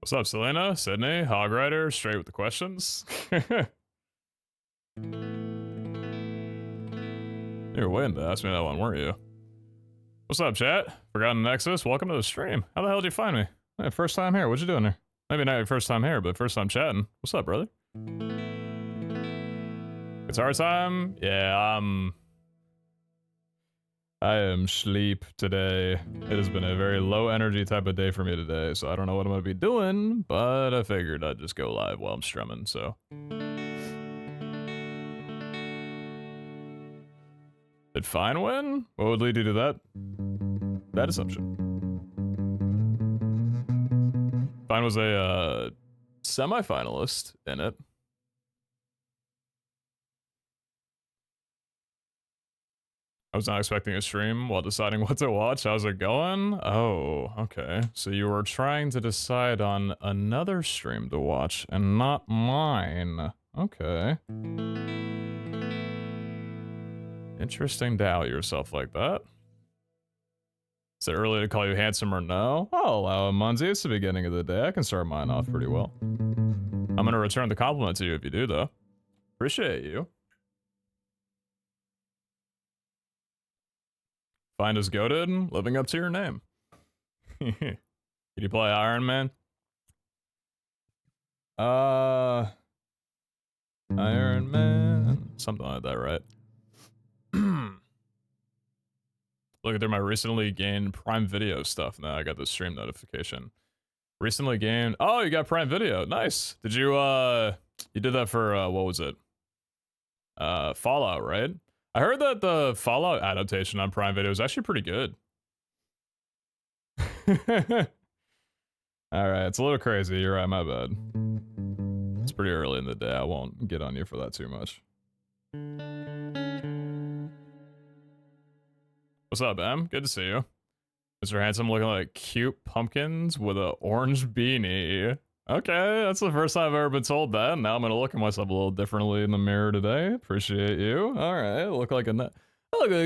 What's up, Selena? Sydney? Hogrider? Straight with the questions? You were waiting to ask me that one, weren't you? What's up, chat? Forgotten Nexus? Welcome to the stream. How the hell did you find me? Hey, first time here. What you doing here? Maybe not your first time here, but first time chatting. What's up, brother? Guitar time? Yeah, I am sleep today. It has been a very low energy type of day for me today, so I don't know what I'm gonna be doing, but I figured I'd just go live while I'm strumming, so. Did Fine win? What would lead you to that assumption? Fine was a semi-finalist in it. I was not expecting a stream while deciding what to watch. How's it going? Oh, okay. So you were trying to decide on another stream to watch and not mine. Okay. Interesting to out yourself like that. Is it early to call you handsome or no? I'll allow it, Munzie. It's the beginning of the day. I can start mine off pretty well. I'm gonna return the compliment to you if you do, though. Appreciate you. Find us goated, living up to your name. Can you play Iron Man? Iron Man. Something like that, right? Looking through my recently gained Prime Video stuff. Now I got the stream notification. Recently gained. Oh, you got Prime Video. Nice. Did you, you did that for, what was it? Fallout, right? I heard that the Fallout adaptation on Prime Video is actually pretty good. Alright, it's a little crazy. You're right, my bad. It's pretty early in the day. I won't get on you for that too much. What's up, Em? Good to see you. Mr. Handsome looking like cute pumpkins with an orange beanie. Okay, that's the first time I've ever been told that. Now I'm gonna look at myself a little differently in the mirror today. Appreciate you. All right, I look like a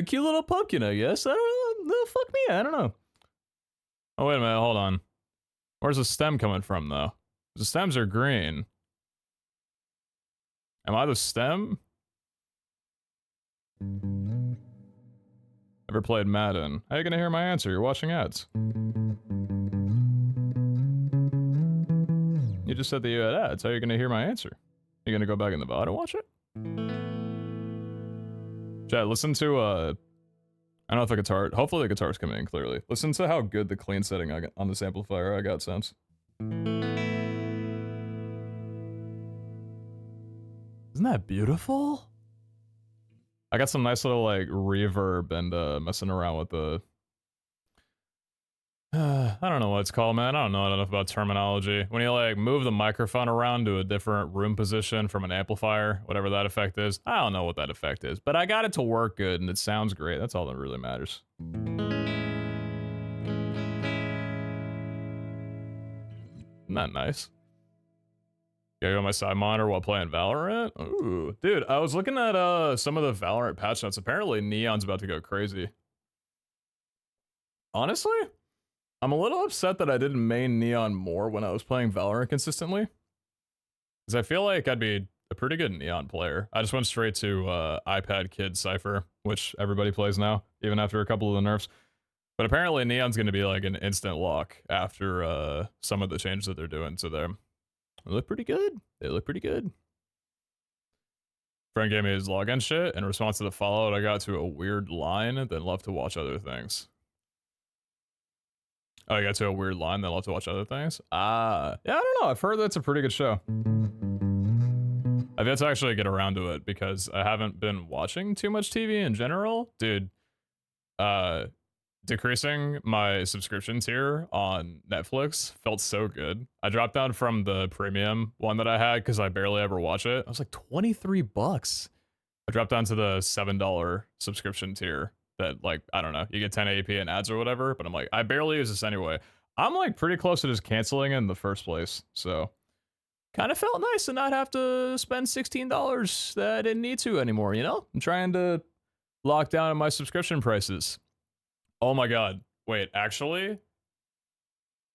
cute little pumpkin, I guess. I don't know. No, fuck me, I don't know. Oh wait a minute, hold on. Where's the stem coming from though? The stems are green. Am I the stem? Never played Madden. How are you gonna hear my answer? You're watching ads. You just said that you had ads. How are you gonna hear my answer? Are you gonna go back in the VOD and watch it? Chat, listen to, I don't know if the guitar, hopefully the guitar's coming in clearly. Listen to how good the clean setting I got on this amplifier I got sounds. Isn't that beautiful? I got some nice little, like, reverb and, messing around with the... I don't know what it's called, man. I don't know enough about terminology. When you, like, move the microphone around to a different room position from an amplifier, whatever that effect is. I don't know what that effect is, but I got it to work good and it sounds great. That's all that really matters. Isn't that nice? Gotta go on my side monitor while playing Valorant? Ooh. Dude, I was looking at some of the Valorant patch notes. Apparently Neon's about to go crazy. Honestly, I'm a little upset that I didn't main Neon more when I was playing Valorant consistently. Because I feel like I'd be a pretty good Neon player. I just went straight to iPad Kid Cypher, which everybody plays now, even after a couple of the nerfs. But apparently Neon's going to be like an instant lock after some of the changes that they're doing to them. They look pretty good. They look pretty good. Friend gave me his login shit. In response to the Fallout, I got to a weird line, then left to watch other things. Oh, you got to a weird line, then left to watch other things? Yeah, I don't know. I've heard that's a pretty good show. I've yet to actually get around to it because I haven't been watching too much TV in general. Dude, decreasing my subscription tier on Netflix felt so good. I dropped down from the premium one that I had because I barely ever watch it. I was like, 23 bucks. I dropped down to the $7 subscription tier that, like, I don't know, you get 1080p and ads or whatever, but I'm like, I barely use this anyway. I'm like pretty close to just canceling it in the first place, so kind of felt nice to not have to spend $16 that I didn't need to anymore, you know? I'm trying to lock down on my subscription prices. Oh my god. Wait, actually,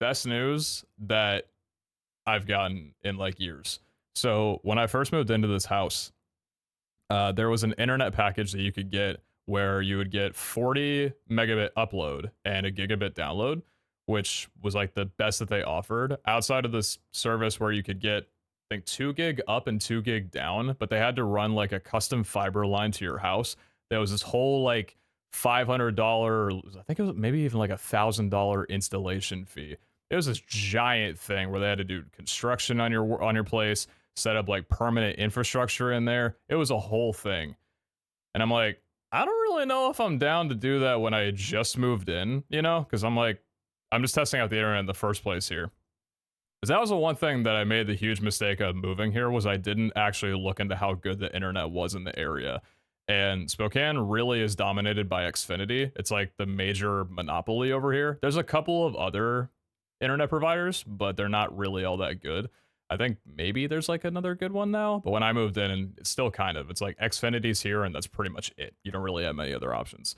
best news that I've gotten in like years. So when I first moved into this house, there was an internet package that you could get where you would get 40 megabit upload and a gigabit download, which was like the best that they offered outside of this service where you could get, I think, 2 gig up and 2 gig down, but they had to run like a custom fiber line to your house. There was this whole like $500, I think it was maybe even like $1,000 installation fee. It was this giant thing where they had to do construction on your place, set up like permanent infrastructure in there. It was a whole thing. And I'm like, I don't really know if I'm down to do that when I just moved in, you know? Because I'm like, I'm just testing out the internet in the first place here. Because that was the one thing that I made the huge mistake of moving here was I didn't actually look into how good the internet was in the area. And Spokane really is dominated by Xfinity. It's like the major monopoly over here. There's a couple of other internet providers, but they're not really all that good. I think maybe there's like another good one now, but when I moved in, and it's still kind of, it's like Xfinity's here and that's pretty much it. You don't really have many other options.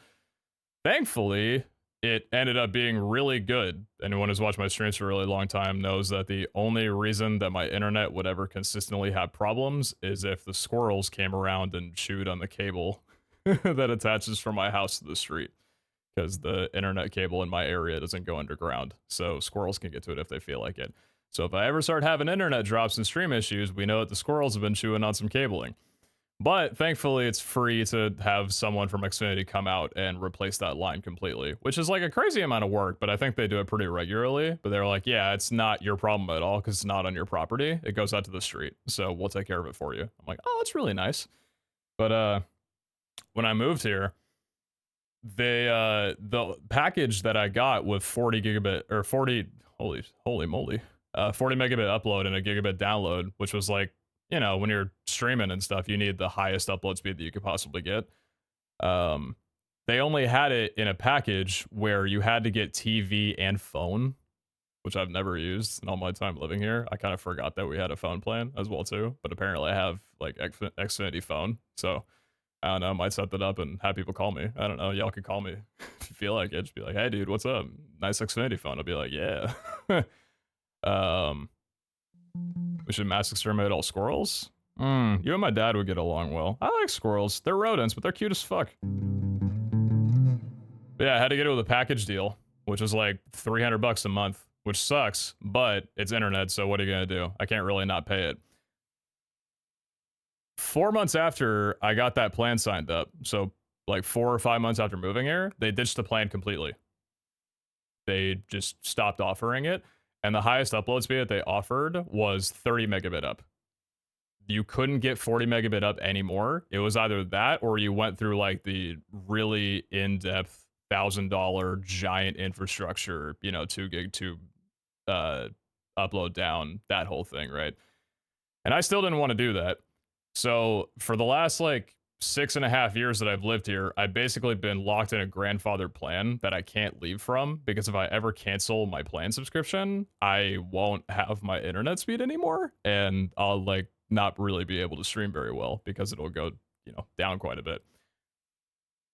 Thankfully, it ended up being really good. Anyone who's watched my streams for a really long time knows that the only reason that my internet would ever consistently have problems is if the squirrels came around and chewed on the cable that attaches from my house to the street. Because the internet cable in my area doesn't go underground, so squirrels can get to it if they feel like it. So if I ever start having internet drops and stream issues, we know that the squirrels have been chewing on some cabling. But thankfully, it's free to have someone from Xfinity come out and replace that line completely, which is like a crazy amount of work, but I think they do it pretty regularly. But they're like, yeah, it's not your problem at all because it's not on your property. It goes out to the street, so we'll take care of it for you. I'm like, oh, that's really nice. But when I moved here, the package that I got with 40 gigabit or 40 holy moly 40 megabit upload and a gigabit download, which was like, you know, when you're streaming and stuff, you need the highest upload speed that you could possibly get. They only had it in a package where you had to get TV and phone, which I've never used in all my time living here. I kind of forgot that we had a phone plan as well too, but apparently I have like Xfinity phone, so I don't know, I might set that up and have people call me. I don't know, y'all could call me if you feel like it. Just be like, hey dude, what's up? Nice Xfinity phone. I'll be like, yeah. We should mass exterminate all squirrels? You and my dad would get along well. I like squirrels. They're rodents, but they're cute as fuck. But yeah, I had to get it with a package deal, which was like 300 bucks a month, which sucks, but it's internet, so what are you gonna do? I can't really not pay it. 4 months after I got that plan signed up, so like 4 or 5 months after moving here, they ditched the plan completely. They just stopped offering it, and the highest upload speed that they offered was 30 megabit up. You couldn't get 40 megabit up anymore. It was either that or you went through like the really in-depth $1,000 giant infrastructure, you know, 2 gig to upload down, that whole thing, right? And I still didn't want to do that. So for the last like 6.5 years that I've lived here, I've basically been locked in a grandfather plan that I can't leave from, because if I ever cancel my plan subscription, I won't have my internet speed anymore, and I'll like not really be able to stream very well because it'll go, you know, down quite a bit.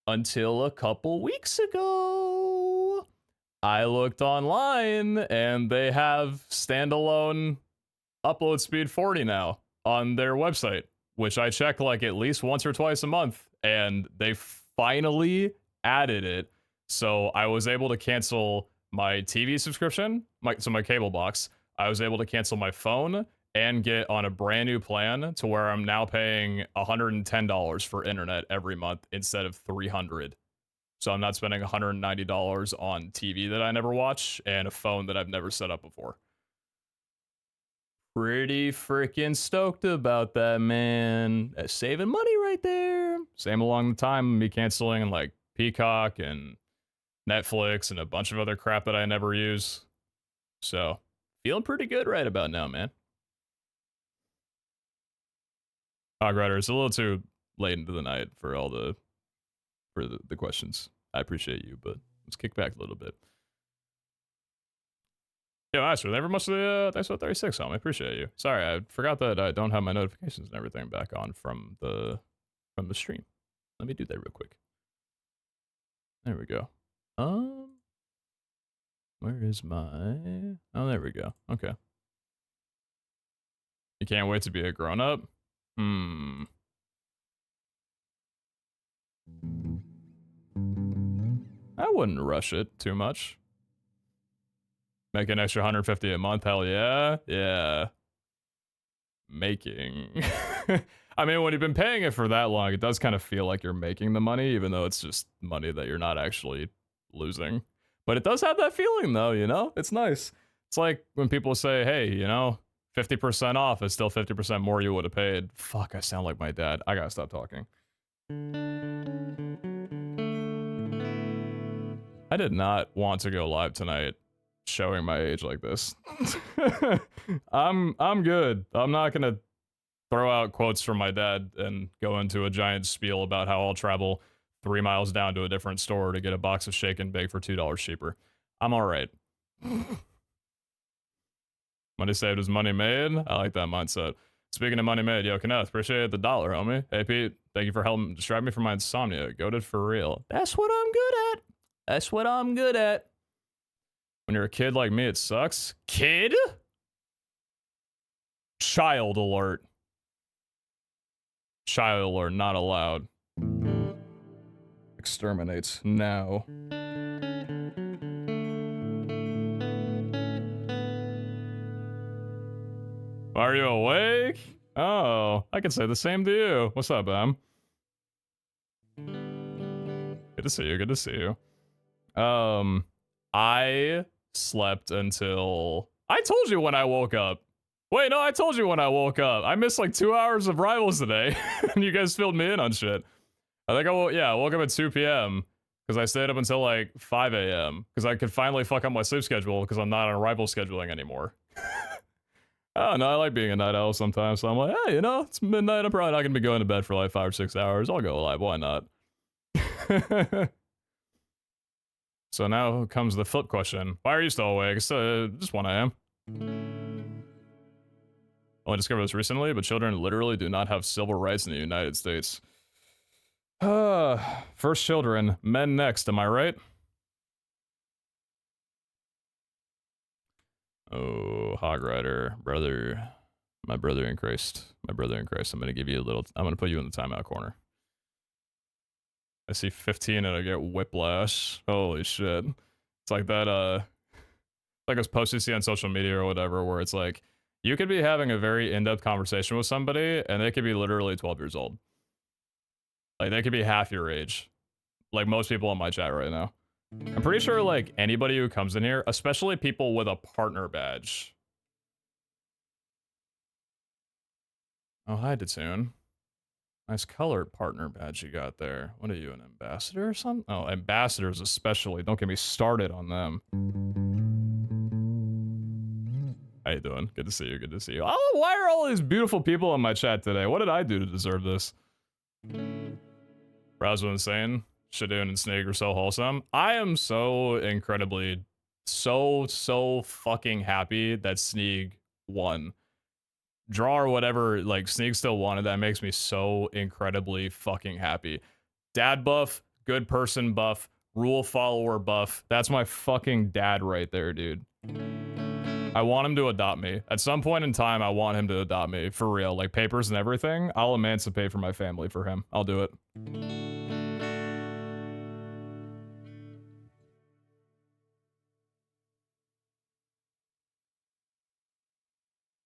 Until a couple weeks ago, I looked online and they have standalone upload speed 40 now on their website, which I check like at least once or twice a month, and they finally added it. So I was able to cancel my TV subscription, my cable box. I was able to cancel my phone and get on a brand new plan to where I'm now paying $110 for internet every month instead of $300. So I'm not spending $190 on TV that I never watch and a phone that I've never set up before. Pretty freaking stoked about that, man. Saving money right there. Same along the time me canceling like Peacock and Netflix and a bunch of other crap that I never use. So feeling pretty good right about now, man. Hogrider, it's a little too late into the night for all the questions. I appreciate you, but let's kick back a little bit. Yo, Astro, never much of the thanks for 36 home. I appreciate you. Sorry, I forgot that I don't have my notifications and everything back on from the stream. Let me do that real quick. There we go. Where is my? Oh, there we go. Okay. You can't wait to be a grown-up? Hmm. I wouldn't rush it too much. Make an extra 150 a month, hell yeah. Yeah. Making. I mean, when you've been paying it for that long, it does kind of feel like you're making the money, even though it's just money that you're not actually losing. But it does have that feeling, though, you know? It's nice. It's like when people say, hey, you know, 50% off is still 50% more you would have paid. Fuck, I sound like my dad. I gotta stop talking. I did not want to go live tonight showing my age like this. I'm good. I'm not gonna throw out quotes from my dad and go into a giant spiel about how I'll travel 3 miles down to a different store to get a box of Shake and Bake for $2 cheaper. I'm alright. Money saved is money made. I like that mindset. Speaking of money made, yo, Kenneth, appreciate the $1, homie. Hey, Pete, thank you for helping distract me from my insomnia. Goated for real. That's what I'm good at. That's what I'm good at. When you're a kid like me, it sucks. Kid? Child alert. Child alert, not allowed. Exterminate now. Are you awake? Oh, I can say the same to you. What's up, Bam? Good to see you, good to see you. I slept until... I told you when I woke up. Wait, no, I told you when I woke up. I missed like 2 hours of Rivals today, and you guys filled me in on shit. I think I woke up at 2 p.m. because I stayed up until like 5 a.m. because I could finally fuck up my sleep schedule because I'm not on Rival scheduling anymore. Oh, no, I like being a night owl sometimes, so I'm like, hey, you know, it's midnight, I'm probably not going to be going to bed for like 5 or 6 hours. I'll go live, why not? So now comes the flip question. Why are you still awake? It's just 1 a.m. Only discovered this recently, but children literally do not have civil rights in the United States. First children, men next, am I right? Oh, Hog Rider, brother, my brother in Christ, my brother in Christ. I'm gonna give you a little, I'm gonna put you in the timeout corner. I see 15 and I get whiplash. Holy shit. It's like that, like those posts you see on social media or whatever, where it's like, you could be having a very in-depth conversation with somebody and they could be literally 12 years old. Like, they could be half your age. Like most people in my chat right now. I'm pretty sure, like, anybody who comes in here, especially people with a partner badge. Oh, hi, Datoon. Nice colored partner badge you got there. What are you, an ambassador or something? Oh, ambassadors especially. Don't get me started on them. How you doing? Good to see you, good to see you. Oh, why are all these beautiful people in my chat today? What did I do to deserve this? Browser insane. Shadoon and Snake are so wholesome. I am so incredibly, so fucking happy that Sneak won. Draw or whatever, like, Sneak still wanted. That makes me so incredibly fucking happy. Dad buff, good person buff, rule follower buff. That's my fucking dad right there, dude. I want him to adopt me. At some point in time, I want him to adopt me, for real. Like, papers and everything. I'll emancipate for my family for him. I'll do it.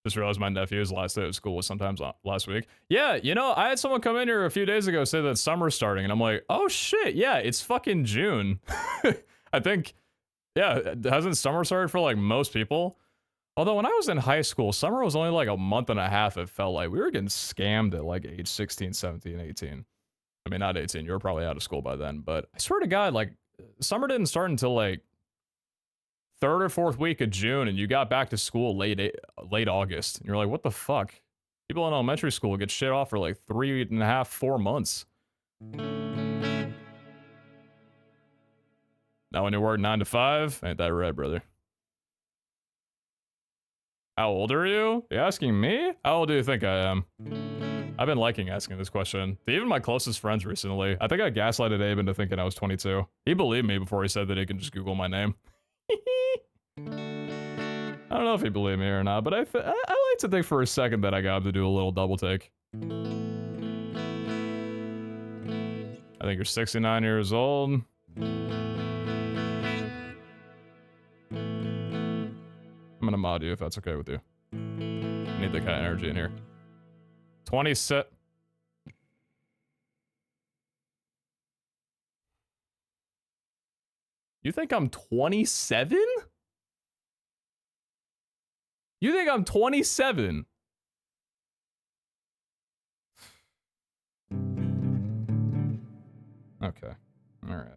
Just realized my nephew's last day of school was sometimes last week. Yeah, you know, I had someone come in here a few days ago say that summer's starting, and I'm like, oh shit, yeah, it's fucking June. I think, yeah, hasn't summer started for like most people? Although when I was in high school, summer was only like a month and a half, it felt like. We were getting scammed at like age 16, 17, 18. I mean, not 18, you were probably out of school by then, but I swear to God, like, summer didn't start until like 3rd or 4th week of June, and you got back to school late August. And you're like, what the fuck? People in elementary school get shit off for like 3.5, 4 months. Now when you work 9 to 5, ain't that right, brother? How old are you? You asking me? How old do you think I am? I've been liking asking this question to even my closest friends recently. I think I gaslighted Abe into thinking I was 22. He believed me before he said that he can just Google my name. I don't know if you believe me or not, but I like to think for a second that I got him to do a little double take. I think you're 69 years old. I'm gonna mod you if that's okay with you. I need that kind of energy in here. 27. You think I'm 27? You think I'm 27? Okay. All right.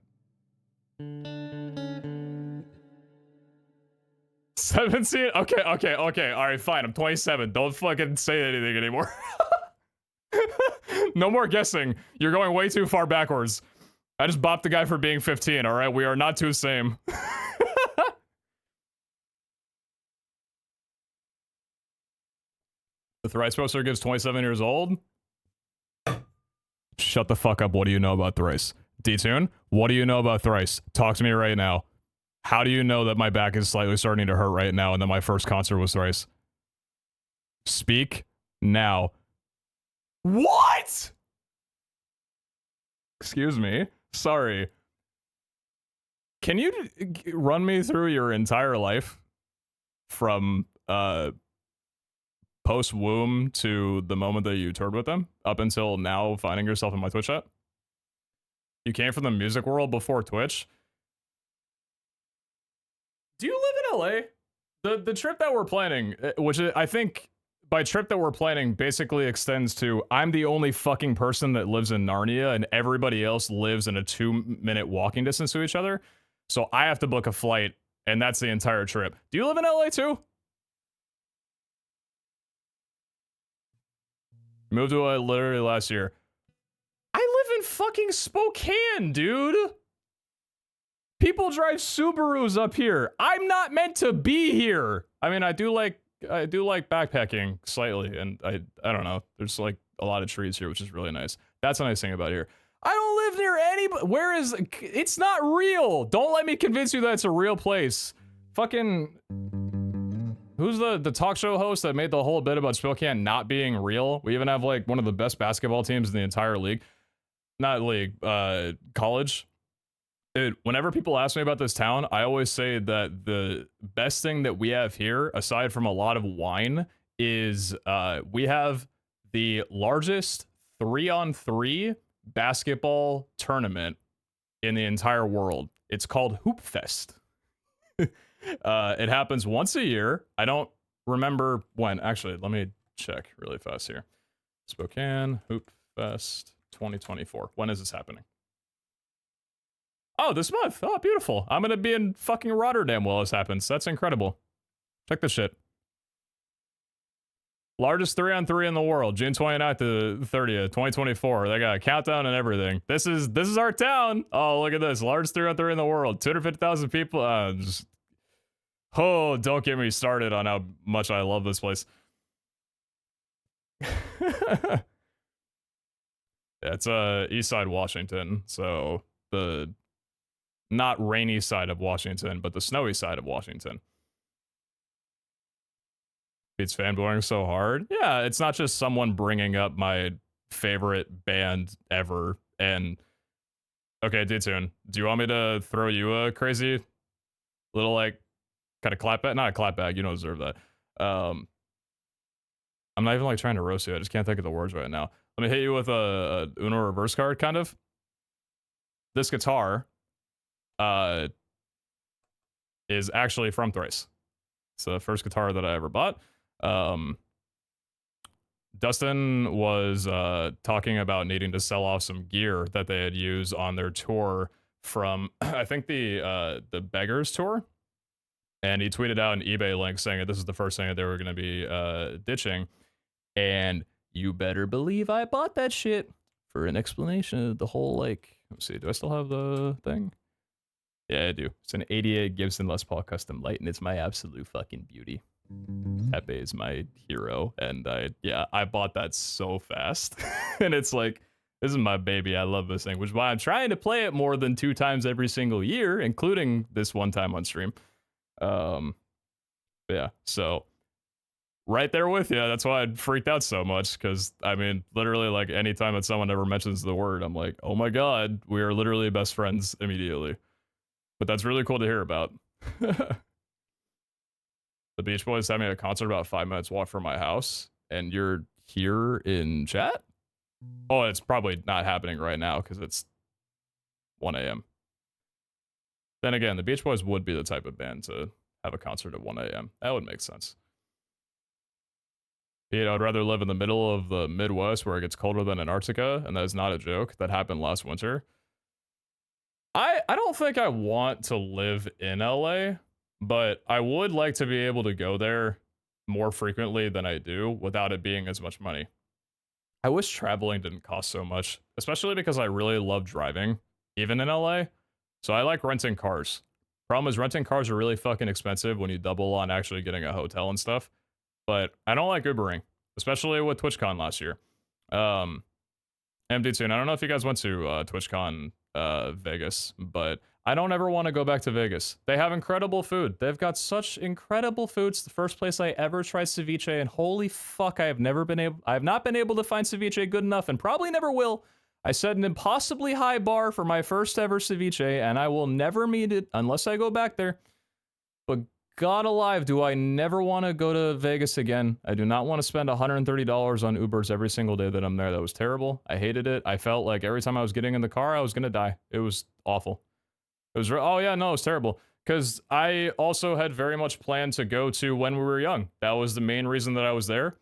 17? Okay. All right, fine. I'm 27. Don't fucking say anything anymore. No more guessing. You're going way too far backwards. I just bopped the guy for being 15, all right? We are not too same. The Thrice poster gives 27 years old? Shut the fuck up. What do you know about Thrice? D-Tune, what do you know about Thrice? Talk to me right now. How do you know that my back is slightly starting to hurt right now and that my first concert was Thrice? Speak now. What? Excuse me. Sorry. Can you run me through your entire life from post-womb to the moment that you toured with them up until now finding yourself in my Twitch chat? You came from the music world before Twitch? Do you live in LA? The trip that we're planning, which I think by trip that we're planning basically extends to I'm the only fucking person that lives in Narnia and everybody else lives in a 2-minute walking distance to each other. So I have to book a flight and that's the entire trip. Do you live in LA too? Moved to LA literally last year. I live in fucking Spokane, dude. People drive Subarus up here. I'm not meant to be here. I mean, I do like backpacking slightly, and I don't know. There's like a lot of trees here, which is really nice. That's a nice thing about here. I don't live near anybody. Where is? It's not real. Don't let me convince you that it's a real place. Fucking. Who's the talk show host that made the whole bit about Spokane not being real? We even have like one of the best basketball teams in the entire league. Not league, college. Dude, whenever people ask me about this town, I always say that the best thing that we have here, aside from a lot of wine, is we have the largest 3-on-3 basketball tournament in the entire world. It's called Hoop Fest. It happens once a year. I don't remember when. Actually, let me check really fast here. Spokane Hoop Fest 2024. When is this happening? Oh, this month. Oh, beautiful. I'm going to be in fucking Rotterdam while this happens. That's incredible. Check this shit. Largest 3-on-3 in the world. June 29th to 30th, 2024. They got a countdown and everything. This is our town. Oh, look at this. Largest 3-on-3 in the world. 250,000 people. Oh, don't get me started on how much I love this place. Yeah, it's East Side Washington. So the not rainy side of Washington, but the snowy side of Washington. It's fanboying so hard. Yeah, it's not just someone bringing up my favorite band ever. And okay, D-Tune, do you want me to throw you a crazy little like kind of clap back? Not a clap back. You don't deserve that. I'm not even like trying to roast you. I just can't think of the words right now. Let me hit you with a Uno reverse card, kind of. This guitar is actually from Thrice. It's the first guitar that I ever bought. Dustin was talking about needing to sell off some gear that they had used on their tour from, I think, the Beggars tour. And he tweeted out an eBay link saying that this is the first thing that they were going to be ditching. And you better believe I bought that shit for an explanation of the whole, like, let's see, do I still have the thing? Yeah, I do. It's an 88 Gibson Les Paul Custom Light, and it's my absolute fucking beauty. Pepe is my hero, and I bought that so fast. And it's like, this is my baby. I love this thing, which is why I'm trying to play it more than 2 times every single year, including this one time on stream. Yeah, so right there with you. That's why I freaked out so much because I mean, literally, like anytime that someone ever mentions the word, I'm like, oh my god, we are literally best friends immediately. But that's really cool to hear about. The Beach Boys having a concert about 5 minutes walk from my house, and you're here in chat? Oh, it's probably not happening right now because it's 1 a.m. Then again, the Beach Boys would be the type of band to have a concert at 1 a.m. That would make sense. I'd rather live in the middle of the Midwest where it gets colder than Antarctica, and that is not a joke. That happened last winter. I don't think I want to live in LA, but I would like to be able to go there more frequently than I do without it being as much money. I wish traveling didn't cost so much, especially because I really love driving, even in LA. So I like renting cars. Problem is renting cars are really fucking expensive when you double on actually getting a hotel and stuff. But I don't like Ubering, especially with TwitchCon last year. MD2, and I don't know if you guys went to TwitchCon Vegas, but I don't ever want to go back to Vegas. They have incredible food. They've got such incredible food. It's the first place I ever tried ceviche, and holy fuck, I have not been able to find ceviche good enough, and probably never will. I set an impossibly high bar for my first ever ceviche, and I will never meet it unless I go back there. But God alive, do I never want to go to Vegas again. I do not want to spend $130 on Ubers every single day that I'm there. That was terrible. I hated it. I felt like every time I was getting in the car, I was going to die. It was awful. It was, oh yeah, no, it was terrible. Because I also had very much planned to go to when we were young. That was the main reason that I was there.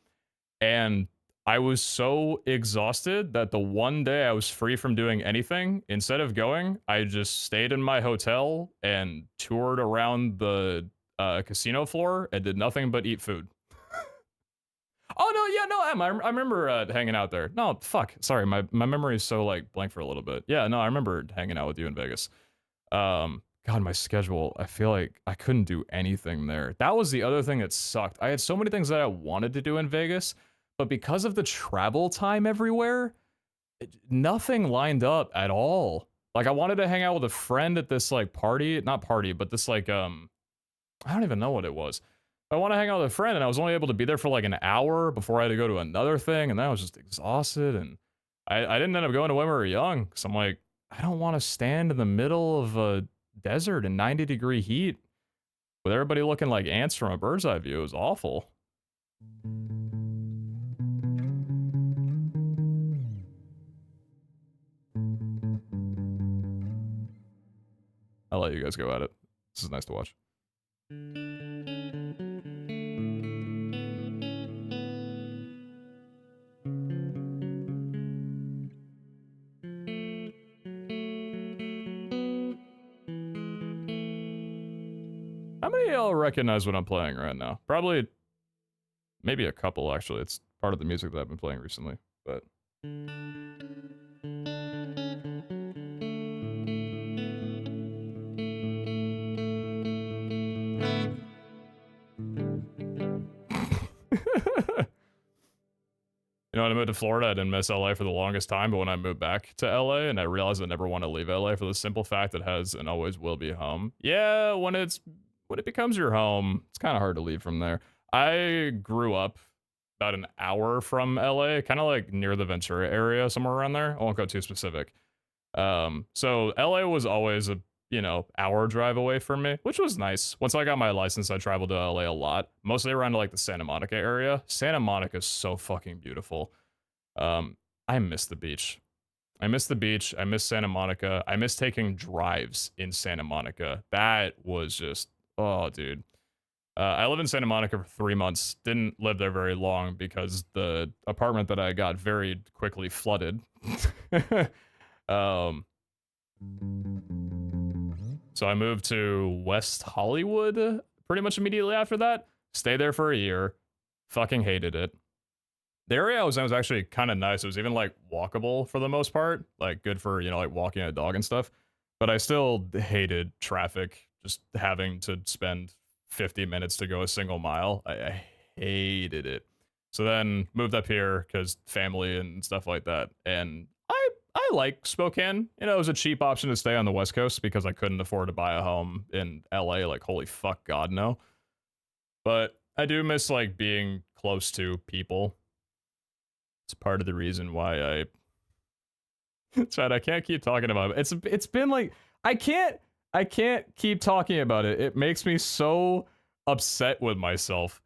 And I was so exhausted that the one day I was free from doing anything, instead of going, I just stayed in my hotel and toured around the casino floor and did nothing but eat food. Oh no, yeah, no, Em, I remember hanging out there. No, fuck, sorry, my memory is so like blank for a little bit. Yeah, no, I remember hanging out with you in Vegas. God, my schedule, I feel like I couldn't do anything there. That was the other thing that sucked. I had so many things that I wanted to do in Vegas, but because of the travel time everywhere, nothing lined up at all. Like I wanted to hang out with a friend at this like party, not party, but this like I don't even know what it was. I want to hang out with a friend, and I was only able to be there for like an hour before I had to go to another thing, and then I was just exhausted, and I didn't end up going to when we were young, because I'm like, I don't want to stand in the middle of a desert in 90-degree heat with everybody looking like ants from a bird's eye view. It was awful. I'll let you guys go at it. This is nice to watch. How many of y'all recognize what I'm playing right now? Probably, maybe a couple actually. It's part of the music that I've been playing recently, but. You know, when I moved to Florida, I didn't miss LA for the longest time, but when I moved back to LA, and I realized I never want to leave LA for the simple fact it has and always will be home. Yeah, when it becomes your home, it's kind of hard to leave from there. I grew up about an hour from LA, kind of like near the Ventura area, somewhere around there. I won't go too specific. So LA was always a, you know, hour drive away from me, which was nice. Once I got my license, I traveled to LA a lot, mostly around like the Santa Monica area. Santa Monica is so fucking beautiful. I miss the beach. I miss the beach. I miss Santa Monica. I miss taking drives in Santa Monica. That was just, oh, dude. I lived in Santa Monica for 3 months. Didn't live there very long because the apartment that I got very quickly flooded. So I moved to West Hollywood pretty much immediately after that. Stayed there for a year. Fucking hated it. The area I was in was actually kind of nice. It was even like walkable for the most part. Like good for, you know, like walking a dog and stuff. But I still hated traffic. Just having to spend 50 minutes to go a single mile. I hated it. So then moved up here because family and stuff like that. And I like Spokane. You know, it was a cheap option to stay on the West Coast because I couldn't afford to buy a home in LA. Like, holy fuck, God, no. But I do miss like being close to people. It's part of the reason why I Chad, I can't keep talking about it. It's been like I can't keep talking about it. It makes me so upset with myself.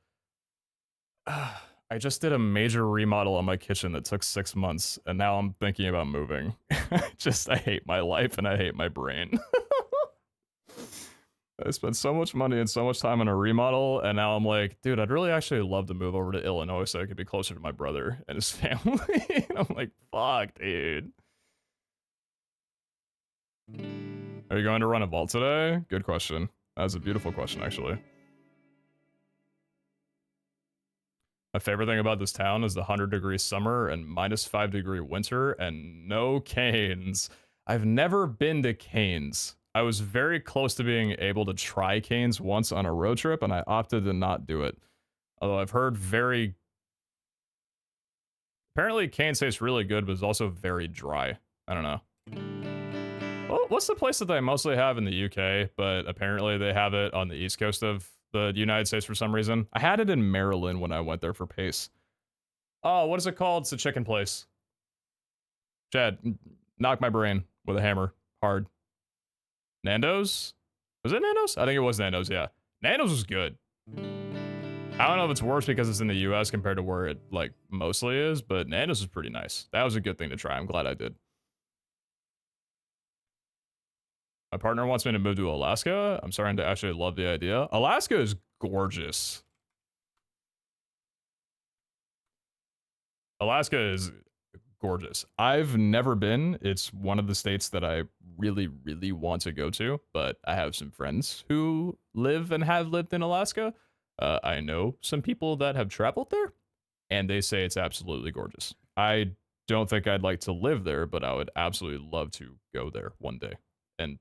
I just did a major remodel on my kitchen that took 6 months, and now I'm thinking about moving. I hate my life and I hate my brain. I spent so much money and so much time on a remodel, and now I'm like, dude, I'd really actually love to move over to Illinois so I could be closer to my brother and his family. And I'm like, fuck, dude. Are you going to run a vault today? Good question. That's a beautiful question, actually. My favorite thing about this town is the 100-degree summer and -5-degree winter and no canes. I've never been to canes. I was very close to being able to try canes once on a road trip, and I opted to not do it. Although I've heard very... Apparently canes taste really good, but it's also very dry. I don't know. Well, what's the place that they mostly have in the UK, but apparently they have it on the east coast of the United States for some reason? I had it in Maryland when I went there for Pace. Oh, what is it called? It's a chicken place. Chad, knock my brain with a hammer. Hard. Nando's? Was it Nando's? I think it was Nando's, yeah. Nando's was good. I don't know if it's worse because it's in the US compared to where it, like, mostly is, but Nando's was pretty nice. That was a good thing to try. I'm glad I did. My partner wants me to move to Alaska. I'm starting to actually love the idea. Alaska is gorgeous. Alaska is gorgeous. I've never been. It's one of the states that I really, really want to go to, but I have some friends who live and have lived in Alaska. I know some people that have traveled there, and they say it's absolutely gorgeous. I don't think I'd like to live there, but I would absolutely love to go there one day and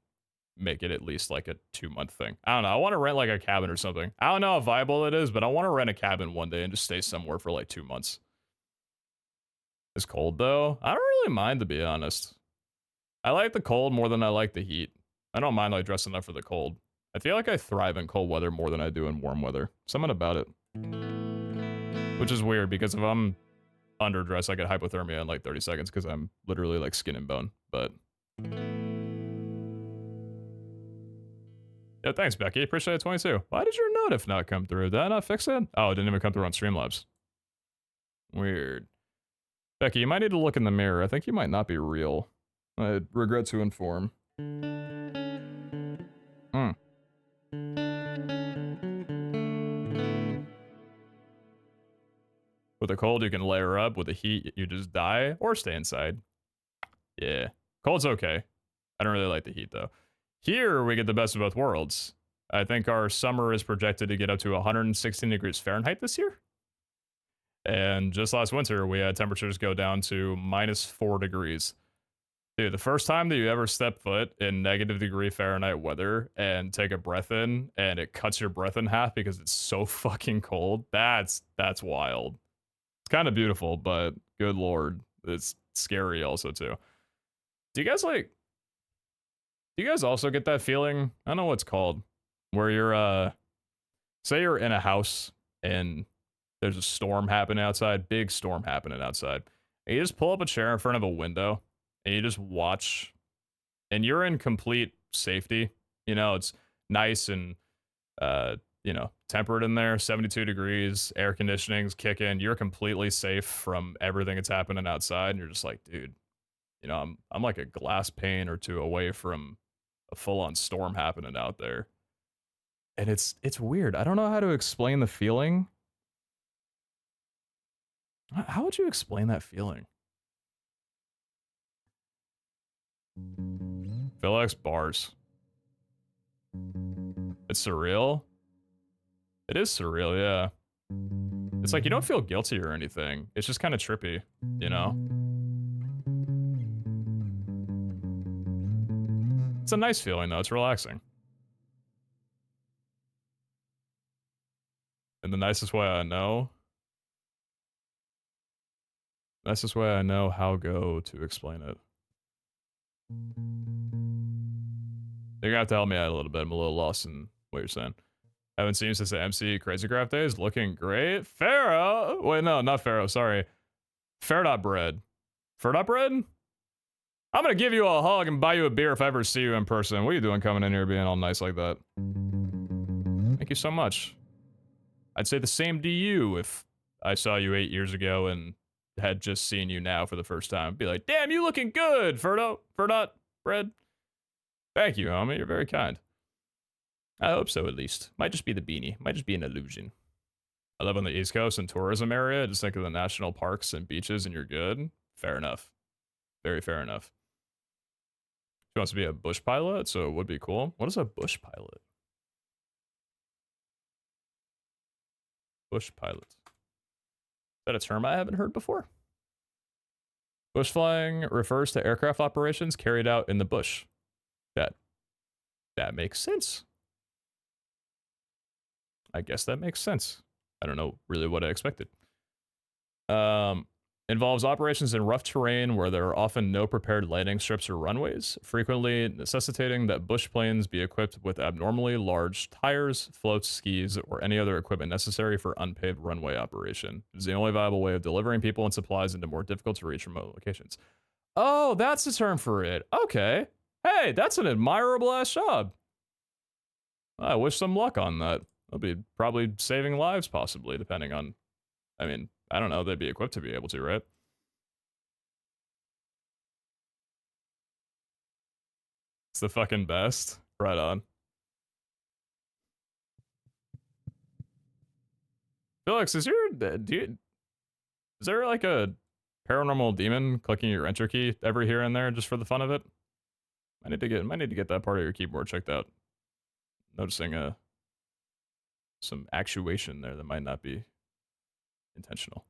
make it at least like a 2-month thing. I don't know. I want to rent like a cabin or something. I don't know how viable it is, but I want to rent a cabin one day and just stay somewhere for like 2 months. It's cold though. I don't really mind, to be honest. I like the cold more than I like the heat. I don't mind like dressing up for the cold. I feel like I thrive in cold weather more than I do in warm weather. Something about it. Which is weird because if I'm underdressed, I get hypothermia in like 30 seconds because I'm literally like skin and bone. But yeah, thanks, Becky. Appreciate it, 22. Why did your notif not come through? Did I not fix it? Oh, it didn't even come through on Streamlabs. Weird. Becky, you might need to look in the mirror. I think you might not be real. I regret to inform. With the cold, you can layer up. With the heat, you just die or stay inside. Yeah. Cold's okay. I don't really like the heat, though. Here, we get the best of both worlds. I think our summer is projected to get up to 116 degrees Fahrenheit this year. And just last winter, we had temperatures go down to -4 degrees. Dude, the first time that you ever step foot in -degree Fahrenheit weather and take a breath in and it cuts your breath in half because it's so fucking cold, that's wild. It's kind of beautiful, but good lord, it's scary also too. Do you guys also get that feeling? I don't know what it's called. Where you're say you're in a house and there's a storm happening outside, big storm happening outside. And you just pull up a chair in front of a window and you just watch, and you're in complete safety. You know, it's nice and you know, temperate in there, 72 degrees, air conditioning's kicking. You're completely safe from everything that's happening outside, and you're just like, dude, you know, I'm like a glass pane or two away from a full-on storm happening out there. And it's weird. I don't know how to explain the feeling. How would you explain that feeling? Philex bars. It's surreal. It is surreal, yeah. It's like you don't feel guilty or anything. It's just kind of trippy, you know? It's a nice feeling though, it's relaxing. And the nicest way I know how go to explain it. You're gonna have to help me out a little bit. I'm a little lost in what you're saying. Haven't seen you since the MC Crazy Craft days. Looking great. Pharaoh. Wait, no, not Pharaoh. Sorry. Fair bread. Fair bread? I'm gonna give you a hug and buy you a beer if I ever see you in person. What are you doing coming in here being all nice like that? Thank you so much. I'd say the same to you if I saw you 8 years ago and had just seen you now for the first time. Be like, damn, you looking good, Ferdo. Ferdot bread. Thank you, homie. You're very kind. I hope so, at least. Might just be the beanie. Might just be an illusion. I live on the East Coast and tourism area. Just think of the national parks and beaches and you're good. Fair enough. Very fair enough. She wants to be a bush pilot, so it would be cool. What is a bush pilot? Bush pilot. Is that a term I haven't heard before? Bush flying refers to aircraft operations carried out in the bush. That makes sense. I guess that makes sense. I don't know really what I expected. Involves operations in rough terrain where there are often no prepared landing strips or runways, frequently necessitating that bush planes be equipped with abnormally large tires, floats, skis, or any other equipment necessary for unpaved runway operation. It is the only viable way of delivering people and supplies into more difficult to reach remote locations. Oh, that's the term for it. Okay. Hey, that's an admirable ass job. I wish some luck on that. They'll be probably saving lives, possibly, depending on, I mean, I don't know, they'd be equipped to be able to, right? It's the fucking best. Right on. Felix, is there like a paranormal demon clicking your enter key every here and there just for the fun of it? I need to get that part of your keyboard checked out. Noticing some actuation there that might not be intentional.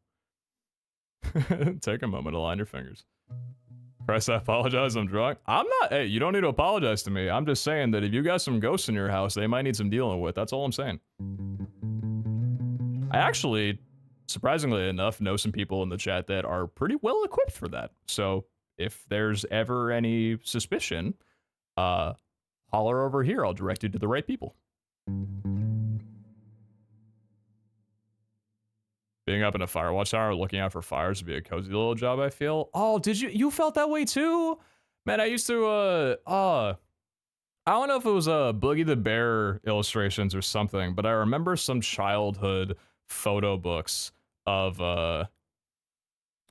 Take a moment to line your fingers. Christ, I apologize, I'm drunk. I'm not, hey, you don't need to apologize to me. I'm just saying that if you got some ghosts in your house, they might need some dealing with. That's all I'm saying. I actually, surprisingly enough, know some people in the chat that are pretty well equipped for that. So if there's ever any suspicion, holler over here. I'll direct you to the right people. Being up in a firewatch tower, looking out for fires would be a cozy little job, I feel. Oh, did you felt that way too? Man, I used to, I don't know if it was Boogie the Bear illustrations or something, but I remember some childhood photo books of, I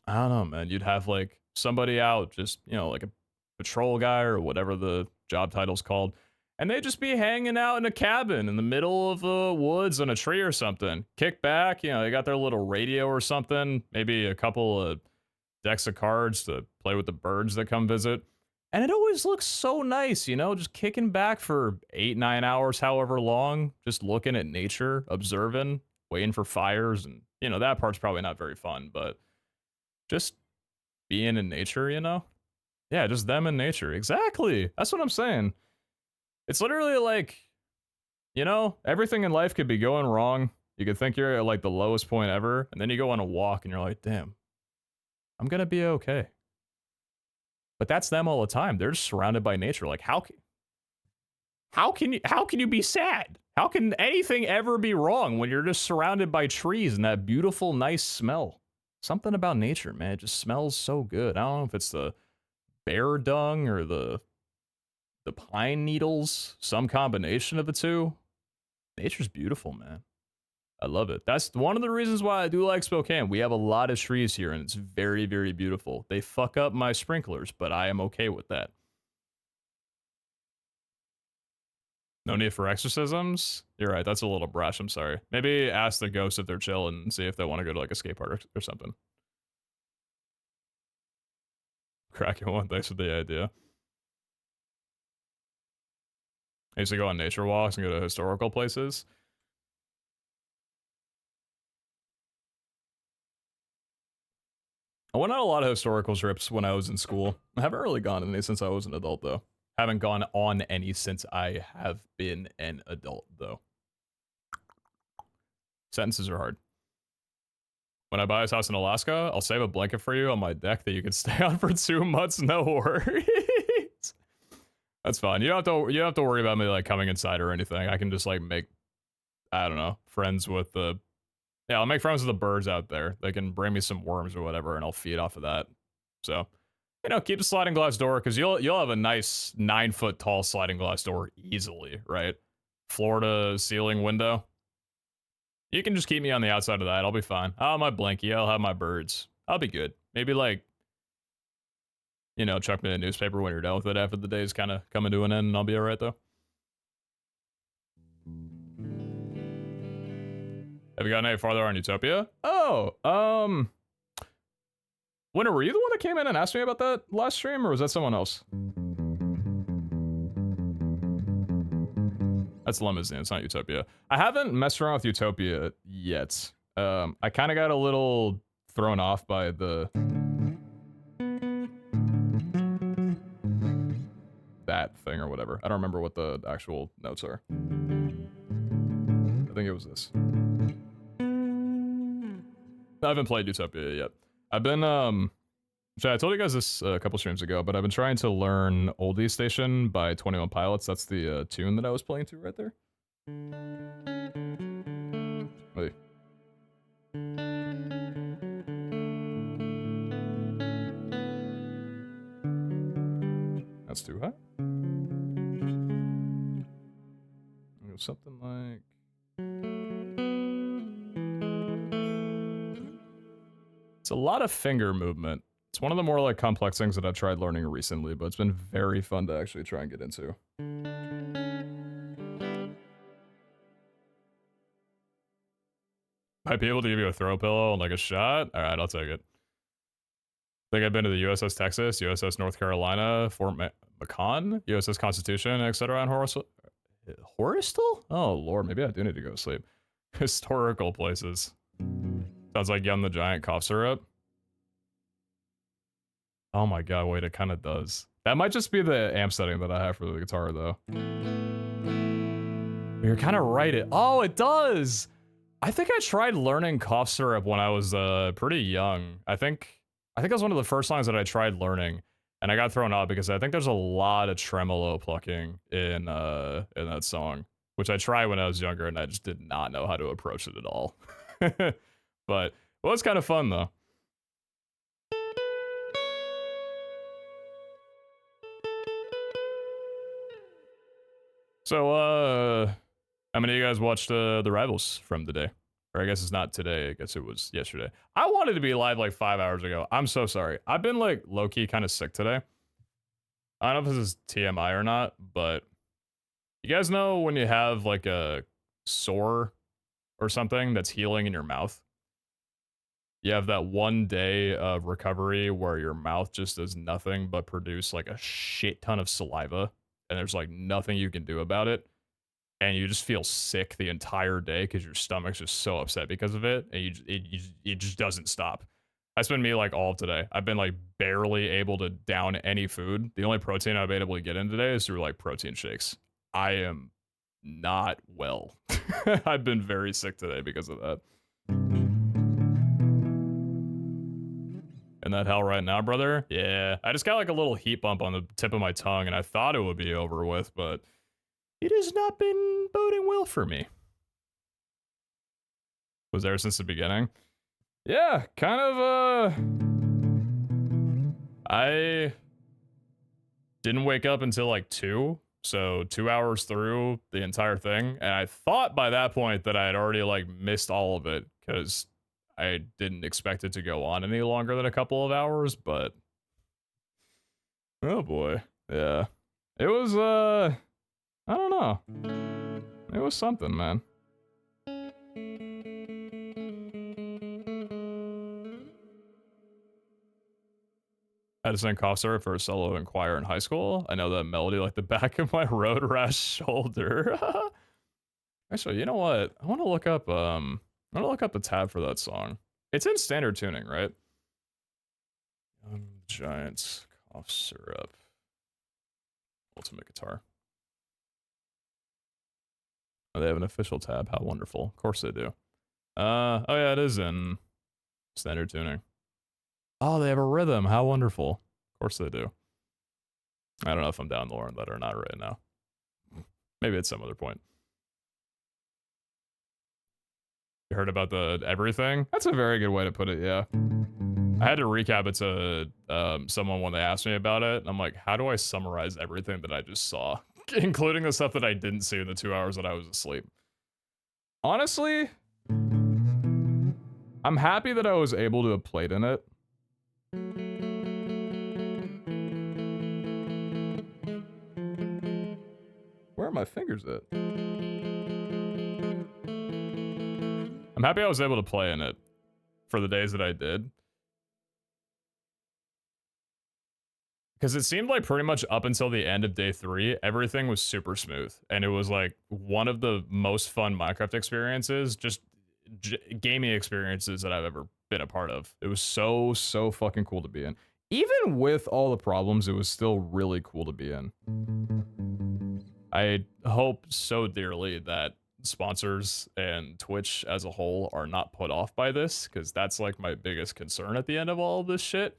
don't know, man. You'd have like somebody out, just, you know, like a patrol guy or whatever the job title's called. And they'd just be hanging out in a cabin in the middle of the woods on a tree or something. Kick back, you know, they got their little radio or something, maybe a couple of decks of cards to play with the birds that come visit. And it always looks so nice, you know, just kicking back for 8-9 hours, however long, just looking at nature, observing, waiting for fires. And, you know, that part's probably not very fun, but just being in nature, you know? Yeah, just them in nature. Exactly. That's what I'm saying. It's literally like, you know, everything in life could be going wrong. You could think you're at like the lowest point ever, and then you go on a walk and you're like, damn, I'm gonna be okay. But that's them all the time. They're just surrounded by nature. Like, how can you be sad? How can anything ever be wrong when you're just surrounded by trees and that beautiful, nice smell? Something about nature, man. It just smells so good. I don't know if it's the bear dung or the pine needles, some combination of the two. Nature's beautiful, man. I love it. That's one of the reasons why I do like Spokane. We have a lot of trees here, and it's very, very beautiful. They fuck up my sprinklers, but I am okay with that. No need for exorcisms? You're right, that's a little brash, I'm sorry. Maybe ask the ghosts if they're chill and see if they want to go to like a skate park or something. Cracking one, thanks for the idea. I used to go on nature walks and go to historical places. I went on a lot of historical trips when I was in school. I haven't really gone on any since I was an adult, though. Haven't gone on any since I have been an adult, though. Sentences are hard. When I buy this house in Alaska, I'll save a blanket for you on my deck that you can stay on for 2 months, no worries. That's fine. You don't have to worry about me like coming inside or anything. I can just like make I don't know, friends with the, yeah, I'll make friends with the birds out there. They can bring me some worms or whatever, and I'll feed off of that. So, you know, keep the sliding glass door, because you'll have a nice 9-foot tall sliding glass door easily, right? Floor to ceiling window. You can just keep me on the outside of that. I'll be fine. I'll have my blankie. I'll have my birds. I'll be good. Maybe like, you know, chuck me a newspaper when you're done with it after the day's kind of coming to an end, and I'll be all right though. Have you gotten any farther on Utopia? Oh, Winter, were you the one that came in and asked me about that last stream, or was that someone else? That's Limousine, it's not Utopia. I haven't messed around with Utopia yet. I kind of got a little thrown off by the... that thing or whatever. I don't remember what the actual notes are. I think it was this. I haven't played Utopia yet. I've been, so I told you guys this a couple streams ago, but I've been trying to learn Oldie Station by 21 Pilots. That's the tune that I was playing to right there. Wait. That's too high. Something like... It's a lot of finger movement. It's one of the more like complex things that I've tried learning recently, but it's been very fun to actually try and get into. Might be able to give you a throw pillow and like a shot. All right, I'll take it. I think I've been to the USS Texas, USS North Carolina, Fort McCon, USS Constitution, etc. on Horistal? Oh lord, maybe I do need to go to sleep. Historical places. Sounds like Yum the Giant cough syrup. Oh my god, wait, it kind of does. That might just be the amp setting that I have for the guitar, though. You're kind of right. Oh, it does! I think I tried learning cough syrup when I was pretty young. I think that was one of the first songs that I tried learning, and I got thrown out because I think there's a lot of tremolo plucking in that song, which I tried when I was younger, and I just did not know how to approach it at all. But it was kind of fun, though. So, how many of you guys watched the Rivals from today? Or I guess it's not today, I guess it was yesterday. I wanted to be live like 5 hours ago. I'm so sorry. I've been like low-key kind of sick today. I don't know if this is TMI or not, but you guys know when you have like a sore or something that's healing in your mouth? You have that 1 day of recovery where your mouth just does nothing but produce like a shit ton of saliva, and there's like nothing you can do about it, and you just feel sick the entire day because your stomach's just so upset because of it, and it just doesn't stop. That's been me like all of today. I've been like barely able to down any food. The only protein I've been able to get in today is through like protein shakes. I am not well. I've been very sick today because of that. In that hell right now, brother? Yeah, I just got like a little heat bump on the tip of my tongue, and I thought it would be over with, but it has not been boding well for me. Was there since the beginning? Yeah, kind of, I didn't wake up until like 2, so 2 hours through the entire thing, and I thought by that point that I had already like missed all of it, because I didn't expect it to go on any longer than a couple of hours, but oh boy. Yeah. It was, I don't know. It was something, man. I had to sing cough syrup for a solo in choir in high school. I know that melody like the back of my road rash shoulder. Actually, you know what? I want to look up, the tab for that song. It's in standard tuning, right? Giants cough syrup. Ultimate guitar. Oh, they have an official tab. How wonderful. Of course they do. Oh yeah, it is in standard tuning. Oh, they have a rhythm. How wonderful. Of course they do. I don't know if I'm down to learn that or not right now. Maybe at some other point. You heard about the everything? That's a very good way to put it, yeah. I had to recap it to someone when they asked me about it. I'm like, how do I summarize everything that I just saw? Including the stuff that I didn't see in the 2 hours that I was asleep. Honestly, I'm happy that I was able to have played in it. Where are my fingers at? I'm happy I was able to play in it for the days that I did. Because it seemed like pretty much up until the end of day 3, everything was super smooth. And it was like one of the most fun Minecraft experiences, just gaming experiences that I've ever been a part of. It was so fucking cool to be in. Even with all the problems, it was still really cool to be in. I hope so dearly that sponsors and Twitch as a whole are not put off by this, because that's like my biggest concern at the end of all of this shit,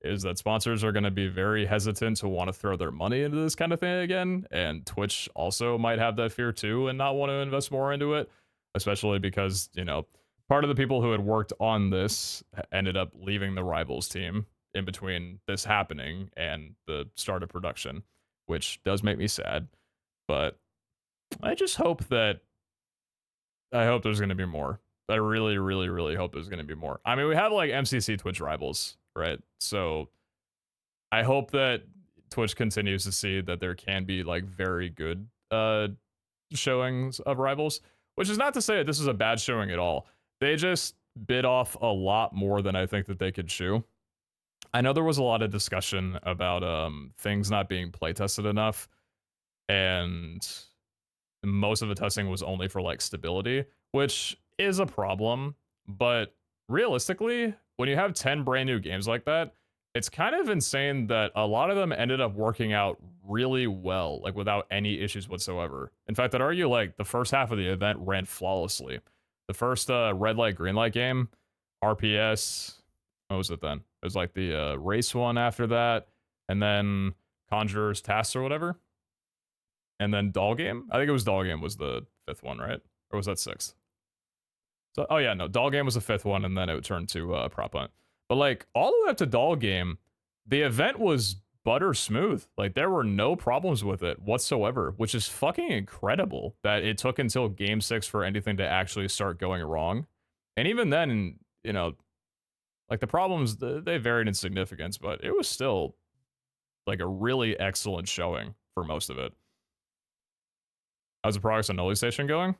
is that sponsors are going to be very hesitant to want to throw their money into this kind of thing again, and Twitch also might have that fear too and not want to invest more into it, especially because, you know, part of the people who had worked on this ended up leaving the Rivals team in between this happening and the start of production, which does make me sad. But I just hope that, I hope there's going to be more. I really, really, really hope there's going to be more. I mean, we have like MCC Twitch Rivals, right? So I hope that Twitch continues to see that there can be like very good showings of Rivals, which is not to say that this is a bad showing at all. They just bit off a lot more than I think that they could chew. I know there was a lot of discussion about things not being playtested enough, and most of the testing was only for like stability, which is a problem. But realistically, when you have 10 brand new games like that, it's kind of insane that a lot of them ended up working out really well, like without any issues whatsoever. In fact, I'd argue like the first half of the event ran flawlessly. The first red light, green light game, RPS, what was it then? It was like the race one after that, and then Conjurer's Tasks or whatever. And then Doll Game? I think it was Doll Game was the 5th one, right? Or was that 6th? So, oh yeah, no, Doll Game was the 5th one, and then it turned to Prop Hunt. But like, all the way up to Doll Game, the event was butter smooth. Like, there were no problems with it whatsoever, which is fucking incredible that it took until Game 6 for anything to actually start going wrong. And even then, you know, like the problems, they varied in significance, but it was still like a really excellent showing for most of it. How's the progress on Noli Station going?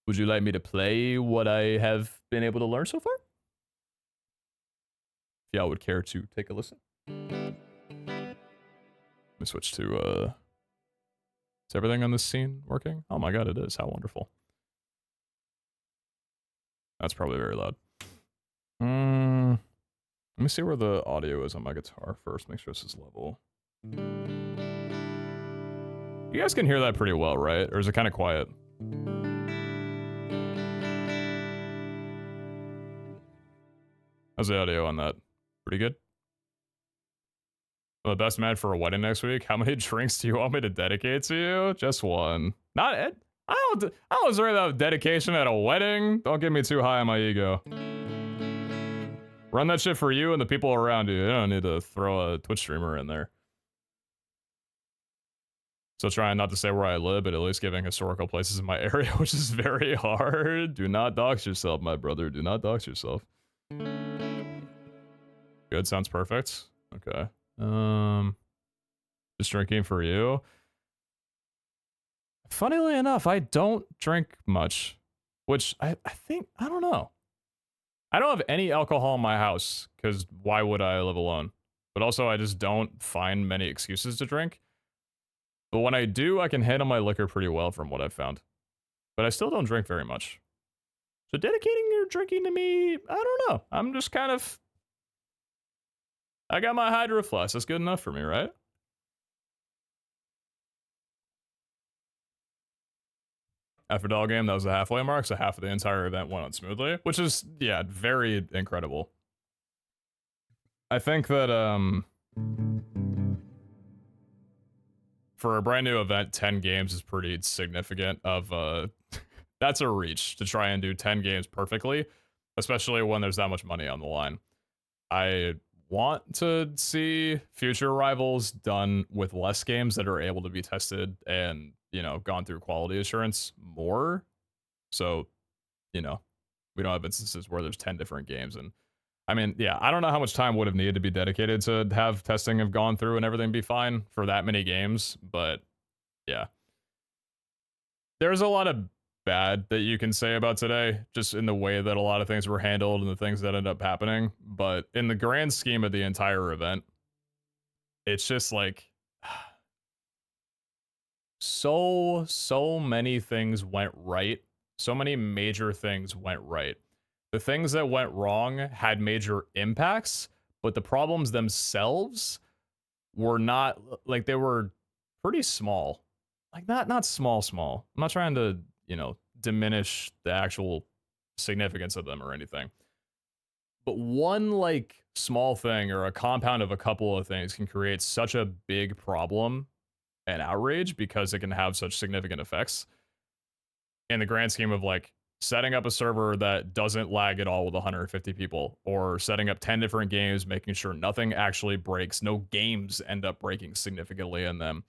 Would you like me to play what I have been able to learn so far? If y'all would care to take a listen. Let me switch to, is everything on this scene working? Oh my god, it is. How wonderful. That's probably very loud. Let me see where the audio is on my guitar first. Make sure this is level. You guys can hear that pretty well, right? Or is it kind of quiet? How's the audio on that? Pretty good? I'm the best man for a wedding next week. How many drinks do you want me to dedicate to you? Just one. Not it. I don't deserve that dedication at a wedding. Don't get me too high on my ego. Run that shit for you and the people around you. You don't need to throw a Twitch streamer in there. So trying not to say where I live, but at least giving historical places in my area, which is very hard. Do not dox yourself, my brother. Do not dox yourself. Good, sounds perfect. Okay. Just drinking for you. Funnily enough, I don't drink much, which I think, I don't know. I don't have any alcohol in my house, because why would I live alone? But also, I just don't find many excuses to drink. But when I do, I can handle my liquor pretty well from what I've found. But I still don't drink very much. So dedicating your drinking to me, I don't know. I'm just kind of... I got my Hydro Flask. That's good enough for me, right? After Doll Game, that was the halfway mark, so half of the entire event went on smoothly. Which is, yeah, very incredible. I think that, for a brand new event, 10 games is pretty significant of That's a reach to try and do 10 games perfectly, especially when there's that much money on the line. I want to see future rivals done with less games that are able to be tested and, you know, gone through quality assurance more. So, you know, we don't have instances where there's 10 different games. And I mean, yeah, I don't know how much time would have needed to be dedicated to have testing have gone through and everything be fine for that many games. But yeah, there's a lot of bad that you can say about today, just in the way that a lot of things were handled and the things that end up happening. But in the grand scheme of the entire event, it's just like so many things went right. So many major things went right. The things that went wrong had major impacts, but the problems themselves were not like they were pretty small. Like not small. I'm not trying to, you know, diminish the actual significance of them or anything. But one like small thing or a compound of a couple of things can create such a big problem and outrage because it can have such significant effects in the grand scheme of like setting up a server that doesn't lag at all with 150 people, or setting up 10 different games, making sure nothing actually breaks, no games end up breaking significantly in them.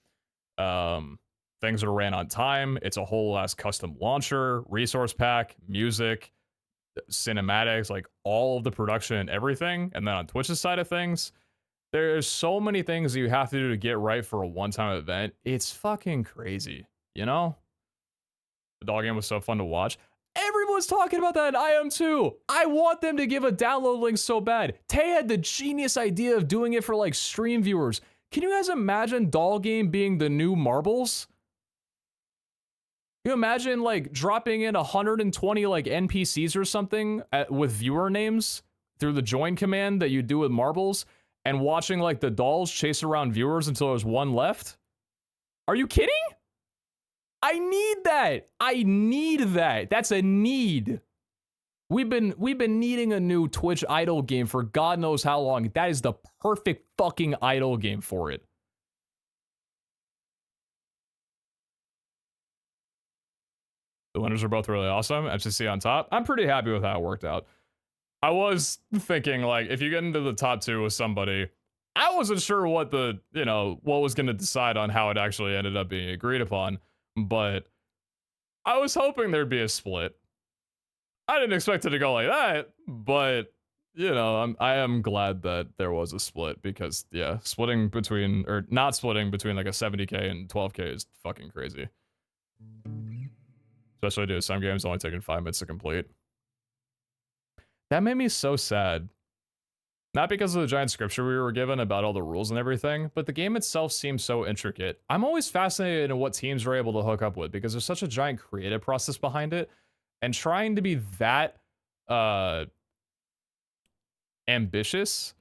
Things are ran on time. It's a whole ass custom launcher, resource pack, music, cinematics, like all of the production and everything. And then on Twitch's side of things, there's so many things you have to do to get right for a one-time event. It's fucking crazy, you know? The dog game was so fun to watch. Everyone's talking about that, and I am too. I want them to give a download link so bad. Tay had the genius idea of doing it for like stream viewers. Can you guys imagine Doll Game being the new Marbles? Can you imagine like dropping in 120 like NPCs or something with viewer names through the join command that you do with Marbles, and watching like the dolls chase around viewers until there's one left? Are you kidding? I need that. I need that. That's a need. We've been needing a new Twitch idol game for God knows how long. That is the perfect fucking idol game for it. The winners are both really awesome. FCC on top. I'm pretty happy with how it worked out. I was thinking, like, if you get into the top two with somebody, I wasn't sure what the, you know, what was going to decide on how it actually ended up being agreed upon, but I was hoping there'd be a split. I didn't expect it to go like that, but, you know, I am glad that there was a split because, yeah, splitting between, or not splitting between like a 70k and 12k is fucking crazy. Especially due to some games only taking 5 minutes to complete. That made me so sad. Not because of the giant scripture we were given about all the rules and everything, but the game itself seems so intricate. I'm always fascinated in what teams are able to hook up with because there's such a giant creative process behind it, and trying to be that ambitious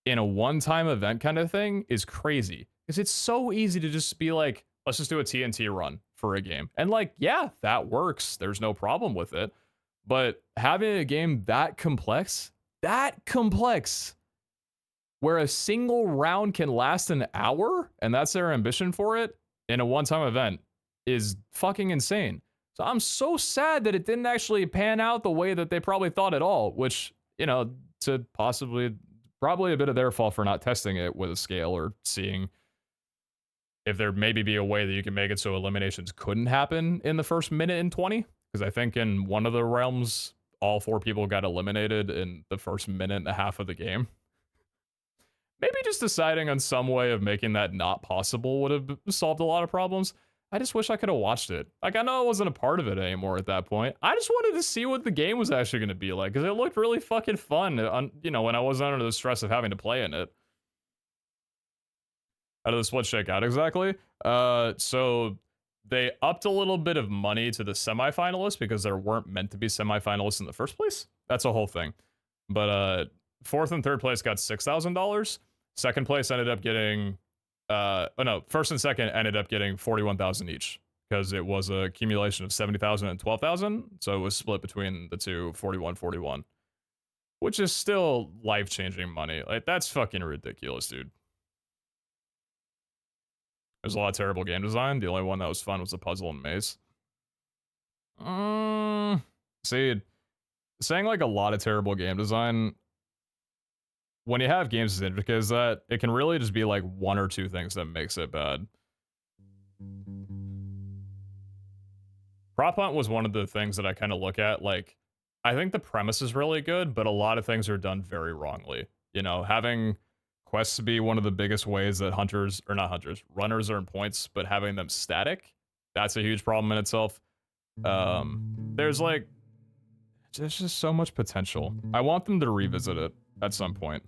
in a one-time event kind of thing is crazy. Because it's so easy to just be like, let's just do a TNT run for a game. And like, yeah, that works. There's no problem with it. But having a game that complex, where a single round can last an hour, and that's their ambition for it in a one-time event, is fucking insane. So I'm so sad that it didn't actually pan out the way that they probably thought at all, which, you know, to probably a bit of their fault for not testing it with a scale or seeing if there maybe be a way that you can make it so eliminations couldn't happen in the first minute and 20. Because I think in one of the realms, all 4 people got eliminated in the first minute and a half of the game. Maybe just deciding on some way of making that not possible would have solved a lot of problems. I just wish I could have watched it. Like, I know I wasn't a part of it anymore at that point. I just wanted to see what the game was actually going to be like, because it looked really fucking fun, you know, when I wasn't under the stress of having to play in it. How did the split shake out exactly? So they upped a little bit of money to the semifinalists because there weren't meant to be semifinalists in the first place. That's a whole thing. But 4th and 3rd place got $6,000. Second place ended up getting, first and second ended up getting 41,000 each because it was a accumulation of 70,000 and 12,000. So it was split between the two, 41-41, which is still life-changing money. Like, that's fucking ridiculous, dude. There's a lot of terrible game design. The only one that was fun was the puzzle and maze. See, saying like a lot of terrible game design, when you have games as intricate as that, it can really just be like one or two things that makes it bad. Prop Hunt was one of the things that I kind of look at, like, I think the premise is really good, but a lot of things are done very wrongly. You know, having quests be one of the biggest ways that hunters, or not hunters, runners earn points, but having them static, that's a huge problem in itself. There's like, there's just so much potential. I want them to revisit it at some point.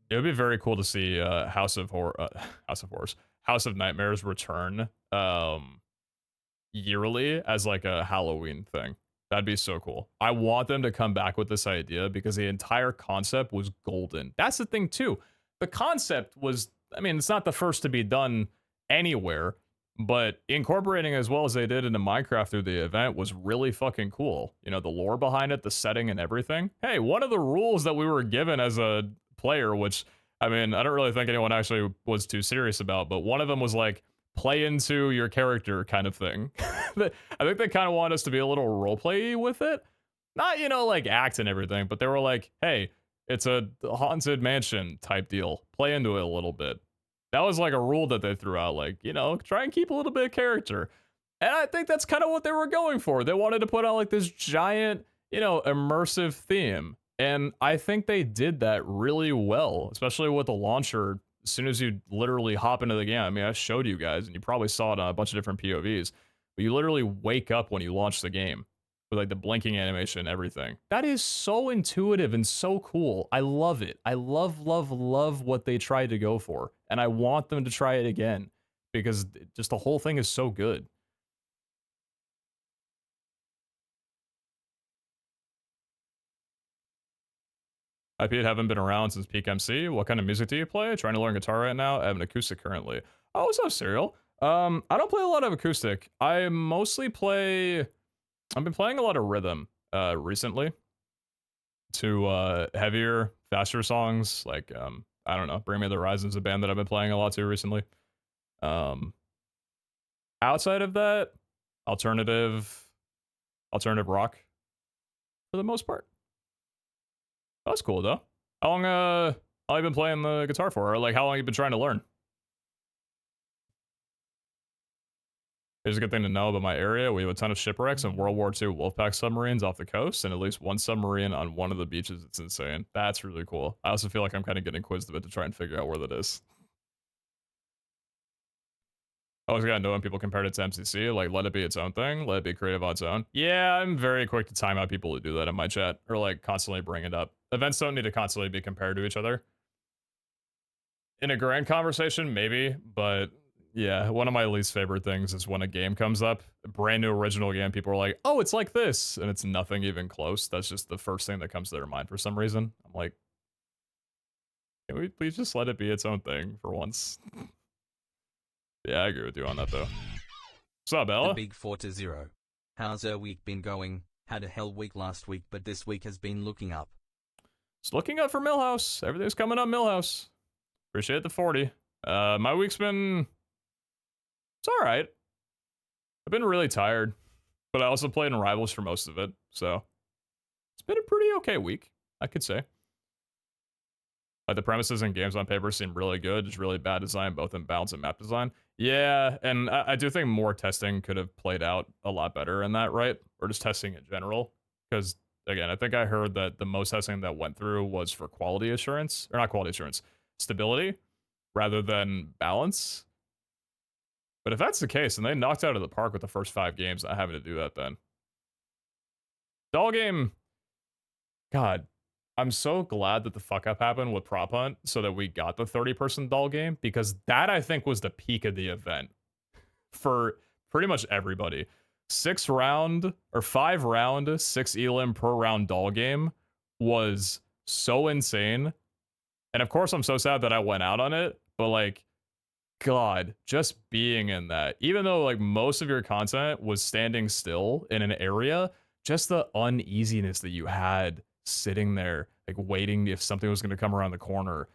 It would be very cool to see House of Horrors, House of Nightmares return yearly as like a Halloween thing. That'd be so cool. I want them to come back with this idea because the entire concept was golden. That's the thing too. The concept was, I mean, it's not the first to be done anywhere, but incorporating as well as they did into Minecraft through the event was really fucking cool. You know, the lore behind it, the setting and everything. Hey, one of the rules that we were given as a player, which, I mean, I don't really think anyone actually was too serious about, but one of them was like, play into your character kind of thing. I think they kind of want us to be a little roleplay with it. Not, you know, like act and everything, but they were like, hey, it's a haunted mansion type deal. Play into it a little bit. That was like a rule that they threw out, like, you know, try and keep a little bit of character. And I think that's kind of what they were going for. They wanted to put out like this giant, you know, immersive theme. And I think they did that really well, especially with the launcher. As soon as you literally hop into the game, I mean, I showed you guys, and you probably saw it on a bunch of different POVs, but you literally wake up when you launch the game with like the blinking animation and everything. That is so intuitive and so cool. I love it. I love what they tried to go for, and I want them to try it again because just the whole thing is so good. I Pete, haven't been around since Peak MC. What kind of music do you play? Trying to learn guitar right now. I have an acoustic currently. Oh, what's up, Serial? I don't play a lot of acoustic. I mostly play. I've been playing a lot of rhythm recently to heavier, faster songs. Like I don't know, Bring Me the Horizon's a band that I've been playing a lot to recently. Outside of that, alternative rock for the most part. That's cool though. How long have you been playing the guitar for? Or like how long have you been trying to learn? Here's a good thing to know about my area. We have a ton of shipwrecks and World War II Wolfpack submarines off the coast, and at least one submarine on one of the beaches. It's insane. That's really cool. I also feel like I'm kind of getting quizzed a bit to try and figure out where that is. I always gotta know when people compare it to MCC, like let it be its own thing, let it be creative on its own. Yeah, I'm very quick to time out people who do that in my chat, or like constantly bring it up. Events don't need to constantly be compared to each other. In a grand conversation, maybe, but yeah, one of my least favorite things is when a game comes up, a brand new original game, people are like, oh, it's like this, and it's nothing even close. That's just the first thing that comes to their mind for some reason. I'm like, can we please just let it be its own thing for once? Yeah, I agree with you on that, though. What's up, Bella? The big 4-0. How's her week been going? Had a hell week last week, but this week has been looking up. It's looking up for Millhouse. Everything's coming up, Millhouse. Appreciate the 40. My week's been... It's alright. I've been really tired, but I also played in Rivals for most of it, so... It's been a pretty okay week, I could say. Like, the premises and games on paper seem really good, just really bad design, both in balance and map design. Yeah, and I do think more testing could have played out a lot better in that, right? Or just testing in general. Because, again, I think I heard that the most testing that went through was for quality assurance, or not quality assurance, stability, rather than balance. But if that's the case, then they knocked out of the park with the first 5 games, not having to do that then. Doll game, God, I'm so glad that the fuck up happened with Prop Hunt so that we got the 30-person doll game, because that I think was the peak of the event for pretty much everybody. 5 round, 6 elim per round doll game was so insane. And of course, I'm so sad that I went out on it, but like, God, just being in that, even though like most of your content was standing still in an area, just the uneasiness that you had sitting there, like waiting if something was going to come around the corner,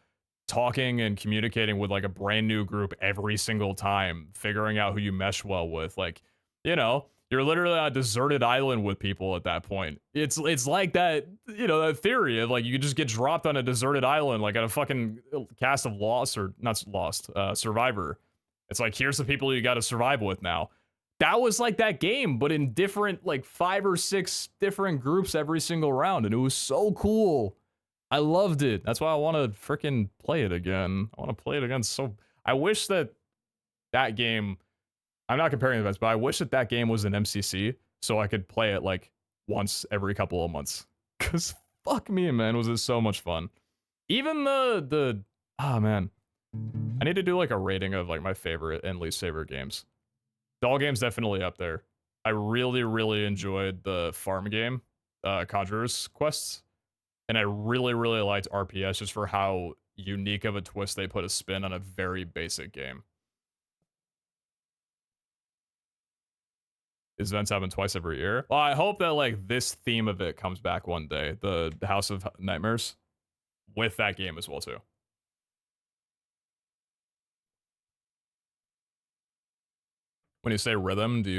talking and communicating with like a brand new group every single time, figuring out who you mesh well with, like You know, you're literally on a deserted island with people at that point. It's like that, you know, that theory of like you just get dropped on a deserted island, like at a fucking cast of Lost or not Lost, Survivor. It's like here's the people you got to survive with now. That was like that game, but in different, like 5 or 6 different groups every single round, and it was so cool. I loved it. That's why I want to freaking play it again. I want to play it again. So I wish that that game. I'm not comparing the best, but I wish that that game was an MCC so I could play it like once every couple of months. Cause fuck me, man, was it so much fun. Even ah man, I need to do like a rating of like my favorite and least favorite games. Doll game's definitely up there. I really enjoyed the farm game, Conjurer's Quests, and I really liked RPS just for how unique of a twist they put a spin on a very basic game. These events happen twice every year. Well, I hope that like this theme of it comes back one day, the House of Nightmares, with that game as well too. When you say rhythm, do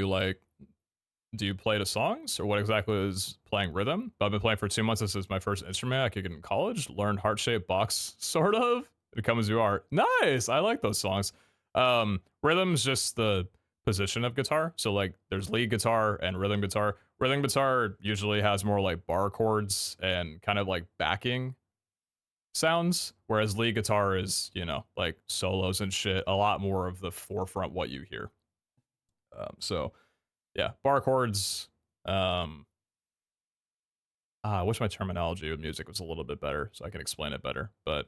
you play the songs or what exactly is playing rhythm? I've been playing for 2 months. This is my first instrument I could get in college. Learned heart-shaped box, sort of. Become as you are. Nice. I like those songs. Rhythm's just the position of guitar. So like there's lead guitar and rhythm guitar. Rhythm guitar usually has more like bar chords and kind of like backing sounds, whereas lead guitar is, you know, like solos and shit, a lot more of the forefront what you hear. So yeah, bar chords. I wish my terminology with music was a little bit better so I can explain it better, but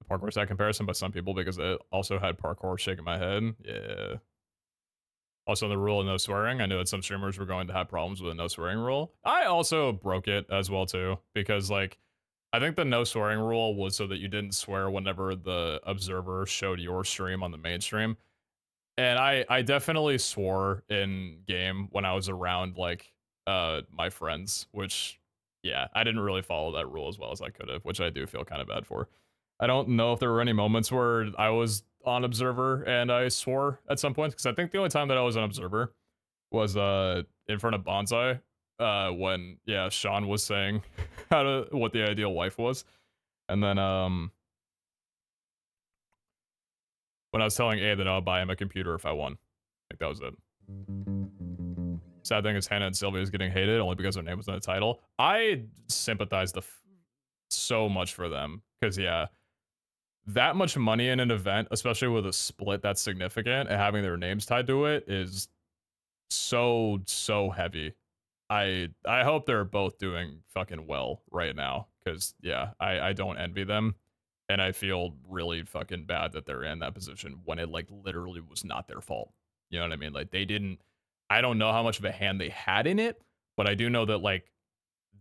parkour's that comparison by some people because it also had parkour shaking my head. Yeah. Also, the rule of no swearing. I knew that some streamers were going to have problems with a no swearing rule. I also broke it as well too because like I think the no swearing rule was so that you didn't swear whenever the observer showed your stream on the main stream. And I definitely swore in game when I was around like my friends, which yeah, I didn't really follow that rule as well as I could have, which I do feel kind of bad for. I don't know if there were any moments where I was on observer and I swore at some point because I think the only time that I was on observer was in front of Bonsai when yeah, Sean was saying what the ideal wife was. And then when I was telling A that I'll buy him a computer if I won. I think that was it. Sad thing is Hannah and Sylvia is getting hated only because their name was in the title. I sympathize so much for them because yeah, that much money in an event, especially with a split that's significant and having their names tied to it, is so heavy. I hope they're both doing fucking well right now because yeah, I don't envy them. And I feel really fucking bad that they're in that position when it like literally was not their fault. You know what I mean? Like they didn't, I don't know how much of a hand they had in it, but I do know that like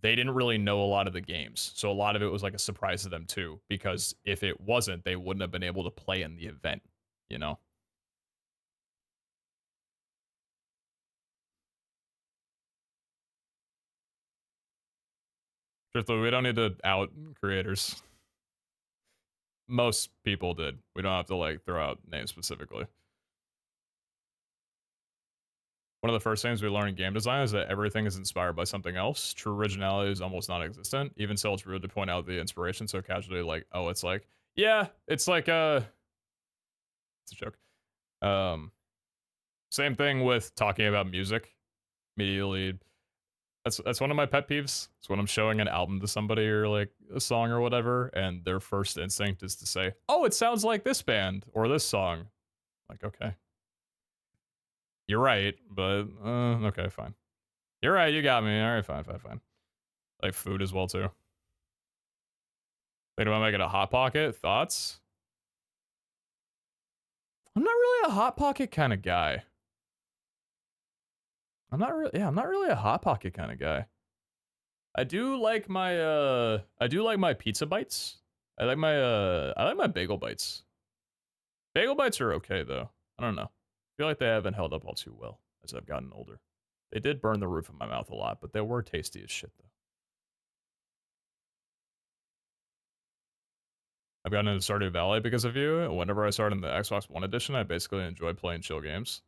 they didn't really know a lot of the games. So a lot of it was like a surprise to them too, because if it wasn't, they wouldn't have been able to play in the event, you know? Truthfully, we don't need to out creators. Most people did. We don't have to like throw out names specifically. One of the first things we learn in game design is that everything is inspired by something else. True originality is almost non-existent. Even so, it's rude to point out the inspiration so casually like, oh, it's like, yeah, it's like, it's a joke. Same thing with talking about music. Immediately, that's one of my pet peeves. It's when I'm showing an album to somebody or like a song or whatever, and their first instinct is to say, oh, it sounds like this band or this song. Like, okay. You're right, but okay, fine. You're right, you got me. All right, fine. Like food as well too. Thinking about making a hot pocket. Thoughts? I'm not really a hot pocket kind of guy. I'm not really a hot pocket kind of guy. I do like my pizza bites. I like my bagel bites. Bagel bites are okay though. I don't know. I feel like they haven't held up all too well as I've gotten older. They did burn the roof of my mouth a lot, but they were tasty as shit though. I've gotten into Stardew Valley because of you, and whenever I started in the Xbox One edition, I basically enjoy playing chill games.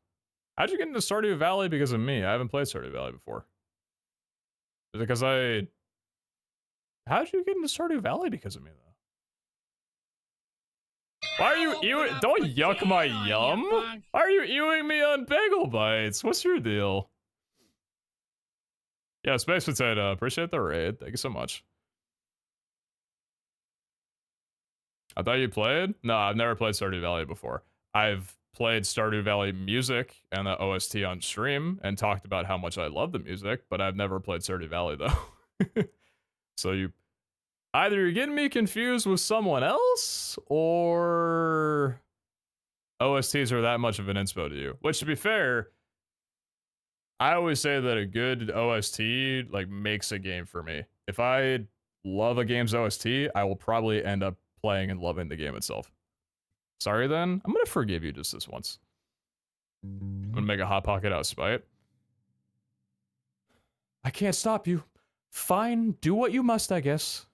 How'd you get into Stardew Valley because of me? I haven't played Stardew Valley before. Is it because how'd you get into Stardew Valley because of me, though? Why are you ewing? Don't yuck my yum! Why are you ewing me on bagel bites? What's your deal? Yeah, Space Potato, appreciate the raid. Thank you so much. I thought you played? No, I've never played Stardew Valley before. I've played Stardew Valley music and the OST on stream and talked about how much I love the music, but I've never played Stardew Valley though. So either you're getting me confused with someone else or OSTs are that much of an inspo to you. Which, to be fair, I always say that a good OST like makes a game for me. If I love a game's OST, I will probably end up playing and loving the game itself. Sorry then, I'm gonna forgive you just this once. I'm gonna make a hot pocket out of spite. I can't stop you. Fine, do what you must, I guess.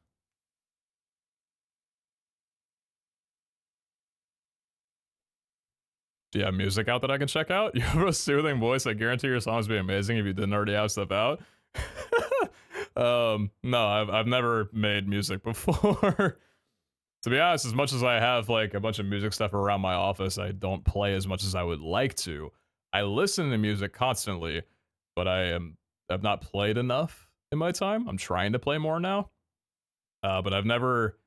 Do you have music out that I can check out? You have a soothing voice. I guarantee your songs would be amazing if you didn't already have stuff out. No, I've never made music before. To be honest, as much as I have like a bunch of music stuff around my office, I don't play as much as I would like to. I listen to music constantly, but I've not played enough in my time. I'm trying to play more now. But I've never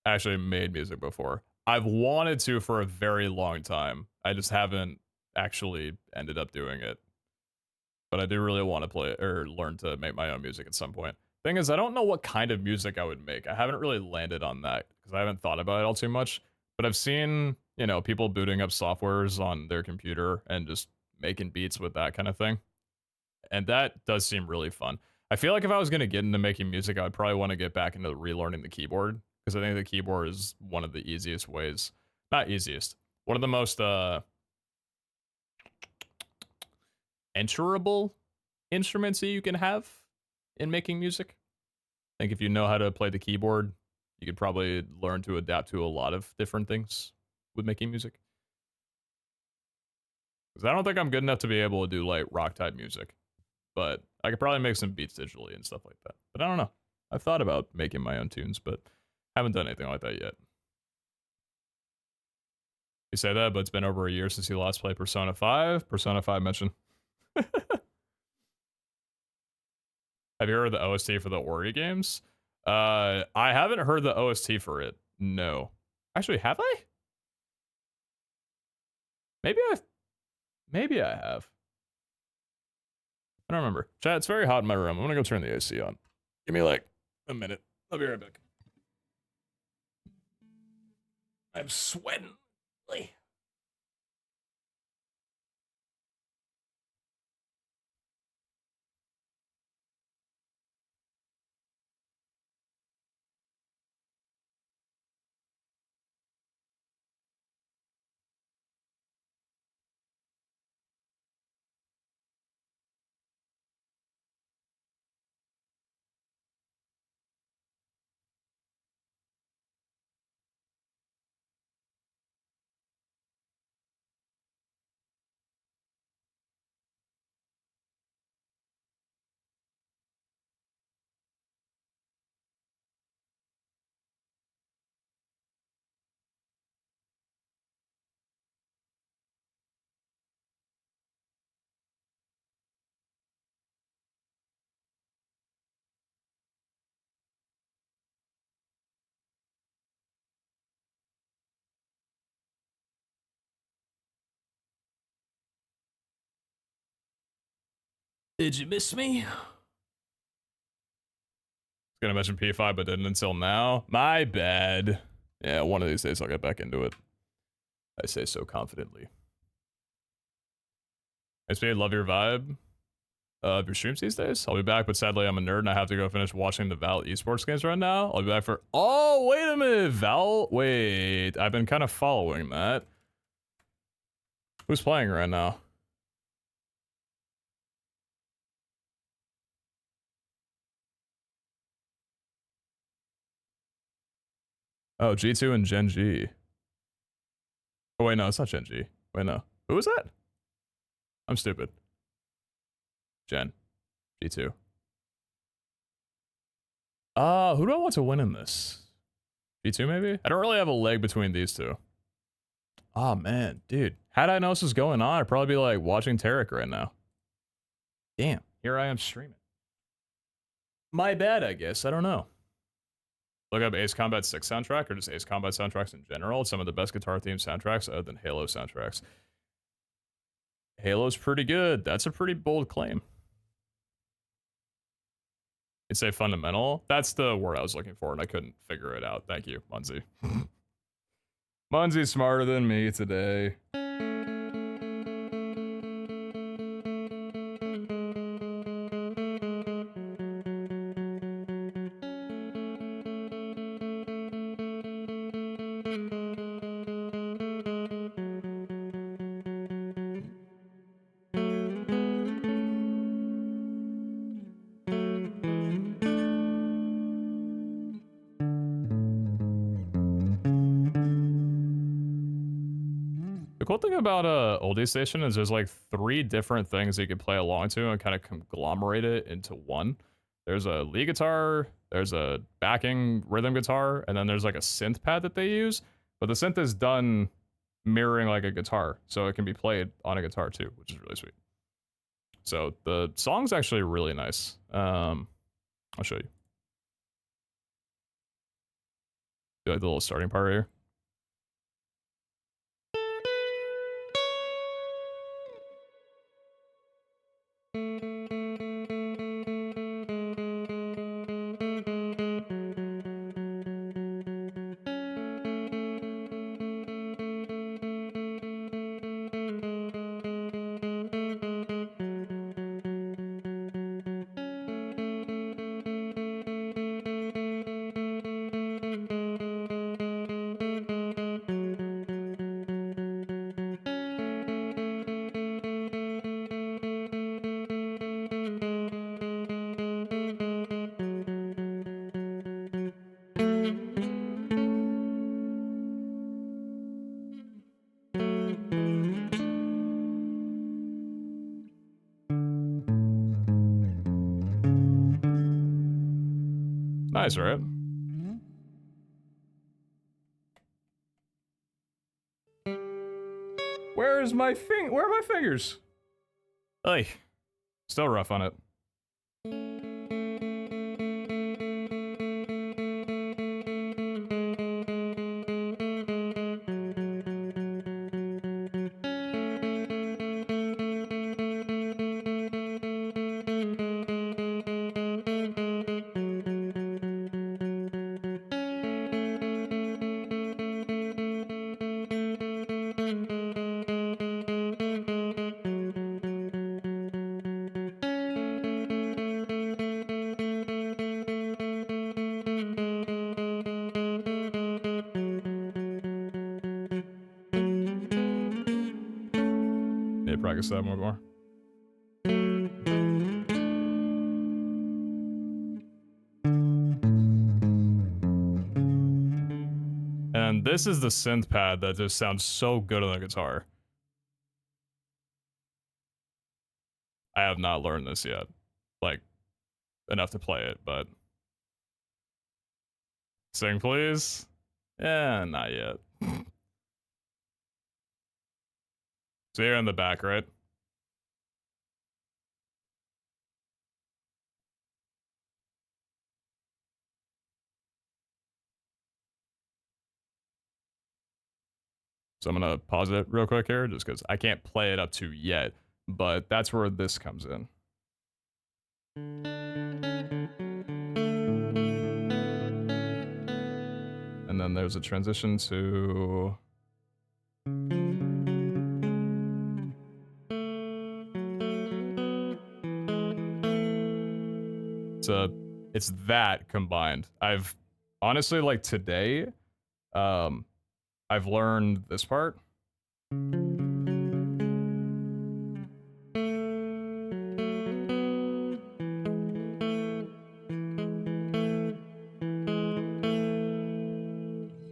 actually made music before. I've wanted to for a very long time. I just haven't actually ended up doing it. But I do really want to play or learn to make my own music at some point. Thing is, I don't know what kind of music I would make. I haven't really landed on that because I haven't thought about it all too much. But I've seen, you know, people booting up softwares on their computer and just making beats with that kind of thing. And that does seem really fun. I feel like if I was going to get into making music, I would probably want to get back into relearning the keyboard because I think the keyboard is one of the easiest ways. Not easiest. One of the most enterable instruments that you can have in making music. I think if you know how to play the keyboard, you could probably learn to adapt to a lot of different things with making music. Because I don't think I'm good enough to be able to do like rock type music, but I could probably make some beats digitally and stuff like that. But I don't know. I've thought about making my own tunes, but haven't done anything like that yet. You say that, but it's been over a year since you last played Persona 5. Persona 5 mention. Have you heard the OST for the Ori games? I haven't heard the OST for it. No. Actually, have I? Maybe I have. I don't remember. Chat, it's very hot in my room. I'm gonna go turn the AC on. Give me like a minute. I'll be right back. I'm sweating. Did you miss me? I was gonna mention P5, but didn't until now. My bad. Yeah, one of these days I'll get back into it. I say so confidently. I love your vibe of your streams these days. I'll be back, but sadly I'm a nerd and I have to go finish watching the Val esports games right now. I'll be back for... Oh, wait a minute. Val... Wait. I've been kind of following that. Who's playing right now? Oh, G2 and Gen G. Oh wait, no, it's not Gen G. Wait, no. Who was that? I'm stupid. Gen. G2. Who do I want to win in this? G2 maybe? I don't really have a leg between these two. Oh man, dude. Had I known this was going on, I'd probably be like watching Tarek right now. Damn, here I am streaming. My bad, I guess. I don't know. Look up Ace Combat 6 soundtrack or just Ace Combat soundtracks in general. It's some of the best guitar themed soundtracks other than Halo soundtracks. Halo's pretty good. That's a pretty bold claim. It's a fundamental. That's the word I was looking for, and I couldn't figure it out. Thank you, Munzie. Munzie's smarter than me today. The cool thing about Oldie Station is there's like 3 different things that you can play along to and kind of conglomerate it into one. There's a lead guitar, there's a backing rhythm guitar, and then there's like a synth pad that they use. But the synth is done mirroring like a guitar, so it can be played on a guitar too, which is really sweet. So the song's actually really nice. I'll show you. You like the little starting part right here? Nice, right? Where are my fingers? Hey, still rough on it. Need to practice that more. And this is the synth pad that just sounds so good on the guitar. I have not learned this yet. Like, enough to play it, but... Sing, please? Yeah, not yet. So you're in the back, right? So I'm gonna pause it real quick here, just because I can't play it up to yet, but that's where this comes in. And then there's a transition to... It's that combined. I've honestly, like today, I've learned this part.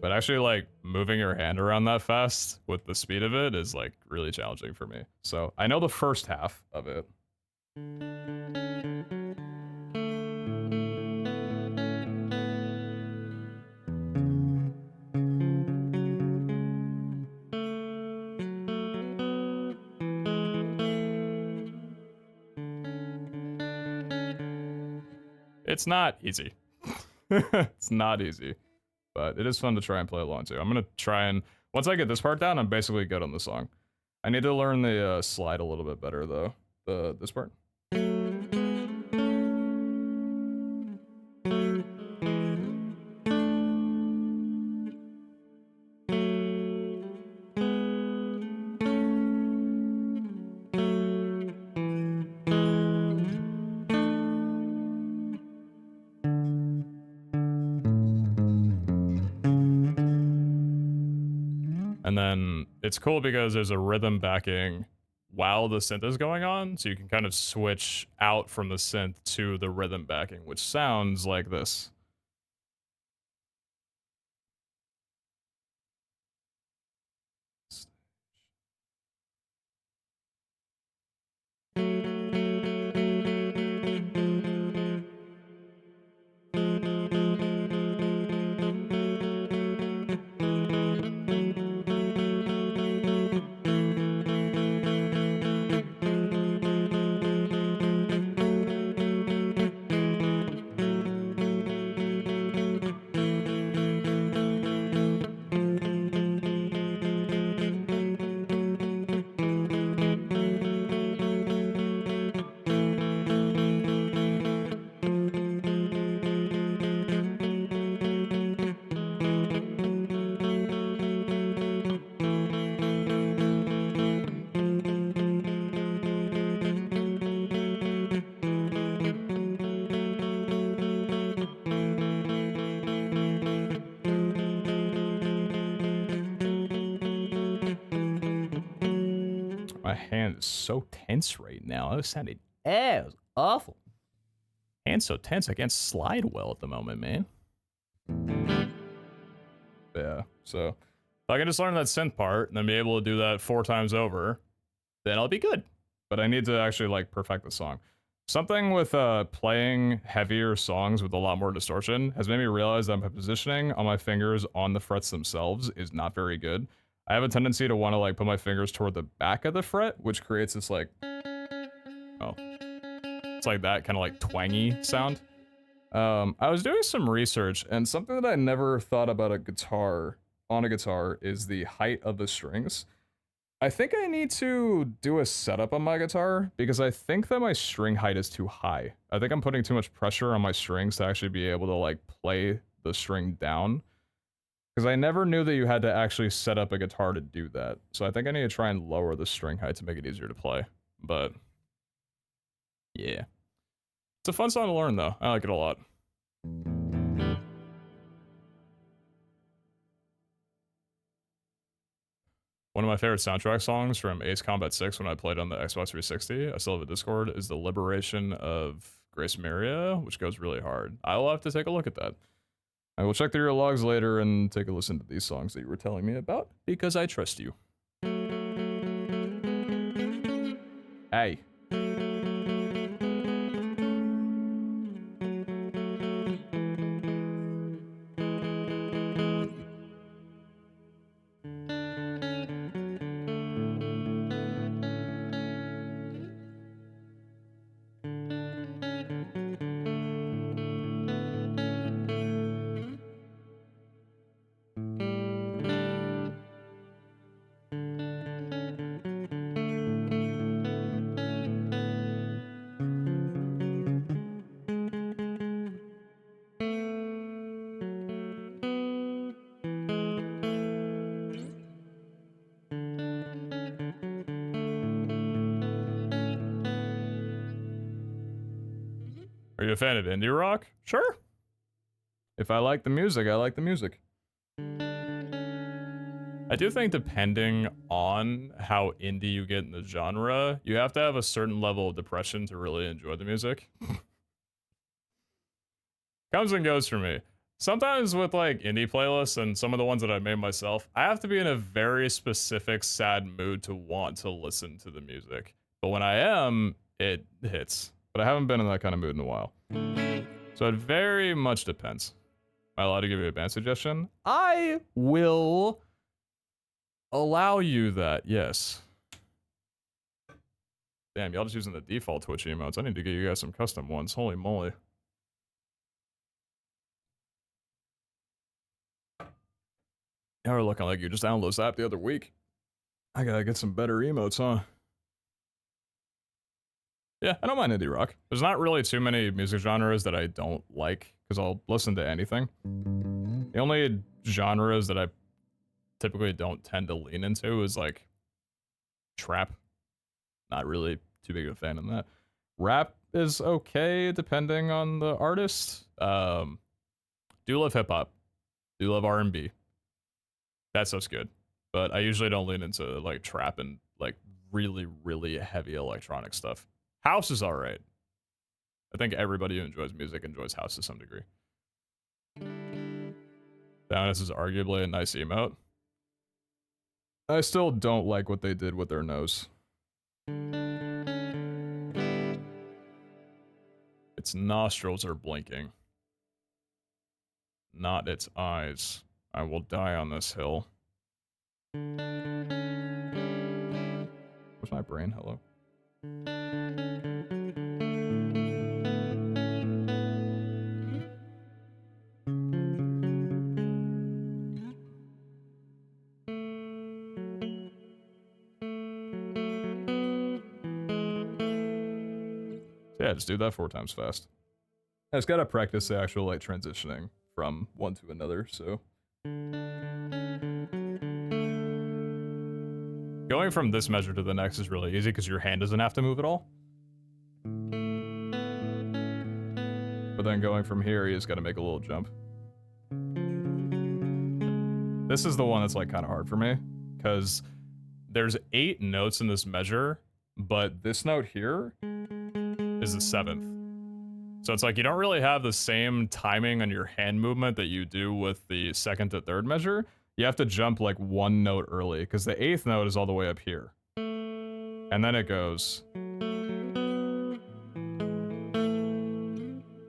But actually, like, moving your hand around that fast with the speed of it is, like, really challenging for me. So I know the first half of it. It's not easy. It's not easy. But it is fun to try and play along to. I'm gonna try and, once I get this part down, I'm basically good on the song. I need to learn the slide a little bit better though. This part. And then it's cool because there's a rhythm backing while the synth is going on, so you can kind of switch out from the synth to the rhythm backing, which sounds like this. My hand is so tense right now. That sounded it was awful. Hand's so tense, I can't slide well at the moment, man. Yeah, so if I can just learn that synth part and then be able to do that 4 times over, then I'll be good. But I need to actually like perfect the song. Something with playing heavier songs with a lot more distortion has made me realize that my positioning on my fingers on the frets themselves is not very good. I have a tendency to want to like put my fingers toward the back of the fret, which creates this like, oh, it's like that kind of like twangy sound. I was doing some research, and something that I never thought about on a guitar is the height of the strings. I think I need to do a setup on my guitar because I think that my string height is too high. I think I'm putting too much pressure on my strings to actually be able to like play the string down. Because I never knew that you had to actually set up a guitar to do that. So I think I need to try and lower the string height to make it easier to play. But yeah. It's a fun song to learn though. I like it a lot. One of my favorite soundtrack songs from Ace Combat 6 when I played on the Xbox 360, I still have a Discord, is The Liberation of Grace Maria, which goes really hard. I will have to take a look at that. I will check through your logs later and take a listen to these songs that you were telling me about, because I trust you. Hey. Are you a fan of indie rock? Sure. If I like the music, I like the music. I do think depending on how indie you get in the genre, you have to have a certain level of depression to really enjoy the music. Comes and goes for me. Sometimes with like indie playlists and some of the ones that I made myself, I have to be in a very specific sad mood to want to listen to the music. But when I am, it hits. But I haven't been in that kind of mood in a while. So it very much depends. Am I allowed to give you a band suggestion? I will allow you that, yes. Damn, y'all just using the default Twitch emotes. I need to get you guys some custom ones. Holy moly. Y'all are looking like you just downloaded this app the other week. I gotta get some better emotes, huh? Yeah, I don't mind indie rock. There's not really too many music genres that I don't like, because I'll listen to anything. The only genres that I typically don't tend to lean into is like trap. Not really too big of a fan of that. Rap is okay depending on the artist. Do love hip hop. Do love R&B. That stuff's good. But I usually don't lean into like trap and like really, really heavy electronic stuff. House is alright. I think everybody who enjoys music enjoys house to some degree. This is arguably a nice emote. I still don't like what they did with their nose. Its nostrils are blinking. Not its eyes. I will die on this hill. Where's my brain? Hello? So yeah, just do that 4 times fast. I just gotta practice the actual like transitioning from one to another, so. Going from this measure to the next is really easy because your hand doesn't have to move at all. But then going from here, you just gotta make a little jump. This is the one that's like kind of hard for me because there's 8 notes in this measure, but this note here is the 7th. So it's like you don't really have the same timing on your hand movement that you do with the 2nd to 3rd measure. You have to jump like 1 note early because the 8th note is all the way up here. And then it goes.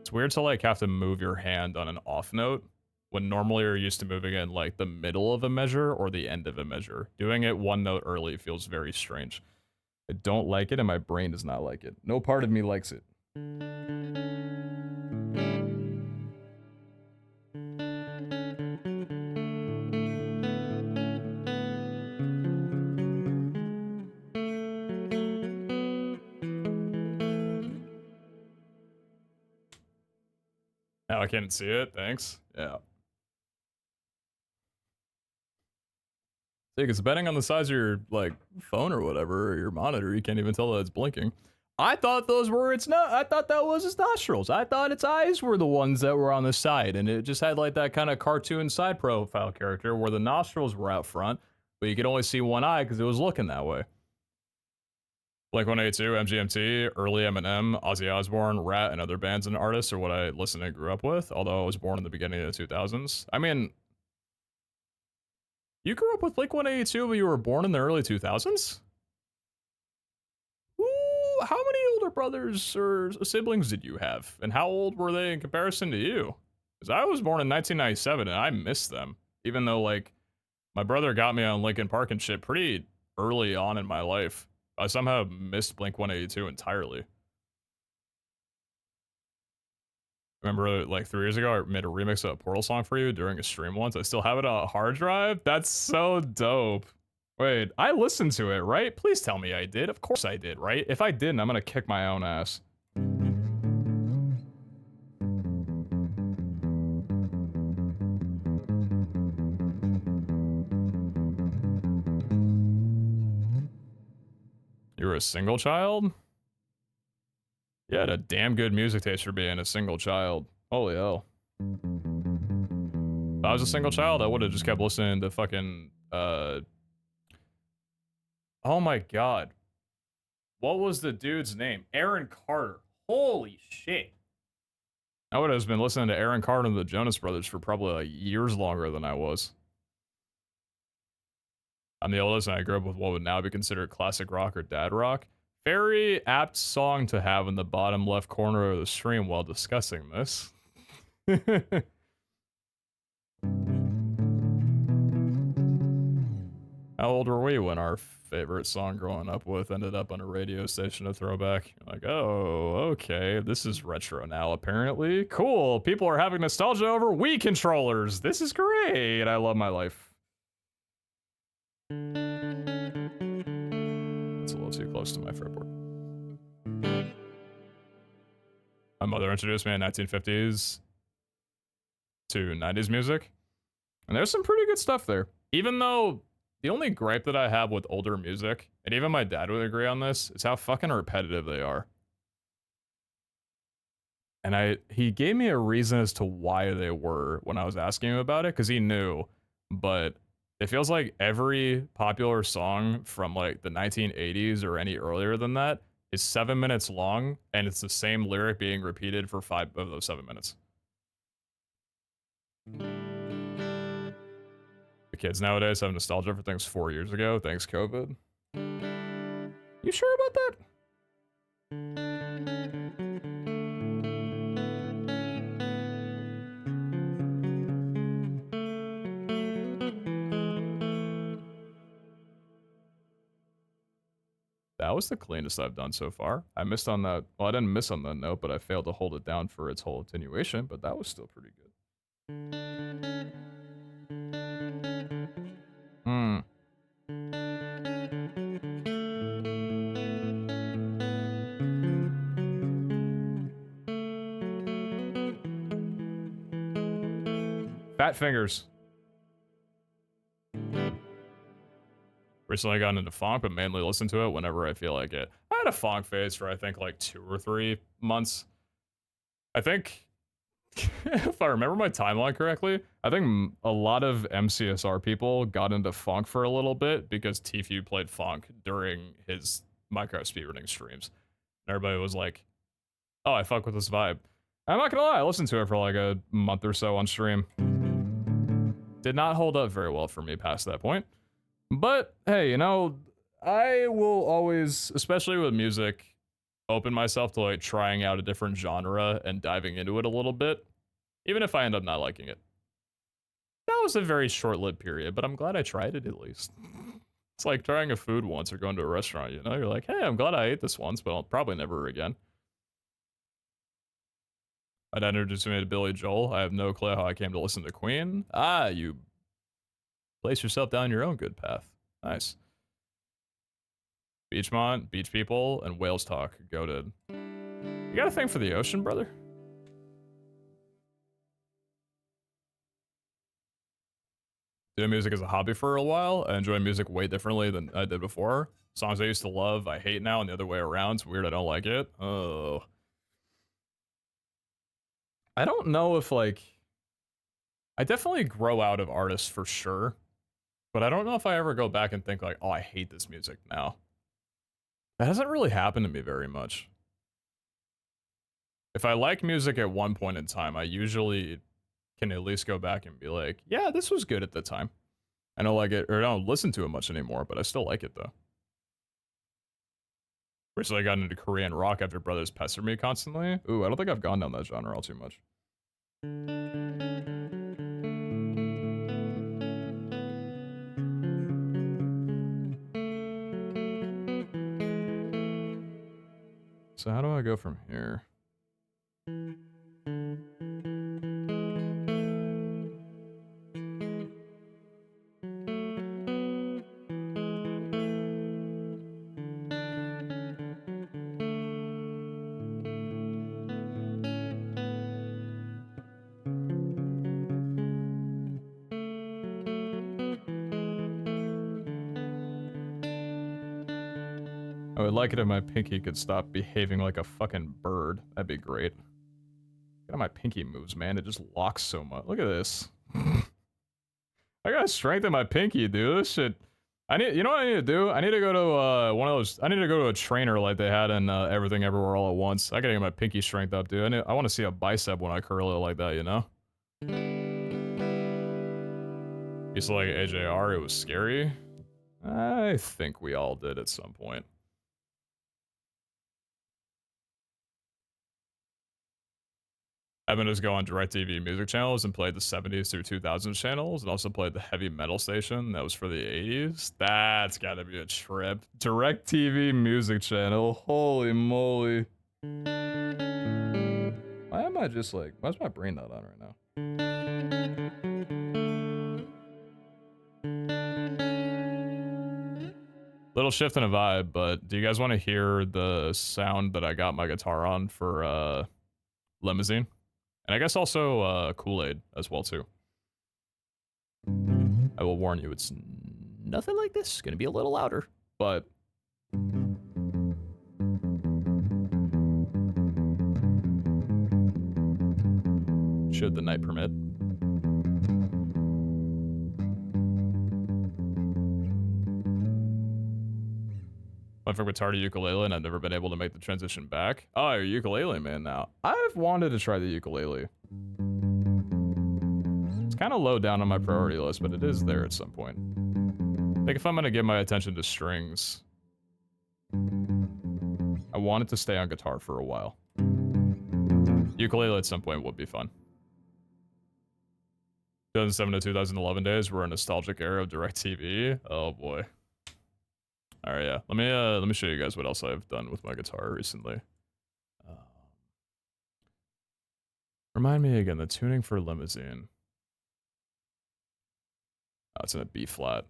It's weird to like have to move your hand on an off note when normally you're used to moving in like the middle of a measure or the end of a measure. Doing it 1 note early feels very strange. I don't like it and my brain does not like it. No part of me likes it. Now I can't see it, thanks. Yeah. Because depending on the size of your like phone or whatever, or your monitor, you can't even tell that it's blinking. I thought those were its I thought that was its nostrils. I thought its eyes were the ones that were on the side, and it just had like that kind of cartoon side profile character where the nostrils were out front, but you could only see one eye because it was looking that way. Blink-182, MGMT, early Eminem, Ozzy Osbourne, Rat, and other bands and artists are what I listened and grew up with, although I was born in the beginning of the 2000s. I mean, you grew up with Blink-182, but you were born in the early 2000s? Ooh, how many older brothers or siblings did you have? And how old were they in comparison to you? Because I was born in 1997 and I missed them. Even though, like, my brother got me on Linkin Park and shit pretty early on in my life. I somehow missed Blink-182 entirely. Remember, like 3 years ago, I made a remix of a Portal song for you during a stream once. I still have it on a hard drive. That's so dope. Wait, I listened to it, right? Please tell me I did. Of course I did, right? If I didn't, I'm gonna kick my own ass. You were a single child? You had a damn good music taste for being a single child. Holy hell. If I was a single child, I would have just kept listening to fucking, oh my god. What was the dude's name? Aaron Carter. Holy shit. I would have been listening to Aaron Carter and the Jonas Brothers for probably like years longer than I was. I'm the oldest and I grew up with what would now be considered classic rock or dad rock. Very apt song to have in the bottom left corner of the stream while discussing this. How old were we when our favorite song growing up with ended up on a radio station to throwback? Like, oh, okay, this is retro now, apparently. Cool, people are having nostalgia over Wii controllers. This is great. I love my life. That's a little too close to my fretboard. My mother introduced me in 1950s to 90s music, and there's some pretty good stuff there. Even though the only gripe that I have with older music, and even my dad would agree on this, is how fucking repetitive they are. And he gave me a reason as to why they were when I was asking him about it, because he knew, but it feels like every popular song from like the 1980s or any earlier than that is 7 minutes long, and it's the same lyric being repeated for 5 of those 7 minutes. The kids nowadays have nostalgia for things 4 years ago, thanks COVID. You sure about that? That was the cleanest I've done so far. I missed on that. Well, I didn't miss on that note, but I failed to hold it down for its whole attenuation, but that was still pretty good. Hmm. Fat fingers. Recently gotten into funk, but mainly listen to it whenever I feel like it. I had a funk phase for I think like 2 or 3 months. I think, if I remember my timeline correctly, I think a lot of MCSR people got into funk for a little bit because Tfue played funk during his Minecraft speedrunning streams. And everybody was like, oh, I fuck with this vibe. I'm not gonna lie, I listened to it for like a month or so on stream. Did not hold up very well for me past that point. But hey, you know, I will always, especially with music, open myself to like trying out a different genre and diving into it a little bit, even if I end up not liking it. That was a very short-lived period, but I'm glad I tried it at least. It's like trying a food once or going to a restaurant, you know? You're like, hey, I'm glad I ate this once, but I'll probably never again. I'd introduce me to Billy Joel. I have no clue how I came to listen to Queen. Ah, you place yourself down your own good path. Nice. Beachmont, Beach People, and Whales Talk. Goated. You got a thing for the ocean, brother? Doing music as a hobby for a while. I enjoy music way differently than I did before. Songs I used to love, I hate now, and the other way around. It's weird, I don't like it. Oh. I don't know if, like... I definitely grow out of artists for sure. But I don't know if I ever go back and think like, oh, I hate this music now. That hasn't really happened to me very much. If I like music at one point in time, I usually can at least go back and be like, yeah, this was good at the time. I don't like it, or I don't listen to it much anymore, but I still like it though. Recently I got into Korean rock after brothers pestered me constantly. Ooh, I don't think I've gone down that genre all too much. So how do I go from here? I would like it if my pinky could stop behaving like a fucking bird. That'd be great. Look at how my pinky moves, man. It just locks so much. Look at this. I gotta strengthen my pinky, dude. This shit You know what I need to do? I need to go to one of those. I need to go to a trainer like they had in Everything Everywhere All at Once. I gotta get my pinky strength up, dude. I want to see a bicep when I curl it like that, you know? Used to like AJR, it was scary. I think we all did at some point. I've been just go on DirecTV music channels and played the 70s through 2000s channels, and also played the heavy metal station that was for the 80s. That's gotta be a trip. DirecTV music channel. Holy moly. Why am I just like, why is my brain not on right now? Little shift in a vibe, but do you guys want to hear the sound that I got my guitar on for Limousine? And I guess also Kool-Aid as well too. I will warn you, it's nothing like this. It's gonna be a little louder, but should the night permit. Went from guitar to ukulele, and I've never been able to make the transition back. Oh, you're a ukulele man now. I've wanted to try the ukulele. It's kind of low down on my priority list, but it is there at some point. I think if I'm gonna give my attention to strings, I want it to stay on guitar for a while. Ukulele at some point would be fun. 2007 to 2011 days were a nostalgic era of DirecTV. Oh boy. All right, yeah. Let me show you guys what else I've done with my guitar recently. Remind me again, the tuning for Limousine. Oh, it's in a B flat.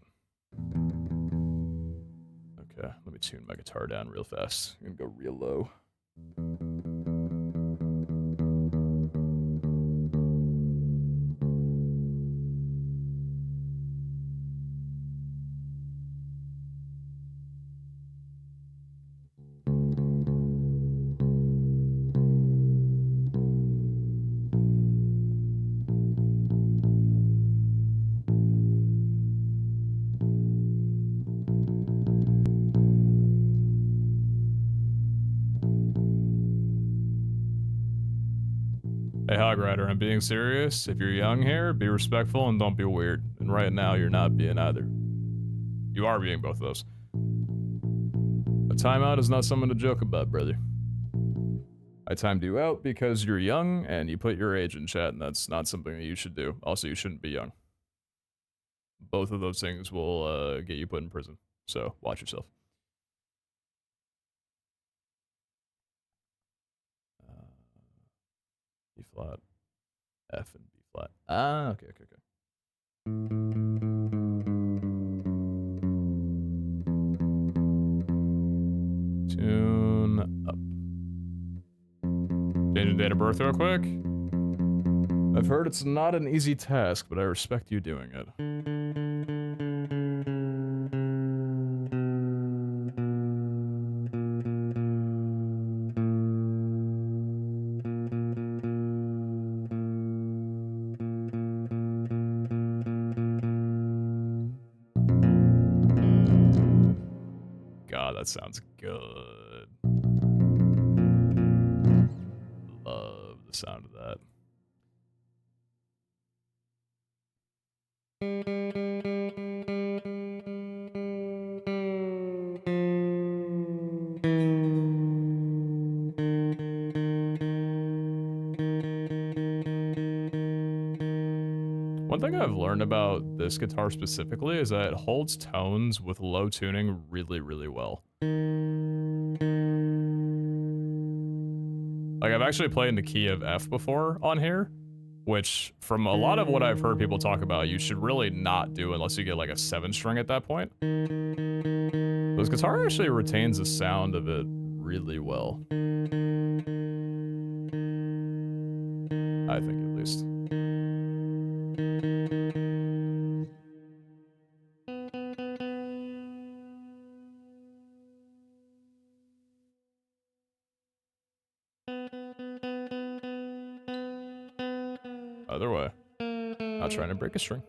Okay, let me tune my guitar down real fast. I'm gonna go real low. Hey, Hog Rider, I'm being serious. If you're young here, be respectful and don't be weird. And right now, you're not being either. You are being both of those. A timeout is not something to joke about, brother. I timed you out because you're young and you put your age in chat, and that's not something that you should do. Also, you shouldn't be young. Both of those things will get you put in prison. So, watch yourself. B flat, F, and B flat. Ah, okay. Tune up. Changing date of birth real quick. I've heard it's not an easy task, but I respect you doing it. God, that sounds good. Love the sound of that. One thing I've learned about this guitar specifically is that it holds tones with low tuning really, really well. Like, I've actually played in the key of F before on here, which, from a lot of what I've heard people talk about, you should really not do unless you get like a 7-string at that point. This guitar actually retains the sound of it really well. I think, at least. Other way. Not trying to break a string.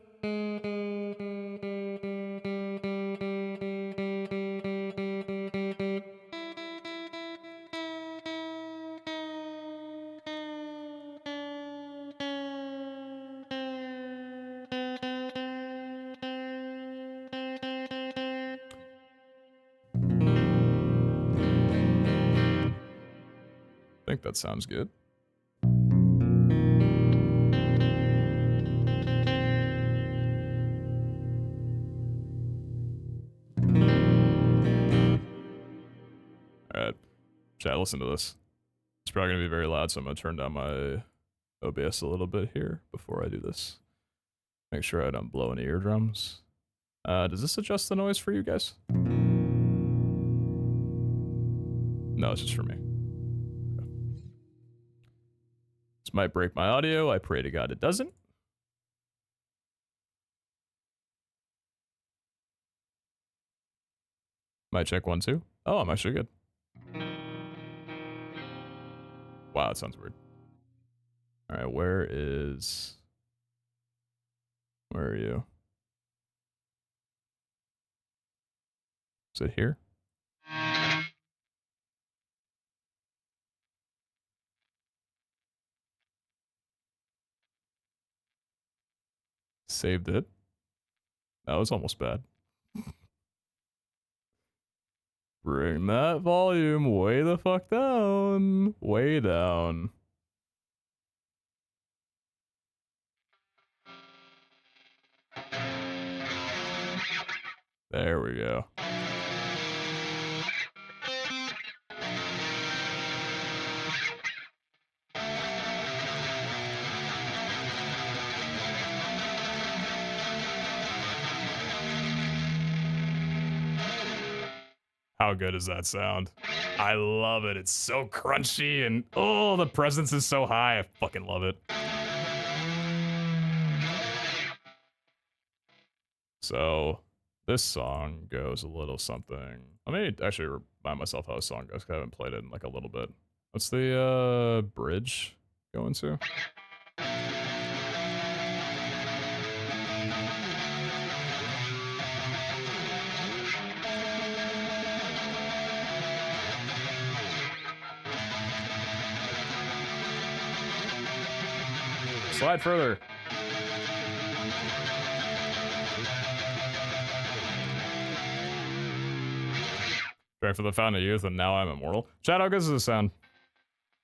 think that sounds good. Alright. Chat, listen to this. It's probably going to be very loud, so I'm going to turn down my OBS a little bit here before I do this. Make sure I don't blow any eardrums. Does this adjust the noise for you guys? No, it's just for me. Okay. This might break my audio. I pray to God it doesn't. Might check 1, 2. Oh, I'm actually good. Wow, that sounds weird. Alright, where are you? Is it here? Saved it. That was almost bad. Bring that volume way the fuck down. Way down. There we go. How good is that sound? I love it. It's so crunchy and oh, the presence is so high. I fucking love it. So this song goes a little something. Let me actually remind myself how a song goes, 'cause I haven't played it in like a little bit. What's the bridge going to? Slide further. Drank for the fountain of youth and now I'm immortal. Chat, how good does this sound?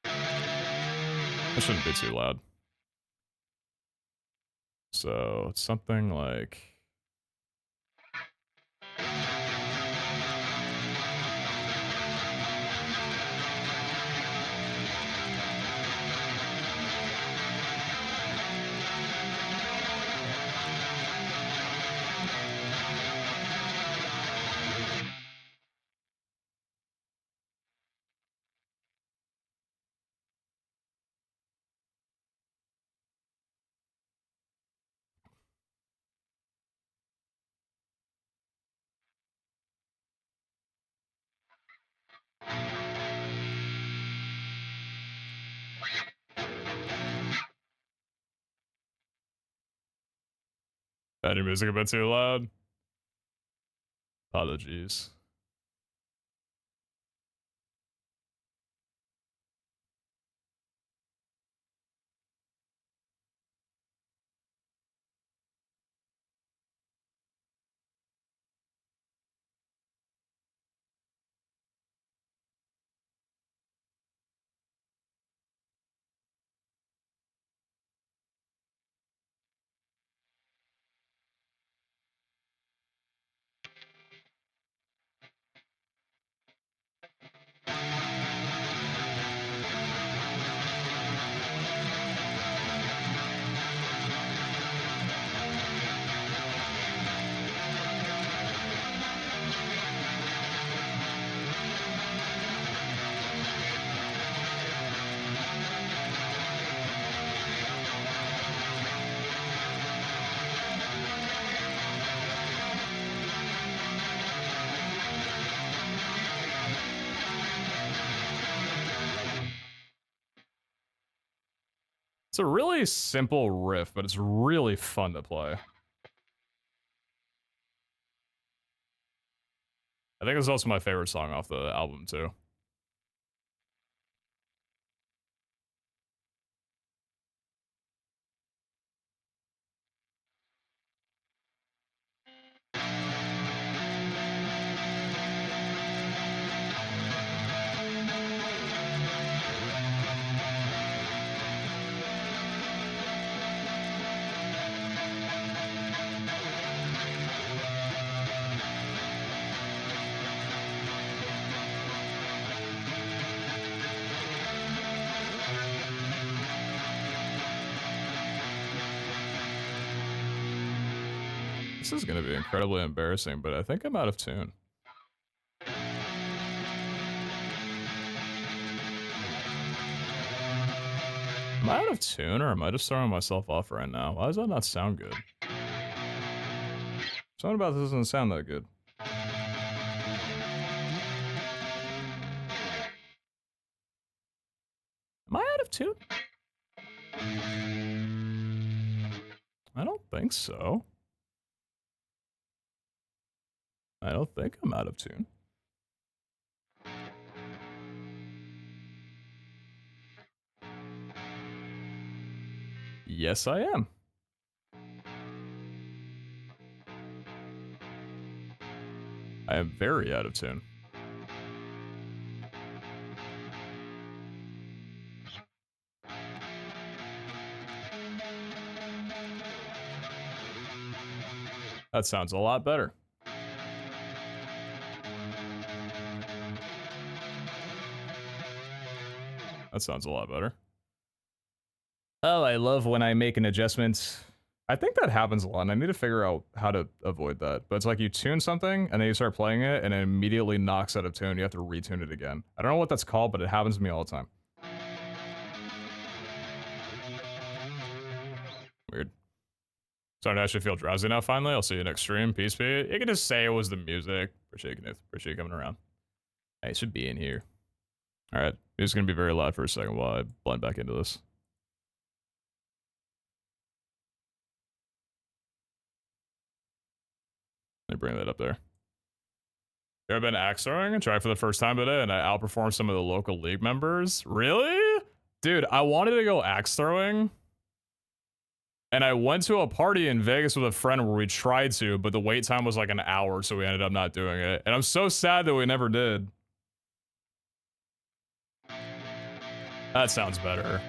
It shouldn't be too loud. So it's something like... Any music a bit too loud? Apologies. It's a really simple riff, but it's really fun to play. I think it's also my favorite song off the album, too. This is gonna be incredibly embarrassing, but I think I'm out of tune. Am I out of tune, or am I just throwing myself off right now? Why does that not sound good? Something about this doesn't sound that good. Am I out of tune? I don't think so. I don't think I'm out of tune. Yes, I am. I am very out of tune. That sounds a lot better. That sounds a lot better. Oh, I love when I make an adjustment. I think that happens a lot, and I need to figure out how to avoid that. But it's like you tune something, and then you start playing it, and it immediately knocks out of tune. You have to retune it again. I don't know what that's called, but it happens to me all the time. Weird. Starting to actually feel drowsy now, finally. I'll see you next stream. Peace, Pete. You can just say it was the music. Appreciate you, appreciate you coming around. I should be in here. Alright. It's going to be very loud for a second while I blend back into this. Let me bring that up there. You ever been axe throwing? I tried for the first time today, and I outperformed some of the local league members. Really? Dude, I wanted to go axe throwing. And I went to a party in Vegas with a friend where we tried to, but the wait time was like an hour, so we ended up not doing it. And I'm so sad that we never did. That sounds better.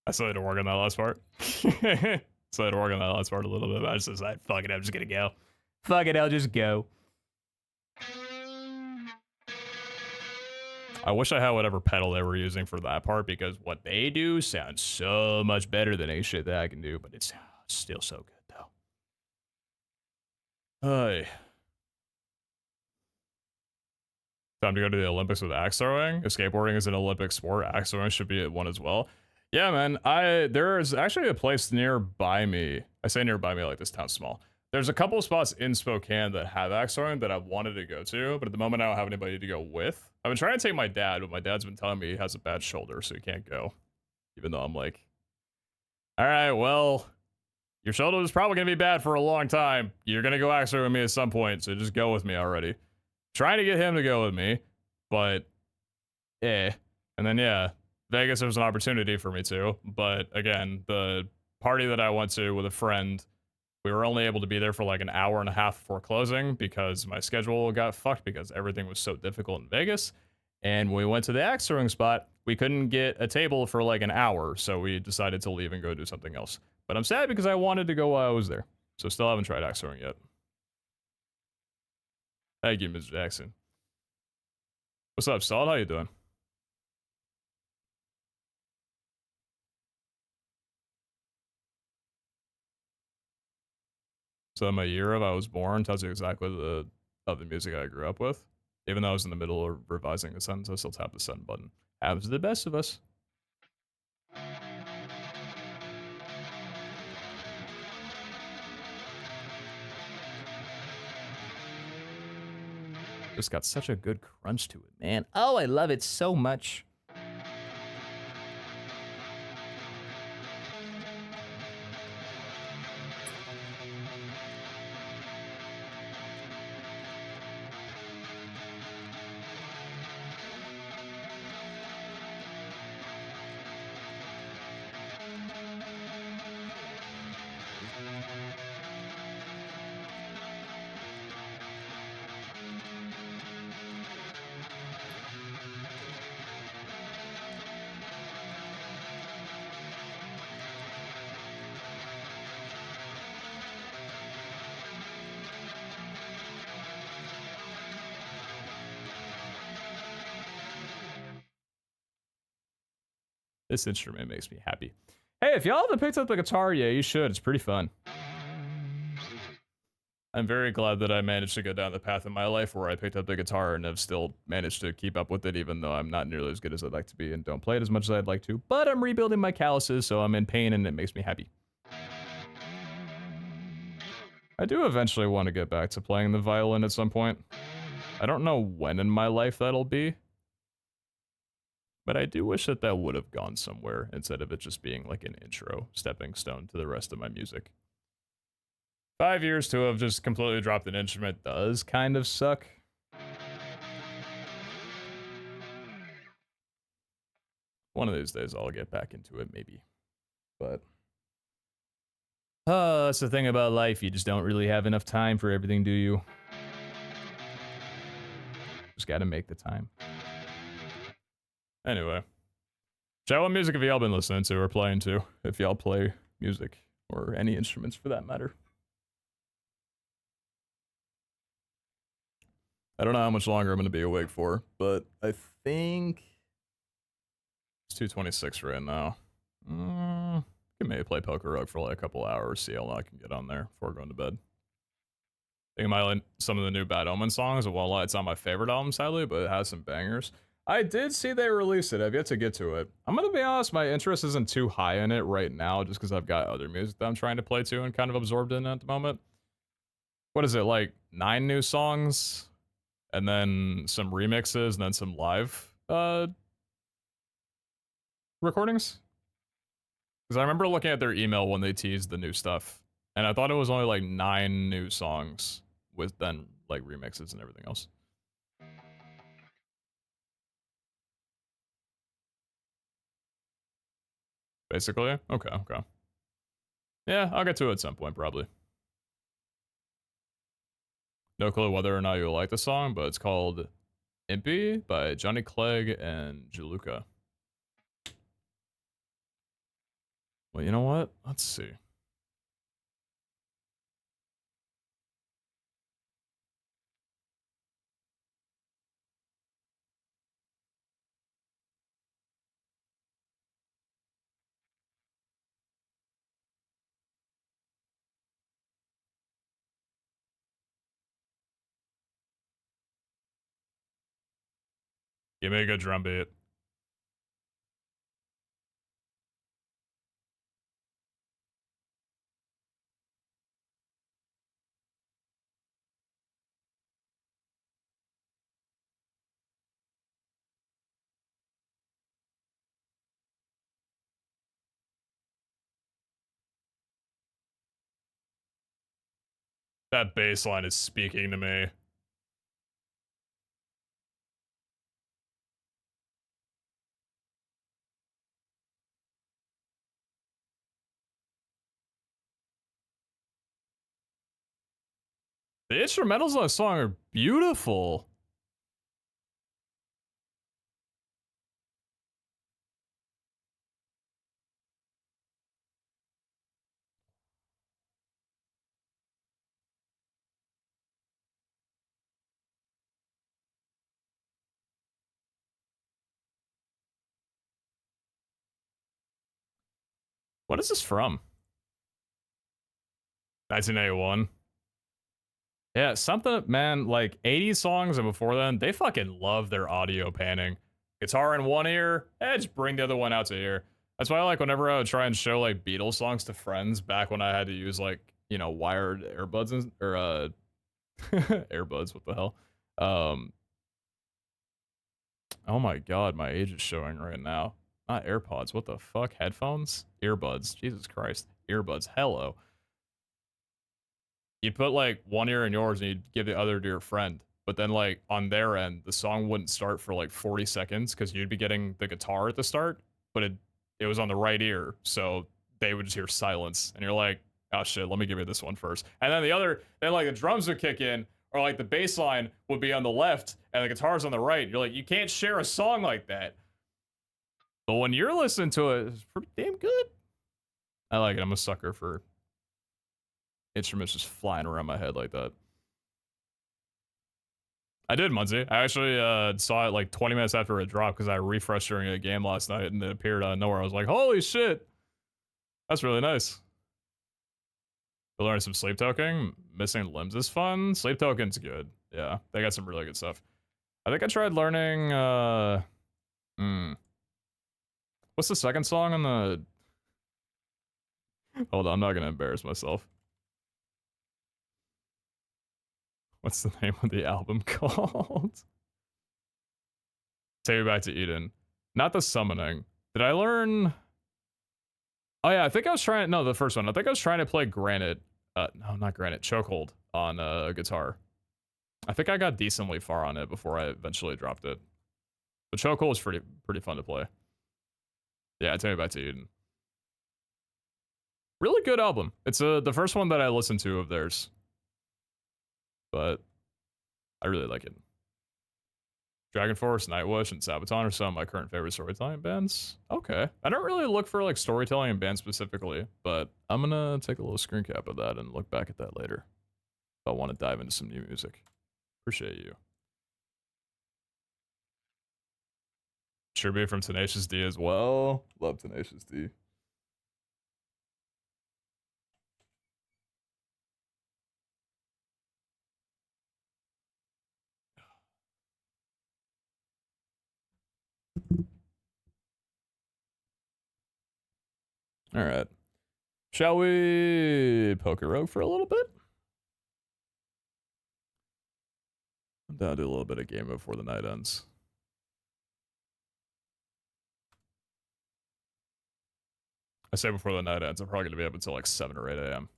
I still had to work on that last part. Still had to work on that last part a little bit. But I just decided, fuck it, I'm just gonna go. Fuck it, I'll just go. I wish I had whatever pedal they were using for that part, because what they do sounds so much better than any shit that I can do, but it's still so good, though. Hey. Time to go to the Olympics with axe throwing. If skateboarding is an Olympic sport, axe throwing should be at one as well. Yeah, man. There is actually a place nearby me. I say nearby me like this town's small. There's a couple of spots in Spokane that have axe throwing that I wanted to go to, but at the moment I don't have anybody to go with. I've been trying to take my dad, but my dad's been telling me he has a bad shoulder, so he can't go. Even though I'm like, all right, well, your shoulder is probably gonna be bad for a long time. You're gonna go axe throwing with me at some point, so just go with me already. Trying to get him to go with me, but and then yeah, Vegas, there was an opportunity for me to, but again, the party that I went to with a friend, we were only able to be there for like an hour and a half before closing because my schedule got fucked because everything was so difficult in Vegas. And when we went to the axe throwing spot, we couldn't get a table for like an hour, so we decided to leave and go do something else. But I'm sad because I wanted to go while I was there, so still haven't tried axe throwing yet. Thank you, Mr. Jackson. What's up, Solid? How you doing? So my year of I was born tells you exactly the of the music I grew up with. Even though I was in the middle of revising a sentence, I still tap the send button. Happens to the best of us. Just got such a good crunch to it, man. Oh, I love it so much. This instrument makes me happy. Hey, if y'all haven't picked up the guitar yet, you should. It's pretty fun. I'm very glad that I managed to go down the path in my life where I picked up the guitar and have still managed to keep up with it, even though I'm not nearly as good as I'd like to be and don't play it as much as I'd like to. But I'm rebuilding my calluses, so I'm in pain and it makes me happy. I do eventually want to get back to playing the violin at some point. I don't know when in my life that'll be, but I do wish that that would have gone somewhere instead of it just being like an intro, stepping stone to the rest of my music. 5 years to have just completely dropped an instrument does kind of suck. One of these days I'll get back into it, maybe. But that's the thing about life. You just don't really have enough time for everything, do you? Just gotta make the time. Anyway. Chat, what music have y'all been listening to or playing to? If y'all play music or any instruments for that matter. I don't know how much longer I'm going to be awake for, but I think it's 2:26 right now. I can maybe play PokéRogue for like a couple hours, see how long I can get on there before going to bed. I think I might like some of the new Bad Omen songs. Well, it's not my favorite album, sadly, but it has some bangers. I did see they released it. I've yet to get to it. I'm gonna be honest, my interest isn't too high in it right now, just because I've got other music that I'm trying to play to and kind of absorbed in at the moment. What is it, like 9 new songs? And then some remixes, and then some live recordings? Because I remember looking at their email when they teased the new stuff, and I thought it was only like 9 new songs with then like remixes and everything else. Basically? Okay, okay. Yeah, I'll get to it at some point, probably. No clue whether or not you'll like the song, but it's called Impy by Johnny Clegg and Jaluka. Well, you know what? Let's see. Give me a good drum beat. That bass line is speaking to me. The instrumentals on the song are beautiful. What is this from? 1981. Yeah, something, man, like 80s songs and before then, they fucking love their audio panning. Guitar in one ear, just bring the other one out to here. That's why I like whenever I would try and show like Beatles songs to friends back when I had to use like, you know, wired earbuds or earbuds, what the hell? Um oh my god, my age is showing right now. Not AirPods, what the fuck? Headphones? Earbuds. Jesus Christ. Earbuds. Hello. You put like one ear in yours and you give the other to your friend. But then like on their end, the song wouldn't start for like 40 seconds because you'd be getting the guitar at the start, but it was on the right ear. So they would just hear silence. And you're like, oh shit, let me give you this one first. And then then like the drums would kick in, or like the bass line would be on the left and the guitar's on the right. You're like, you can't share a song like that. But when you're listening to it, it's pretty damn good. I like it. I'm a sucker for instruments just flying around my head like that. I did, Muncie. I actually saw it like 20 minutes after it dropped because I refreshed during a game last night and it appeared out of nowhere. I was like, holy shit. That's really nice. We learned some sleep token. Missing limbs is fun. Sleep token's good. Yeah, they got some really good stuff. I think I tried learning, what's the second song on the... Hold on, I'm not gonna embarrass myself. What's the name of the album called? Take Me Back to Eden. Not the summoning. Did I learn... Oh yeah, I think I was trying... No, the first one. I think I was trying to play Granite. No, not Granite. Chokehold on a guitar. I think I got decently far on it before I eventually dropped it. The Chokehold is pretty fun to play. Yeah, Take Me Back to Eden. Really good album. It's the first one that I listened to of theirs. But I really like it. Dragon Force, Nightwish, and Sabaton are some of my current favorite storytelling bands. Okay. I don't really look for like storytelling in bands specifically, but I'm gonna take a little screen cap of that and look back at that later. If I want to dive into some new music. Appreciate you. Tribute from Tenacious D as well. Love Tenacious D. All right. Shall we PokéRogue for a little bit? I'm down to do a little bit of game before the night ends. I say before the night ends. I'm probably going to be up until like 7 or 8 a.m.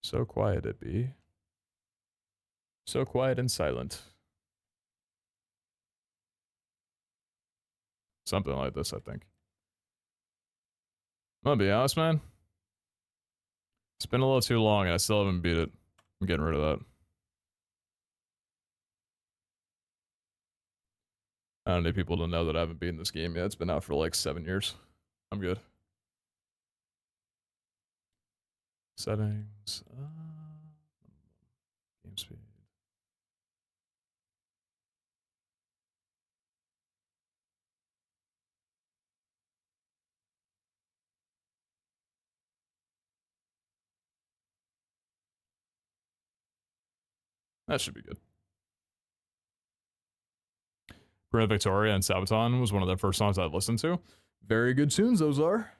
So quiet it be. So quiet and silent. Something like this, I think. I'm gonna be honest, man. It's been a little too long and I still haven't beat it. I'm getting rid of that. I don't need people to know that I haven't beaten this game yet. It's been out for like 7 years. I'm good. Settings. Game speed. That should be good. Bruna Victoria and Sabaton was one of the first songs I listened to. Very good tunes, those are.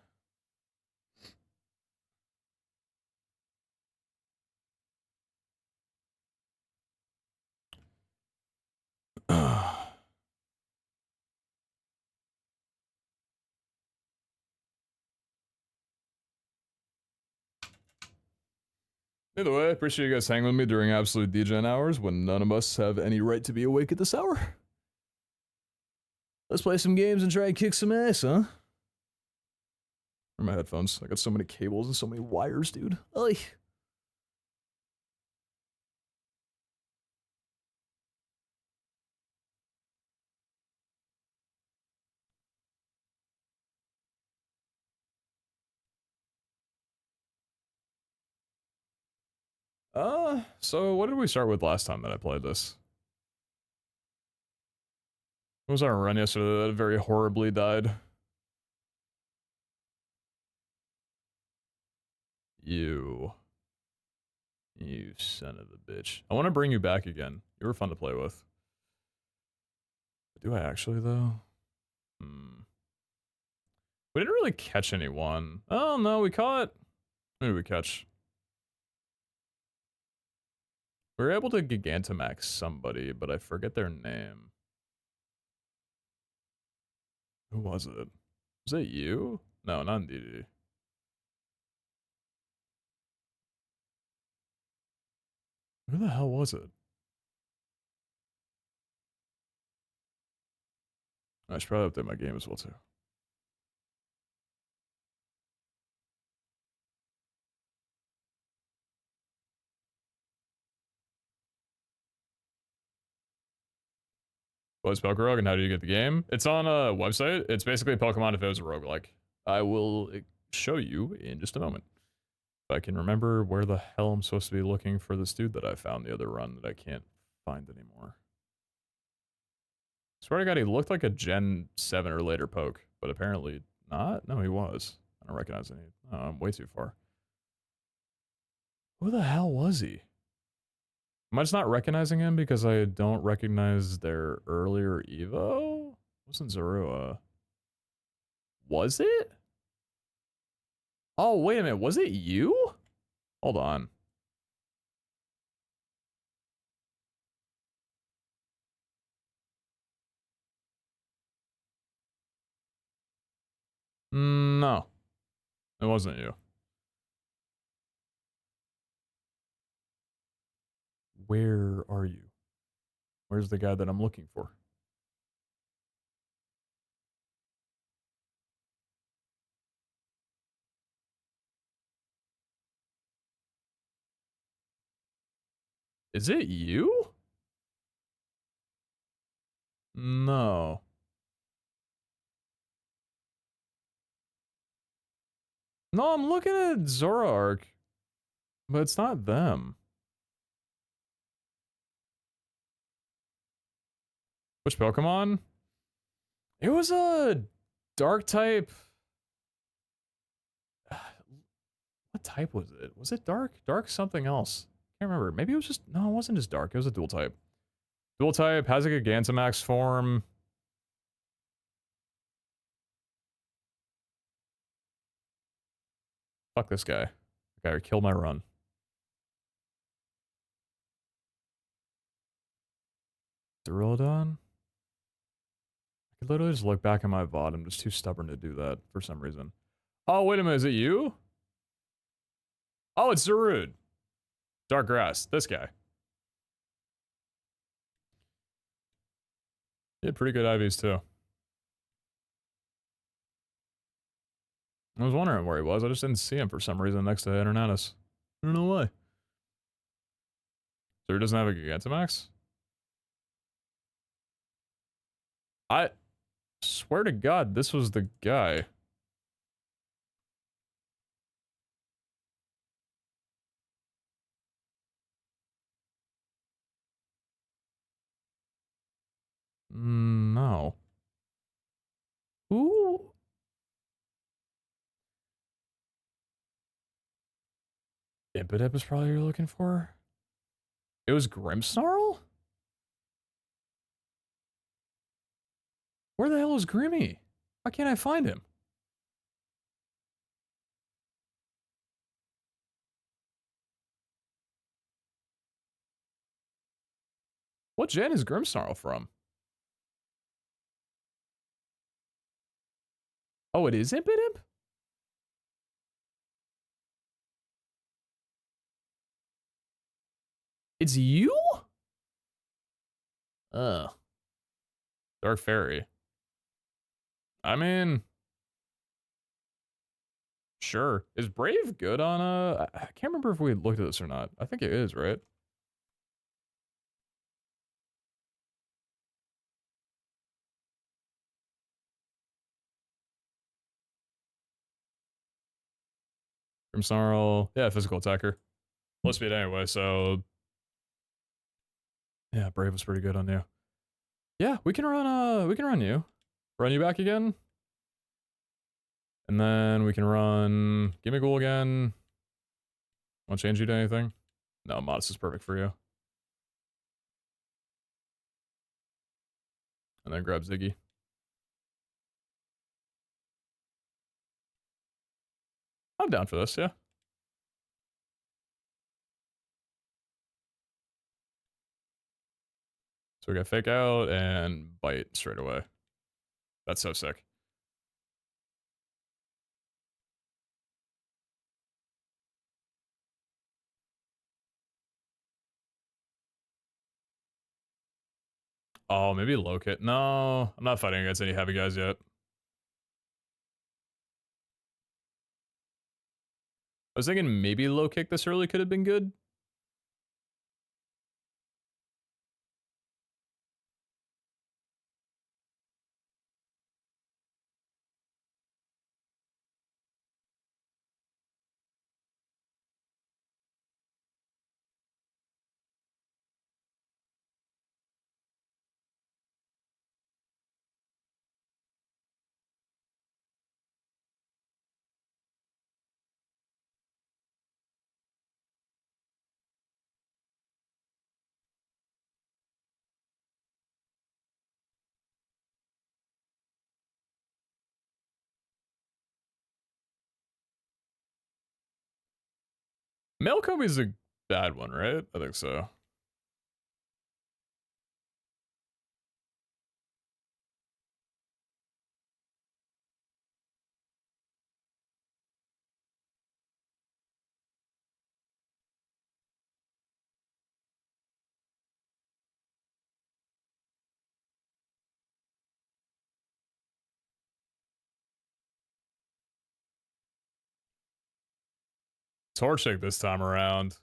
Either way, appreciate you guys hanging with me during absolute DGen hours when none of us have any right to be awake at this hour. Let's play some games and try and kick some ass, huh? Where are my headphones? I got so many cables and so many wires, dude. Oy. So what did we start with last time that I played this? What was our run yesterday that very horribly died? You son of a bitch. I want to bring you back again. You were fun to play with. Do I actually, though? We didn't really catch anyone. Oh, no, we caught... Who did we catch? We were able to Gigantamax somebody, but I forget their name. Who was it? Was it you? No, not DD. Who the hell was it? I should probably update my game as well, too. What's PokéRogue and how do you get the game? It's on a website. It's basically Pokemon if it was a roguelike. I will show you in just a moment. If I can remember where the hell I'm supposed to be looking for this dude that I found the other run that I can't find anymore. Swear to God, he looked like a Gen 7 or later poke, but apparently not. No, he was. I don't recognize any. Oh, I'm way too far. Who the hell was he? Am I just not recognizing him because I don't recognize their earlier Evo? Wasn't Zorua. Was it? Oh, wait a minute. Was it you? Hold on. No. It wasn't you. Where are you? Where's the guy that I'm looking for? Is it you? No. No, I'm looking at Zoroark, but it's not them. Which Pokemon? It was a dark type. What type was it? Was it dark? Dark something else. Can't remember. Maybe it was just... No, it wasn't just dark. It was a dual type. Dual type, has a Gigantamax form. Fuck this guy. The guy killed my run. Duraludon? I could literally just look back at my VOD. I'm just too stubborn to do that for some reason. Oh, wait a minute. Is it you? Oh, it's Zarude. Dark Grass. This guy. He had pretty good IVs, too. I was wondering where he was. I just didn't see him for some reason next to Eternatus. I don't know why. So he doesn't have a Gigantamax? I swear to God, this was the guy. No. Who? Impidip is probably you're looking for? It was Grimmsnarl? Where the hell is Grimmy? Why can't I find him? What gen is Grimmsnarl from? Oh, it is Impidip? It's you? Dark Fairy. I mean, sure. Is Brave good on I can't remember if we looked at this or not. I think it is, right? Grimmsnarl. Yeah, physical attacker. Low speed anyway, so yeah, Brave was pretty good on you. Yeah, we can run you. Run you back again. And then we can run Gimmighoul again. Want to change you to anything? No, Modest is perfect for you. And then grab Ziggy. I'm down for this, yeah. So we got Fake Out and Bite straight away. That's so sick. Oh, maybe Locate. No, I'm not fighting against any heavy guys yet. I was thinking maybe low kick this early could have been good. Melkobi's a bad one, right? I think so. Torchic this time around.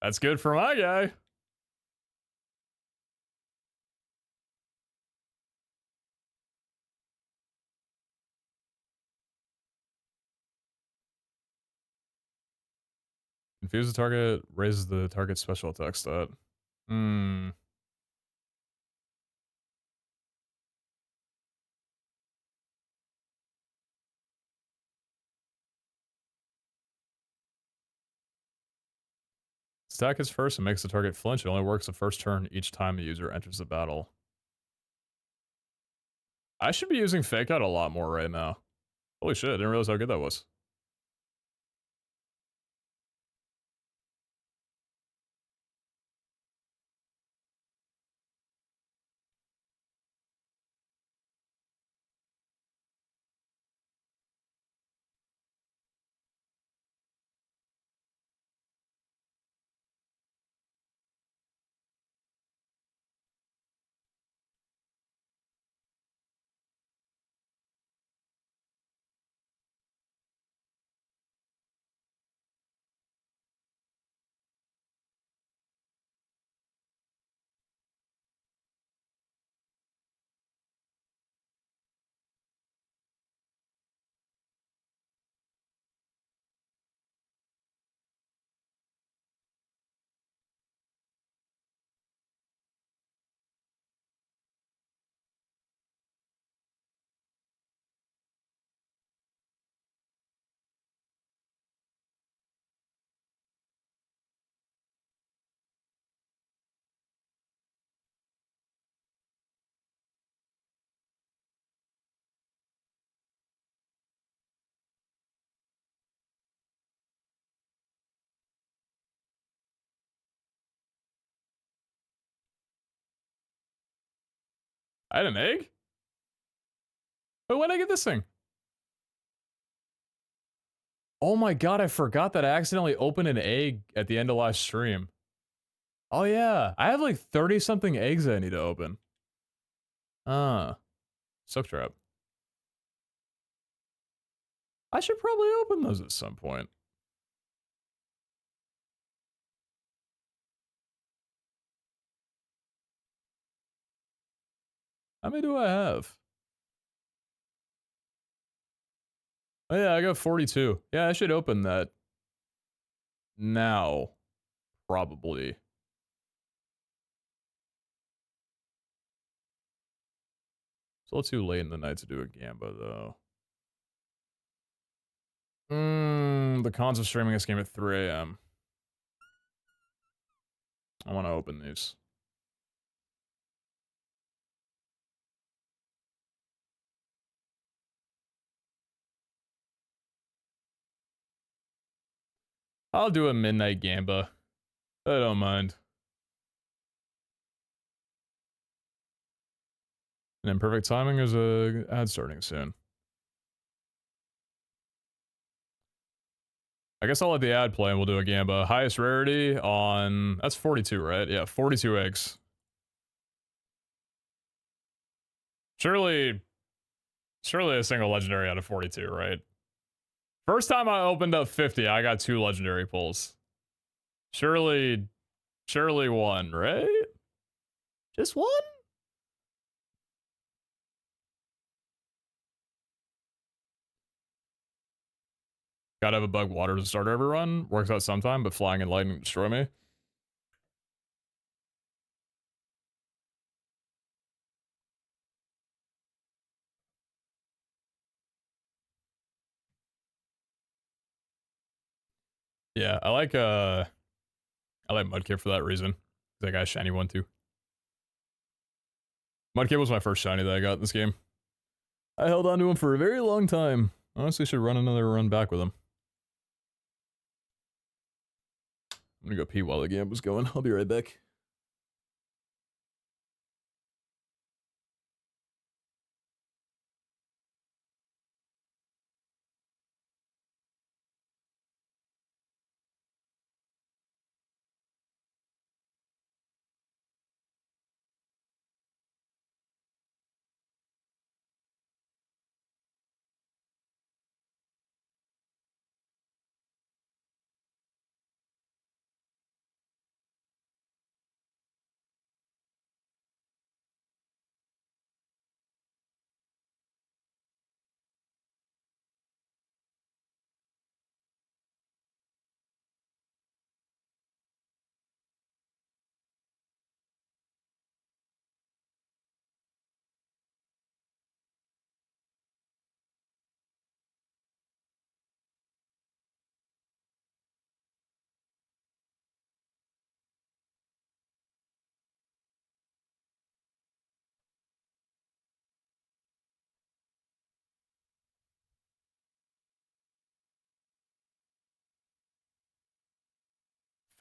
That's good for my guy. Confuse the target, raises the target's special attack stat. Hmm. Attack is first and makes the target flinch. It only works the first turn each time the user enters the battle. I should be using Fake Out a lot more right now. Holy shit, I didn't realize how good that was. I had an egg? But when did I get this thing? Oh my god, I forgot that I accidentally opened an egg at the end of last stream. Oh yeah, I have like 30 something eggs I need to open. Soak trap. I should probably open those at some point. How many do I have? Oh yeah, I got 42. Yeah, I should open that now, probably. It's a little too late in the night to do a Gamba, though. The cons of streaming this game at 3 a.m. I want to open these. I'll do a midnight Gamba. I don't mind. And imperfect timing is a ad starting soon. I guess I'll let the ad play and we'll do a Gamba. Highest rarity on... That's 42, right? Yeah, 42 eggs. Surely a single legendary out of 42, right? First time I opened up 50, I got 2 legendary pulls. Surely one, right? Just one? Gotta have a bug water to start every run. Works out sometime, but flying and lightning destroy me. Yeah, I like Mudkip for that reason. That guy's shiny one too. Mudkip was my first shiny that I got in this game. I held on to him for a very long time. Honestly, should run another run back with him. I'm gonna go pee while the game was going. I'll be right back.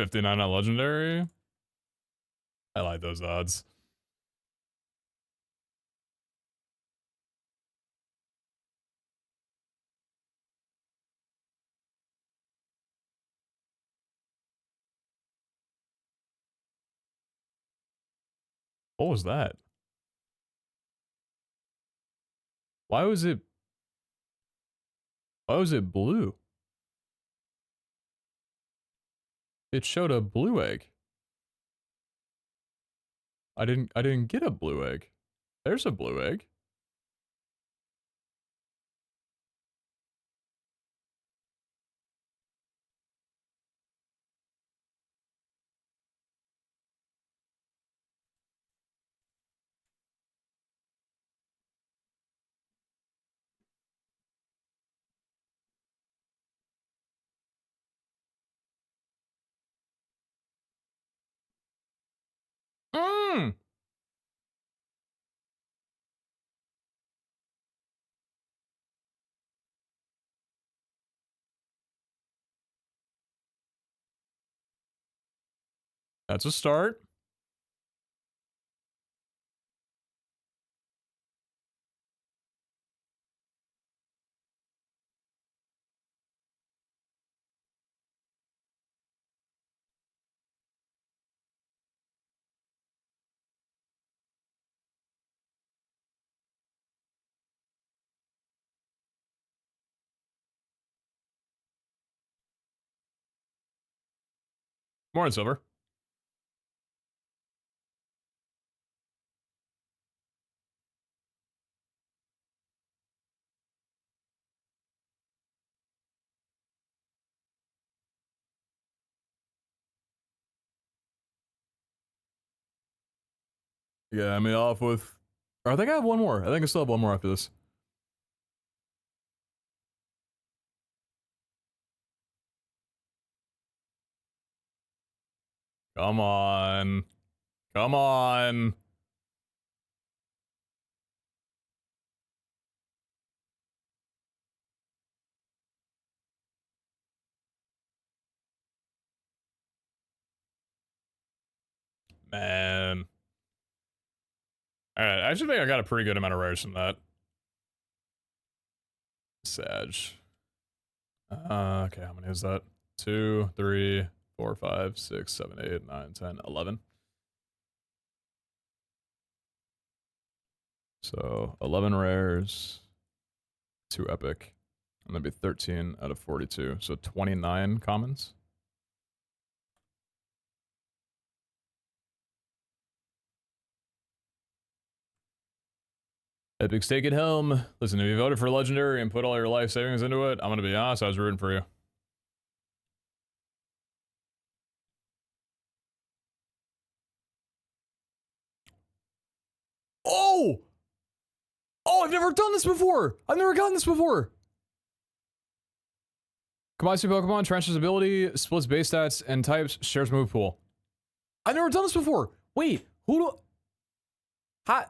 $59 on legendary. I like those odds. What was that? Why was it blue? It showed a blue egg. I didn't get a blue egg. There's a blue egg. Mmm! That's a start. Morning, Silver. Yeah, I mean, off with... Or I think I have one more. I think I still have one more after this. Come on. Come on. Man. Alright, I actually think I got a pretty good amount of rares from that. Sag. Okay, how many is that? 2, 3, 4, 5, 6, 7, 8, 9, 10, 11. So 11 rares, 2 epic, and that'd be 13 out of 42. So 29 commons. Epic stake at helm. Listen, if you voted for legendary and put all your life savings into it, I'm gonna be honest, I was rooting for you. Oh! Oh, I've never done this before! I've never gotten this before! Combines two Pokemon, transfers ability, splits base stats and types, shares move pool. I've never done this before! Wait, who do... How...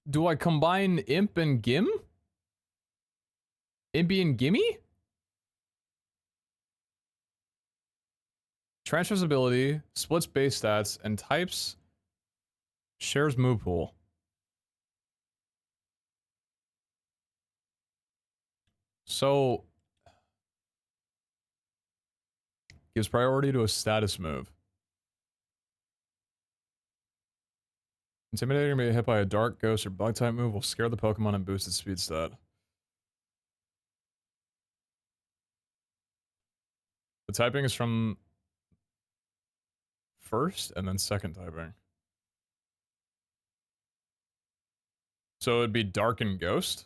Do I combine Imp and Gim? Impy and Gimme? Transfers ability, splits base stats, and types, shares move pool. So... gives priority to a status move. Intimidating may be hit by a dark, ghost, or bug type move will scare the Pokemon and boost its speed stat. The typing is from first and then second typing. So it'd be dark and ghost?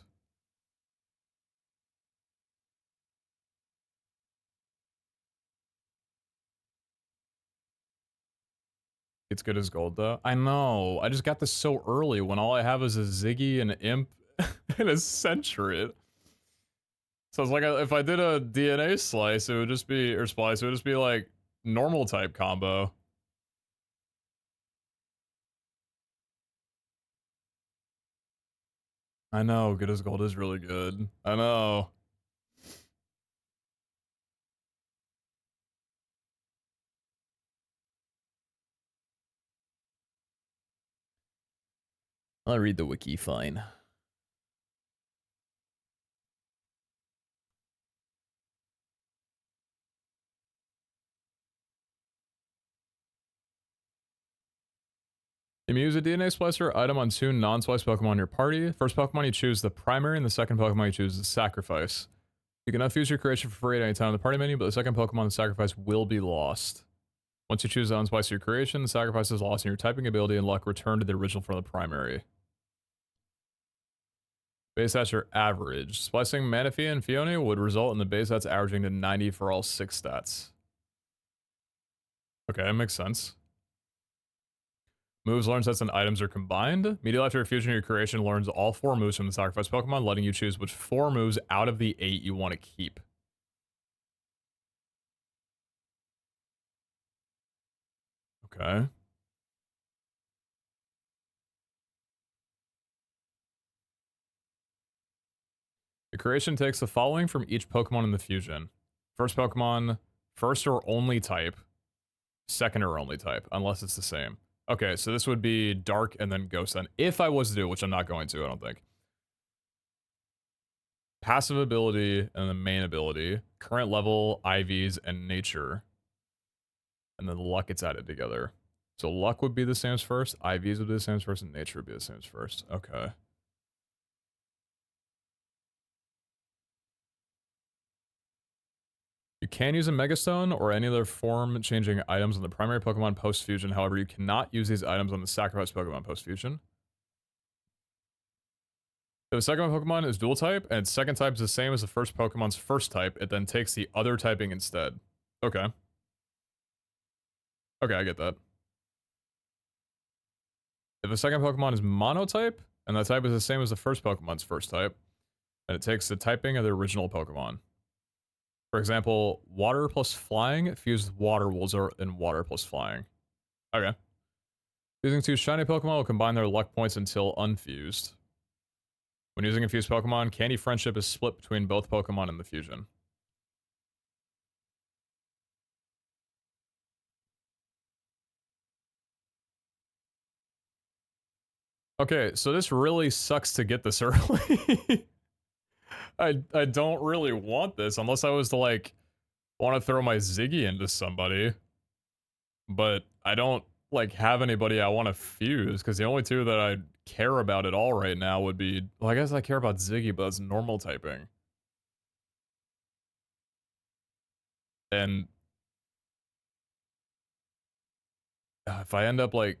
It's good as gold though. I know. I just got this so early when all I have is a Ziggy, an Imp, and a Sentret. So it's like if I did a DNA slice, it would just be, or splice, it would just be like normal type combo. I know, good as gold is really good. I know. I'll read the wiki, fine. You may use a DNA splicer item on 2 non-splice Pokemon in your party. First Pokemon you choose the primary, and the second Pokemon you choose the sacrifice. You can fuse your creation for free at any time in the party menu, but the second Pokemon the sacrifice will be lost. Once you choose to unsplice your creation, the sacrifice is lost and your typing ability and luck return to the original from the primary. Base stats are average. Splicing Manaphy and Fione would result in the base stats averaging to 90 for all 6 stats. Okay, that makes sense. Moves, learn sets, and items are combined. Immediately after fusion, your creation learns all 4 moves from the sacrifice Pokemon, letting you choose which 4 moves out of the 8 you want to keep. Okay. The creation takes the following from each Pokemon in the fusion. First Pokemon, first or only type. Second or only type, unless it's the same. Okay, so this would be Dark and then Ghost then. If I was to do it, which I'm not going to, I don't think. Passive ability and the main ability. Current level, IVs, and Nature. And then Luck gets added together. So Luck would be the same as first, IVs would be the same as first, and Nature would be the same as first. Okay. You can use a Megastone or any other form-changing items on the primary Pokemon post-fusion. However, you cannot use these items on the sacrifice Pokemon post-fusion. If the second Pokemon is dual type, and its second type is the same as the first Pokemon's first type, it then takes the other typing instead. Okay. Okay, I get that. If the second Pokemon is monotype, and that type is the same as the first Pokemon's first type, then it takes the typing of the original Pokemon. For example, water plus flying fused with water will result in water plus flying. Okay. Using two shiny Pokemon will combine their luck points until unfused. When using infused Pokemon, Candy Friendship is split between both Pokemon in the fusion. Okay, so this really sucks to get this early. I don't really want this unless I was to like want to throw my Ziggy into somebody. But I don't like have anybody I want to fuse because the only two that I care about at all right now would be, well, I guess I care about Ziggy, but that's normal typing. And if I end up like,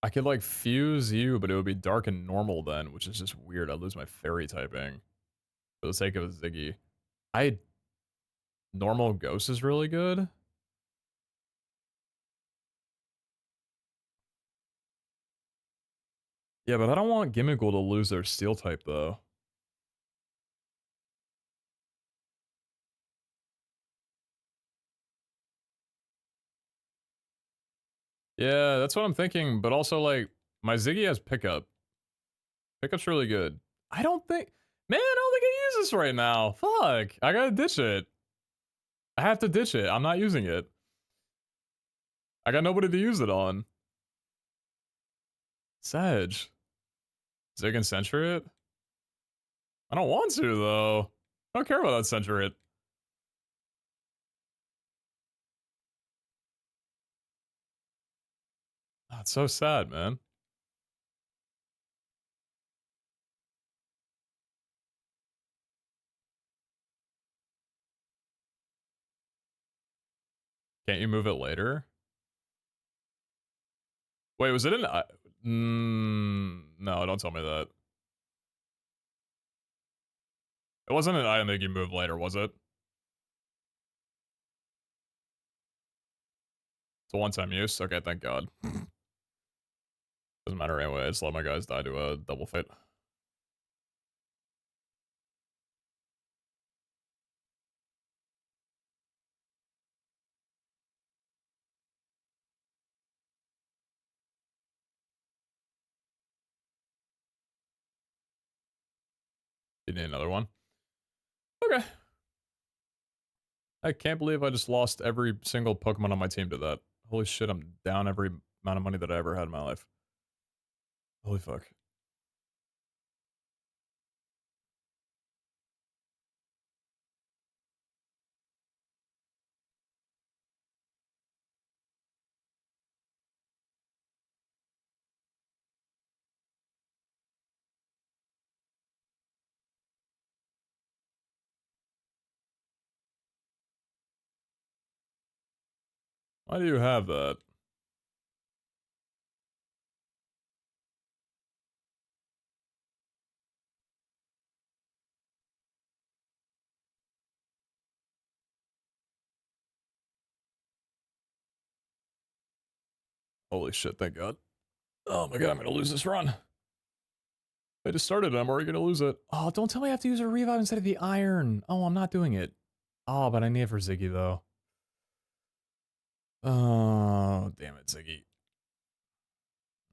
I could like fuse you, but it would be dark and normal then, which is just weird. I'd lose my fairy typing for the sake of a Ziggy. Normal Ghost is really good. Yeah, but I don't want Gimmickle to lose their steel type though. Yeah, that's what I'm thinking, but also like my Ziggy has pickup. Pickup's really good. I don't think, man, I don't think I use this right now. Fuck, I gotta ditch it. I have to ditch it. I'm not using it. I got nobody to use it on. Sag. Zig and Centurit? I don't want to though. I don't care about that Centurit. Oh, it's so sad, man. Can't you move it later? Wait, was it an... no, don't tell me that. It wasn't an item that you move later, was it? It's a one-time use? Okay, thank God. Doesn't matter anyway, I just let my guys die to a double fate. You need another one? Okay. I can't believe I just lost every single Pokemon on my team to that. Holy shit, I'm down every amount of money that I ever had in my life. Holy fuck. Why do you have that? Holy shit, thank God. Oh my God, I'm gonna lose this run. I just started, I'm already gonna lose it. Oh, don't tell me I have to use a revive instead of the iron. Oh, I'm not doing it. Oh, but I need it for Ziggy though. Oh, damn it, Ziggy.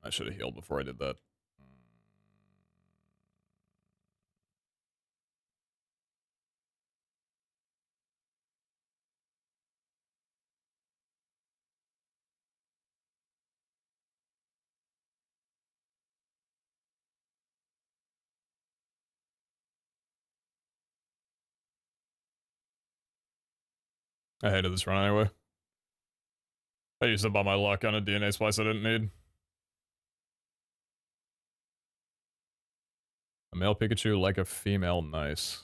I should have healed before I did that. I hated this run anyway. I used up all my luck on a DNA splice I didn't need. A male Pikachu like a female, nice.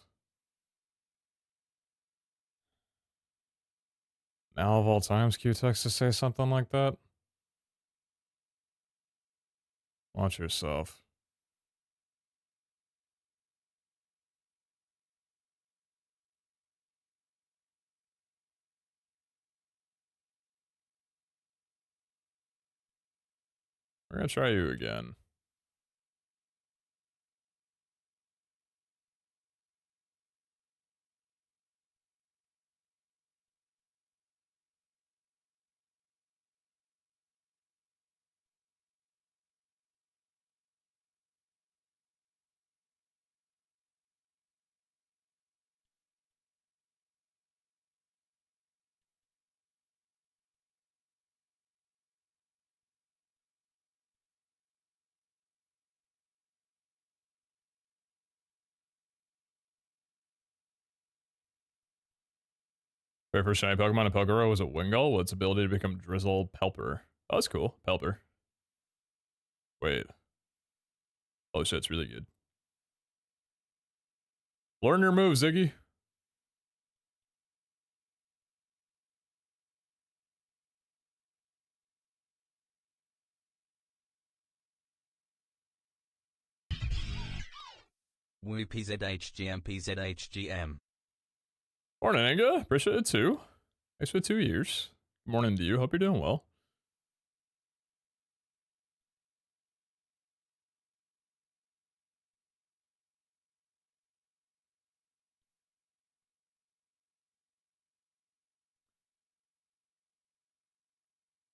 Now of all times, Q-Tex to say something like that? Watch yourself. We're gonna try you again. Very first shiny Pokemon in PokéRogue was a Wingull with its ability to become Drizzle Pelper. Oh, that's cool. Pelper. Wait. Oh shit, it's really good. Learn your moves, Ziggy. Woo PZHGM. Morning, Anga. Appreciate it too. Thanks for 2 years. Good morning to you. Hope you're doing well.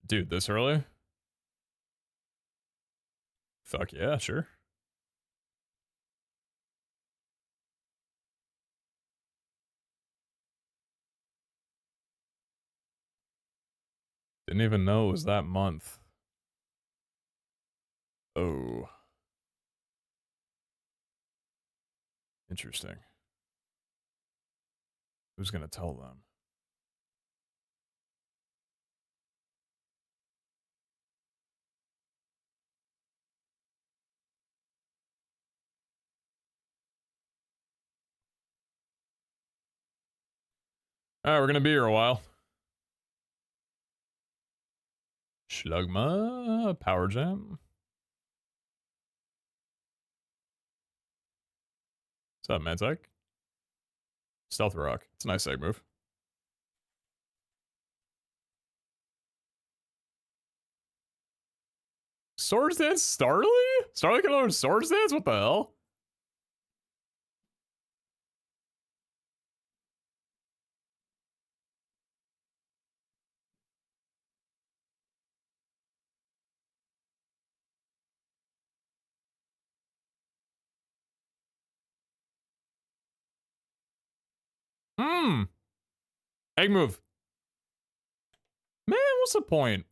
Dude, this early? Fuck yeah, sure. Didn't even know it was that month. Oh. Interesting. Who's gonna tell them? Alright, we're gonna be here a while. Schlugma, Power Gem. What's up, Mantek? Stealth Rock. It's a nice egg move. Swords Dance Starly? Starly can learn Swords Dance? What the hell? Hmm. Egg move. Man, what's the point?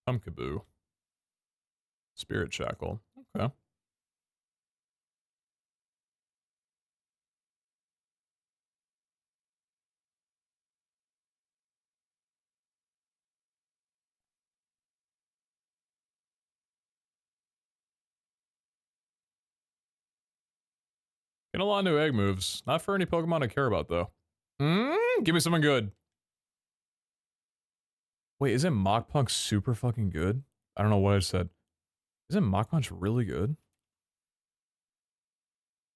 Pumpkaboo. Spirit Shackle. Okay. Get a lot of new egg moves. Not for any Pokemon I care about, though. Give me something good. Wait, isn't Mach Punch super fucking good? I don't know what I said. Isn't Mach Punch really good?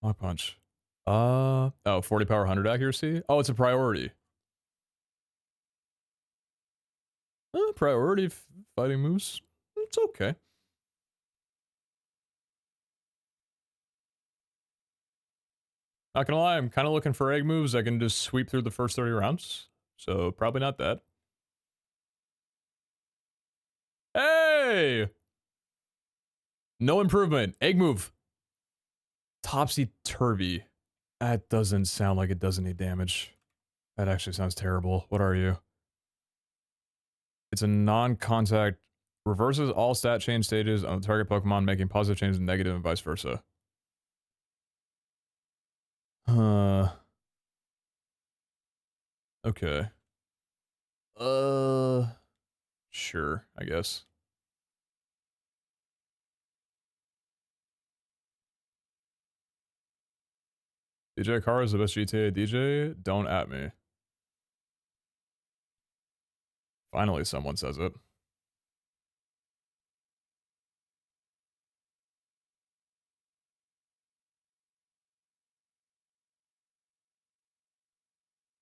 Mach Punch. Oh, 40 power, 100 accuracy? Oh, it's a priority. Priority fighting moves. It's okay. Not gonna lie, I'm kind of looking for egg moves I can just sweep through the first 30 rounds. So, probably not that. Hey! No improvement. Egg move. Topsy-turvy. That doesn't sound like it does any damage. That actually sounds terrible. What are you? It's a non-contact. Reverses all stat change stages on the target Pokemon, making positive changes negative and vice versa. Okay. Sure, I guess. DJ Carr is the best GTA DJ? Don't at me. Finally, someone says it.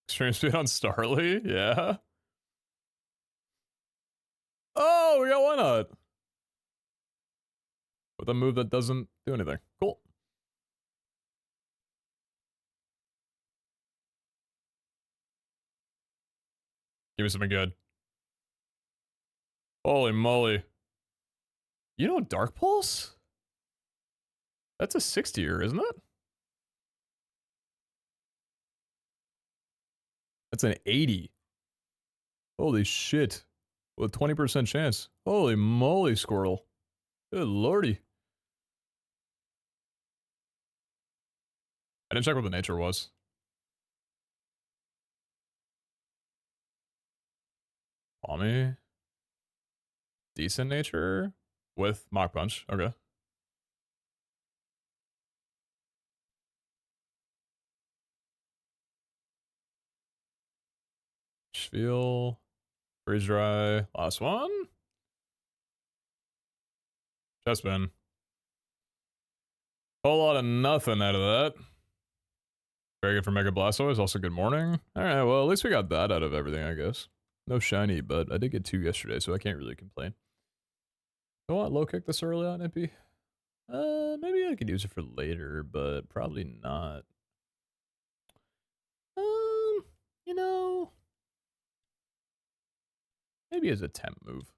Extreme speed on Starly? Yeah. Oh, we got one out. With a move that doesn't do anything. Cool. Give me something good. Holy moly. You know Dark Pulse? That's a 60er, isn't it? That's an 80. Holy shit. With a 20% chance. Holy moly, Squirtle. Good lordy. I didn't check what the nature was. Palmy. Decent nature. With Mach Punch. Okay. Spiel. Freeze dry. Last one. Chest bin. Whole lot of nothing out of that. Very good for Mega Blastoise. Also good morning. Alright, well at least we got that out of everything, I guess. No shiny, but I did get 2 yesterday, so I can't really complain. Do I want low kick this early on, Impy? Maybe I could use it for later, but probably not. You know, maybe as a temp move.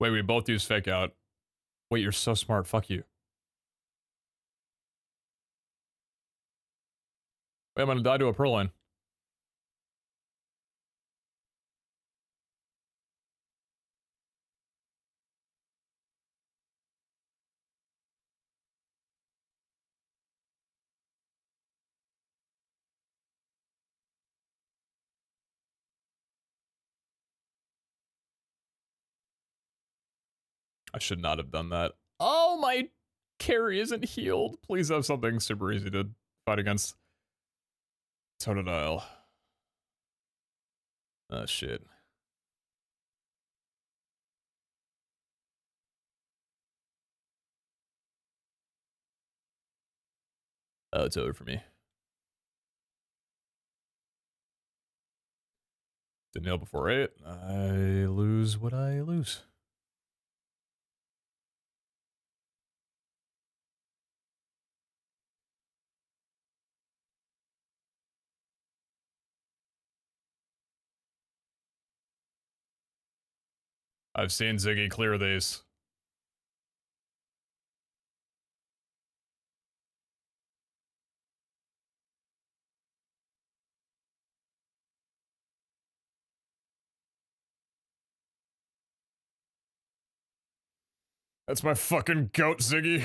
Wait, we both use fake out. Wait, you're so smart. Fuck you. Wait, I'm gonna die to a Purloin. I should not have done that. Oh, my carry isn't healed. Please have something super easy to fight against. Totodile. Oh, shit. Oh, it's over for me. Didn't heal before 8. I lose what I lose. I've seen Ziggy clear these. That's my fucking goat, Ziggy.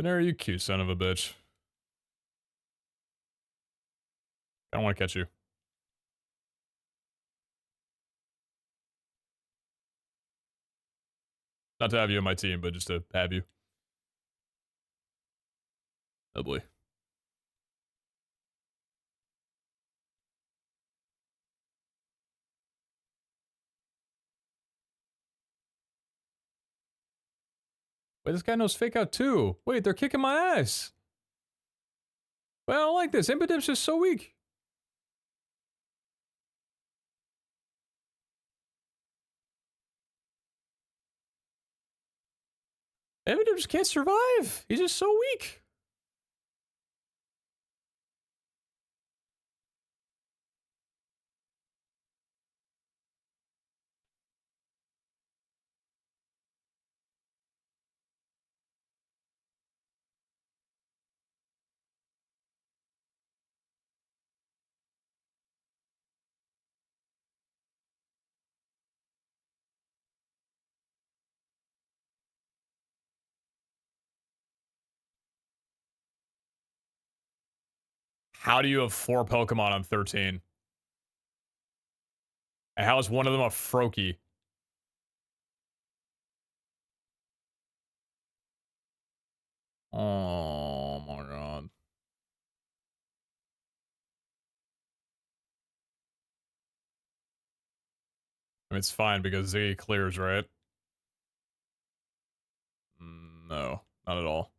Panera, you cute son of a bitch. I don't want to catch you. Not to have you on my team, but just to have you. Oh boy. Wait, this guy knows fake out too. Wait, they're kicking my ass. Wait, I don't like this. Impidim's just so weak. Eminem just can't survive. He's just so weak. How do you have 4 Pokemon on 13? And how is one of them a Froakie? Oh my god. I mean, it's fine because Z clears, right? No, not at all.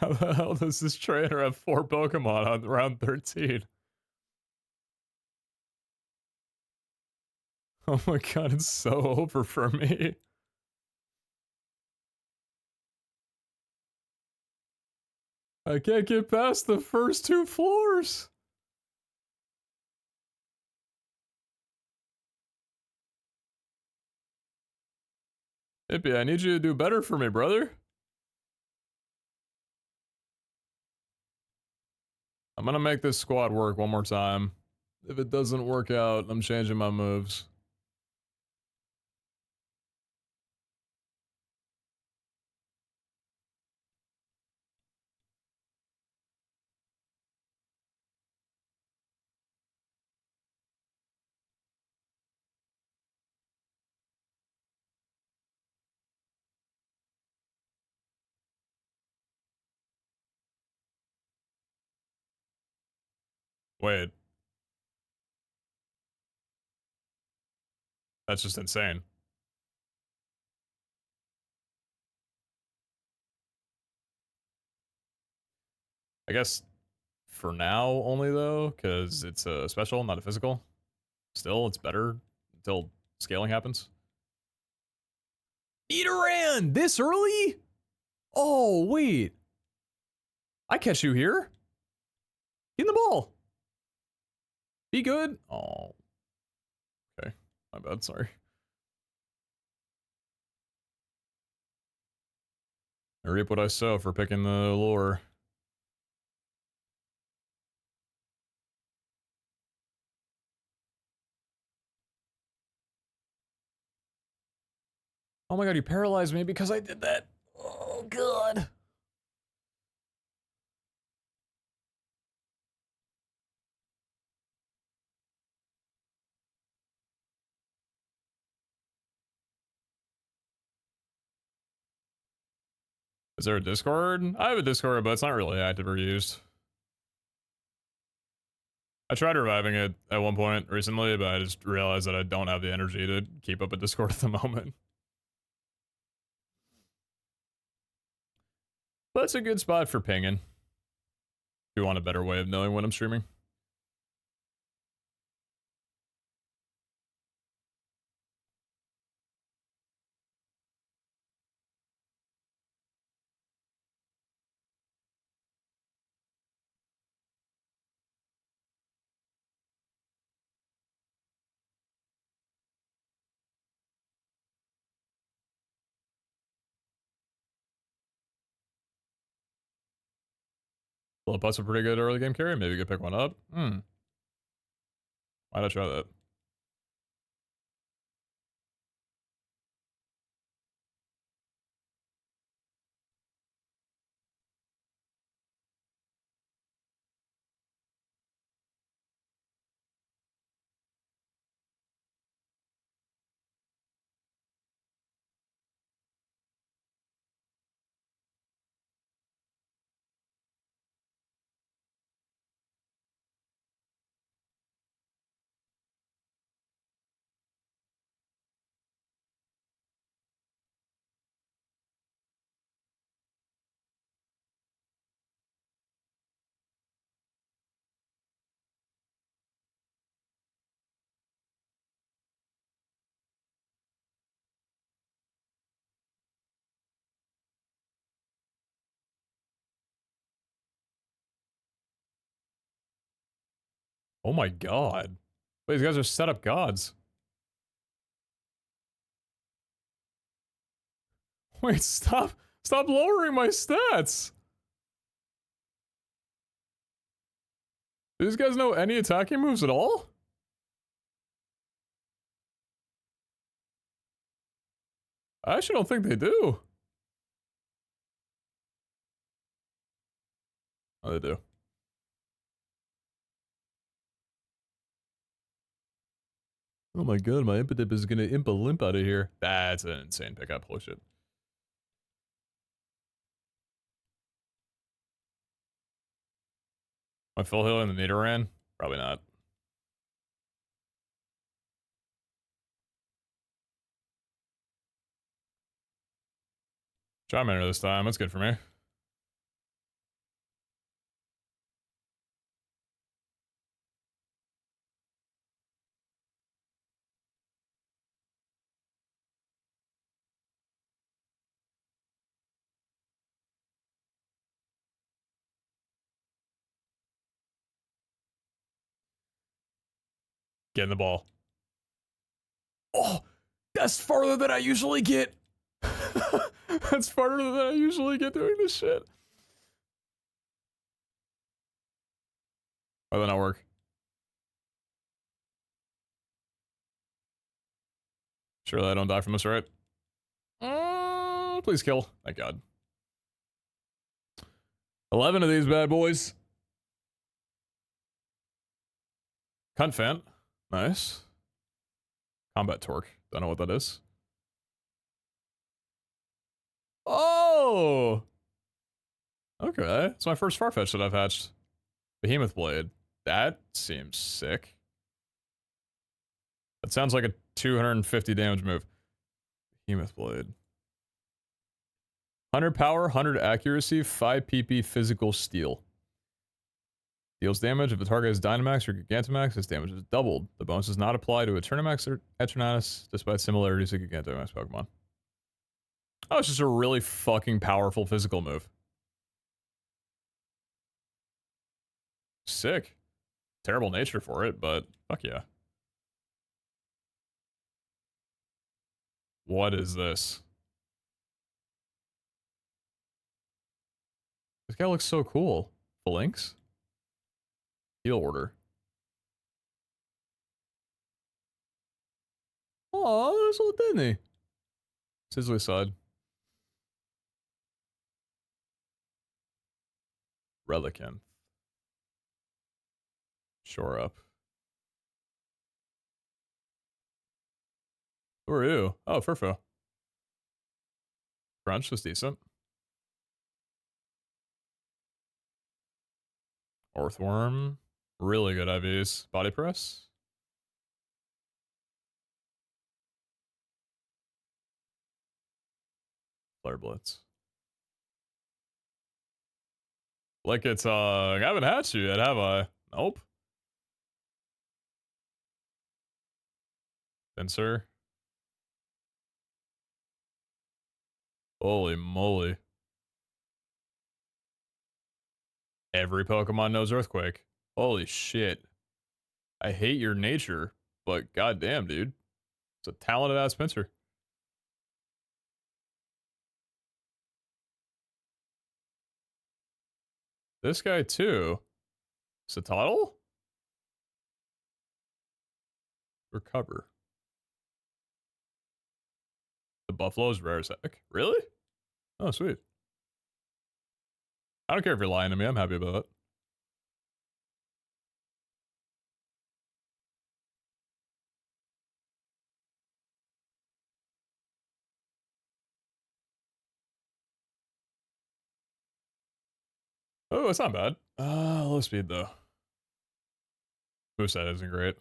How the hell does this trainer have 4 Pokemon on round 13? Oh my god, it's so over for me. I can't get past the first 2 floors. Hippie, I need you to do better for me, brother. I'm gonna make this squad work one more time. If it doesn't work out, I'm changing my moves. Wait, that's just insane. I guess for now only though, because it's a special, not a physical. Still, it's better until scaling happens. Eateran! This early? Oh, wait. I catch you here. Get in the ball. Be good. Oh. Okay. My bad, sorry. I reap what I sow for picking the lure. Oh my god, you paralyzed me because I did that. Oh god. Is there a Discord? I have a Discord, but it's not really active or used. I tried reviving it at one point recently, but I just realized that I don't have the energy to keep up a Discord at the moment. But it's a good spot for pinging. If you want a better way of knowing when I'm streaming. Philipputt's a pretty good early game carry. Maybe you could pick one up. Why'd I try that? Oh my god. Wait, these guys are set up gods. Wait, stop. Stop lowering my stats. Do these guys know any attacking moves at all? I actually don't think they do. Oh, they do. Oh my god, my Impidip is gonna imp a limp out of here. That's an insane pickup. Holy shit. My full heal in the meter ran? Probably not. Charmander this time. That's good for me. Getting the ball. Oh, that's farther than I usually get. That's farther than I usually get doing this shit. Why did that not work? Surely I don't die from this, right? Please kill. Thank God. 11 of these bad boys. Cunt Fant. Nice. Combat Torque. Don't know what that is. Oh! Okay. It's my first Farfetch that I've hatched. Behemoth Blade. That seems sick. That sounds like a 250 damage move. Behemoth Blade. 100 power, 100 accuracy, 5 PP physical steel. Deals damage if the target is Dynamax or Gigantamax, its damage is doubled. The bonus does not apply to Eternamax or Eternatus, despite similarities to Gigantamax Pokemon. Oh, it's just a really fucking powerful physical move. Sick. Terrible nature for it, but fuck yeah. What is this? This guy looks so cool. Blinks? Heal order. Oh, there's a little Disney. Sizzly side. Relicanth. Shore up. Who are you? Oh, Furfo. Crunch was decent. Orthworm. Really good IVs. Body press. Flare Blitz. Like it's, I haven't hatched you yet, have I? Nope. Fencer. Holy moly. Every Pokemon knows Earthquake. Holy shit. I hate your nature, but goddamn, dude. It's a talented ass Spencer. This guy too. Satotl? Recover. The Buffalo's rare as heck. Really? Oh, sweet. I don't care if you're lying to me. I'm happy about it. Oh, it's not bad. Low speed though. Moveset isn't great.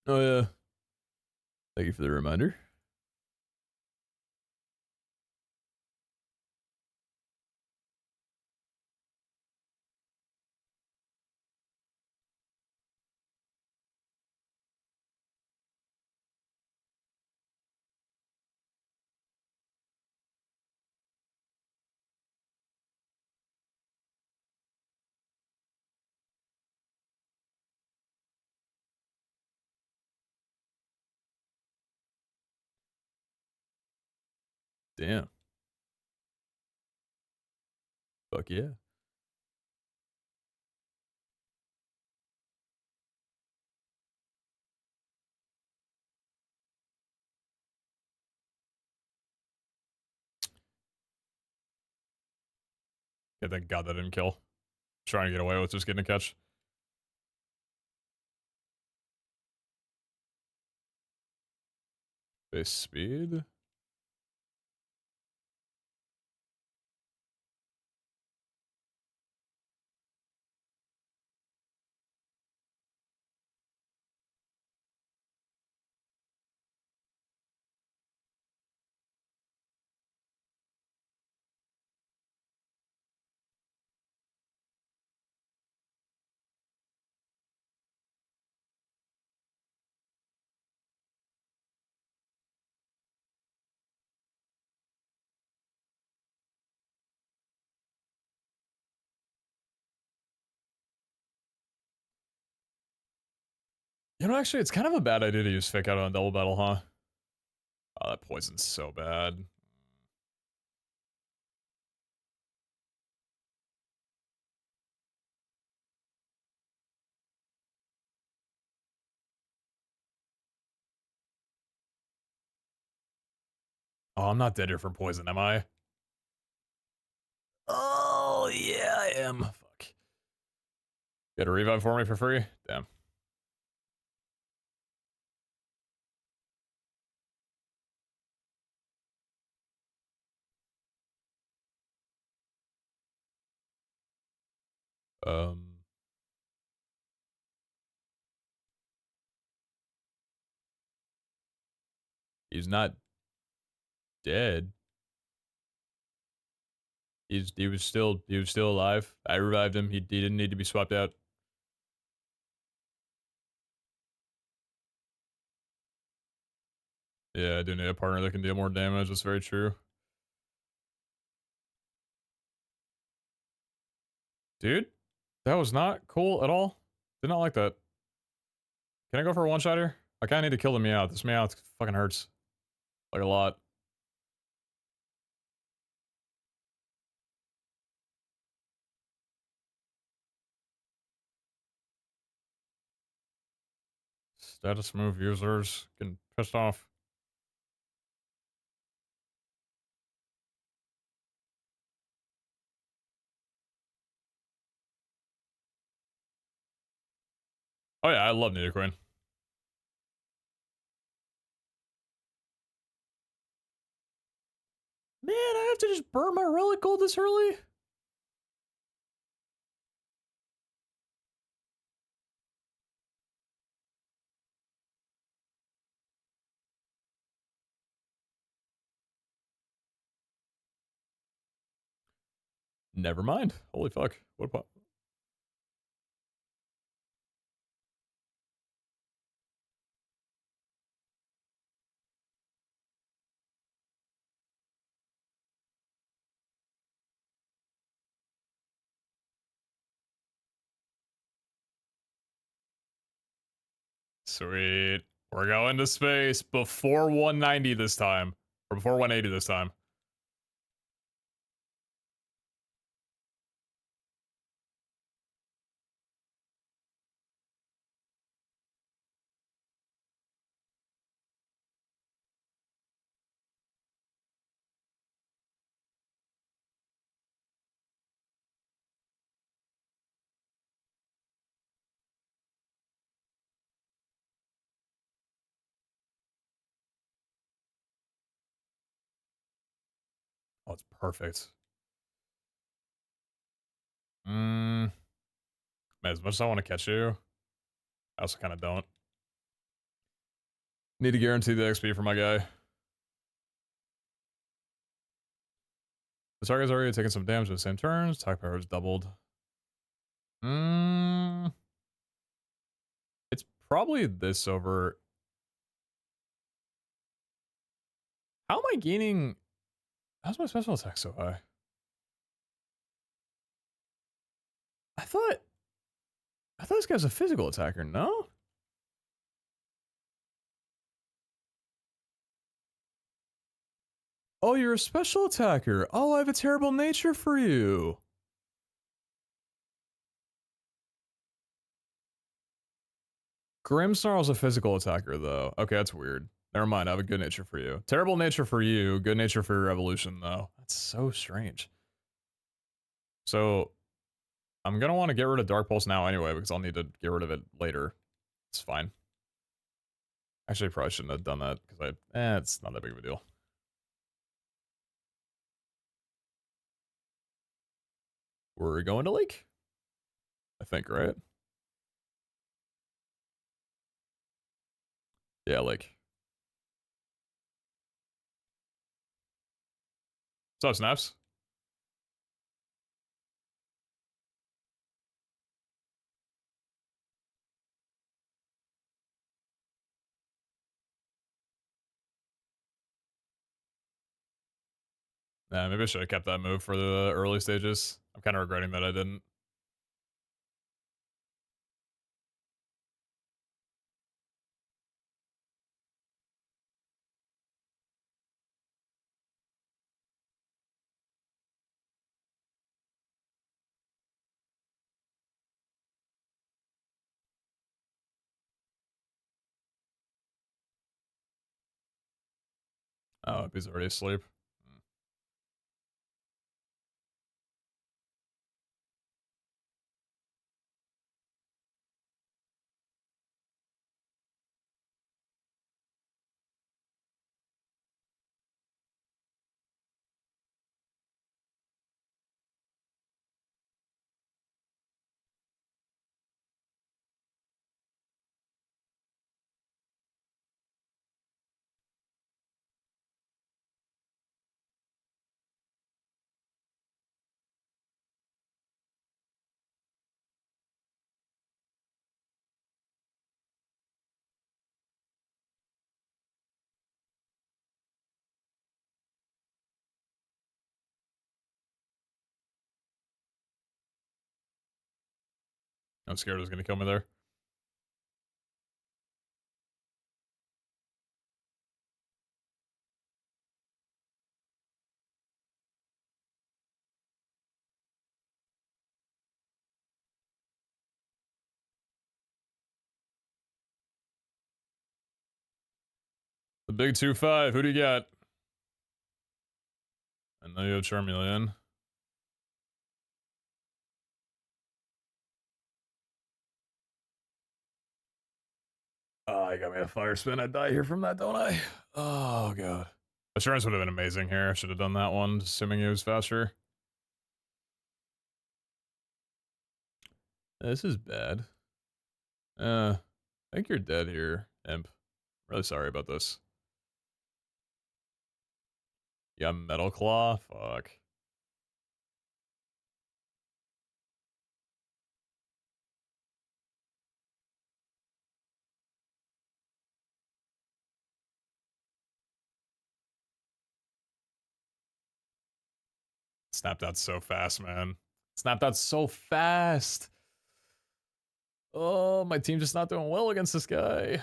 Oh yeah. Thank you for the reminder. Damn. Fuck yeah. Yeah, thank God that didn't kill. Trying to get away with just getting a catch. Base speed. You know, actually, it's kind of a bad idea to use Fake Out on double battle, huh? Oh, that poison's so bad. Oh, I'm not dead here from poison, am I? Oh, yeah, I am. Fuck. Get a revive for me for free? Damn. Um, he's not dead. He was still alive. I revived him. He didn't need to be swapped out. Yeah, I do need a partner that can deal more damage. That's very true. Dude, that was not cool at all. Did not like that. Can I go for a one-shot here? I kinda need to kill the Meowth. This Meowth fucking hurts. Like a lot. Status move users getting pissed off. Oh yeah, I love Nidoqueen. Man, I have to just burn my relic gold this early? Never mind. Holy fuck. What about... Sweet. We're going to space before 190 this time. Or before 180 this time. Oh, it's perfect. Man, as much as I want to catch you, I also kind of don't. Need to guarantee the XP for my guy. The target's already taking some damage at the same turns. Attack power is doubled. It's probably this over. How am I gaining? How's my special attack so high? I thought this guy's a physical attacker, no? Oh, you're a special attacker. Oh, I have a terrible nature for you. Grimmsnarl's a physical attacker, though. Okay, that's weird. Never mind, I have a good nature for you. Terrible nature for you, good nature for your evolution, though. That's so strange. So, I'm gonna want to get rid of Dark Pulse now anyway, because I'll need to get rid of it later. It's fine. Actually, I probably shouldn't have done that, because it's not that big of a deal. We're going to Lake? I think, right? Yeah, Lake. What's up, Snaps? Nah, maybe I should have kept that move for the early stages. I'm kind of regretting that I didn't. Oh, he's already asleep. I'm scared it was gonna kill me there. The big 2-5, who do you got? I know you have Charmeleon. Oh, I got me a fire spin. I die here from that, don't I? Oh, God. Assurance would have been amazing here. Should have done that one, assuming it was faster. This is bad. I think you're dead here, Imp. Really sorry about this. Yeah, Metal Claw? Fuck. Snapped out so fast, man. Snapped out so fast. Oh, my team just not doing well against this guy.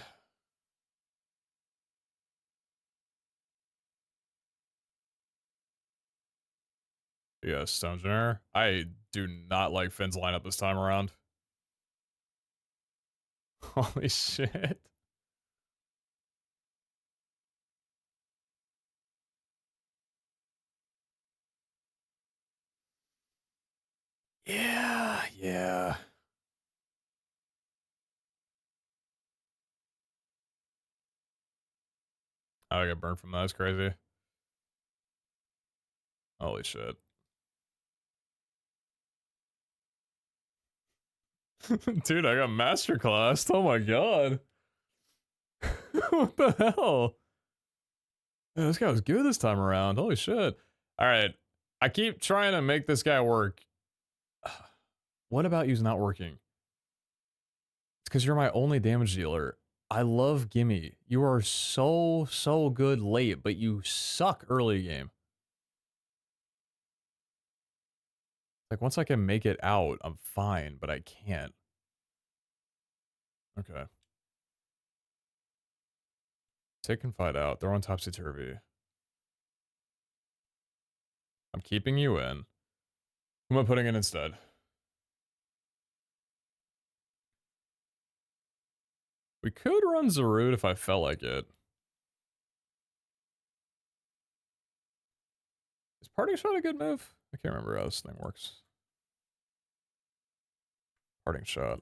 Yeah, Stone Generator. I do not like Finn's lineup this time around. Holy shit. Yeah. I got burned from that. That's crazy. Holy shit. Dude, I got masterclassed. Oh my god. What the hell? Man, this guy was good this time around. Holy shit. Alright. I keep trying to make this guy work. What about you's not working? It's because you're my only damage dealer. I love Gimme. You are so good late, but you suck early game. Like, once I can make it out, I'm fine, but I can't. Okay. Take Confide out. They're on Topsy-Turvy. I'm keeping you in. Who am I putting in instead? We could run Zarude if I felt like it. Is Parting Shot a good move? I can't remember how this thing works. Parting Shot.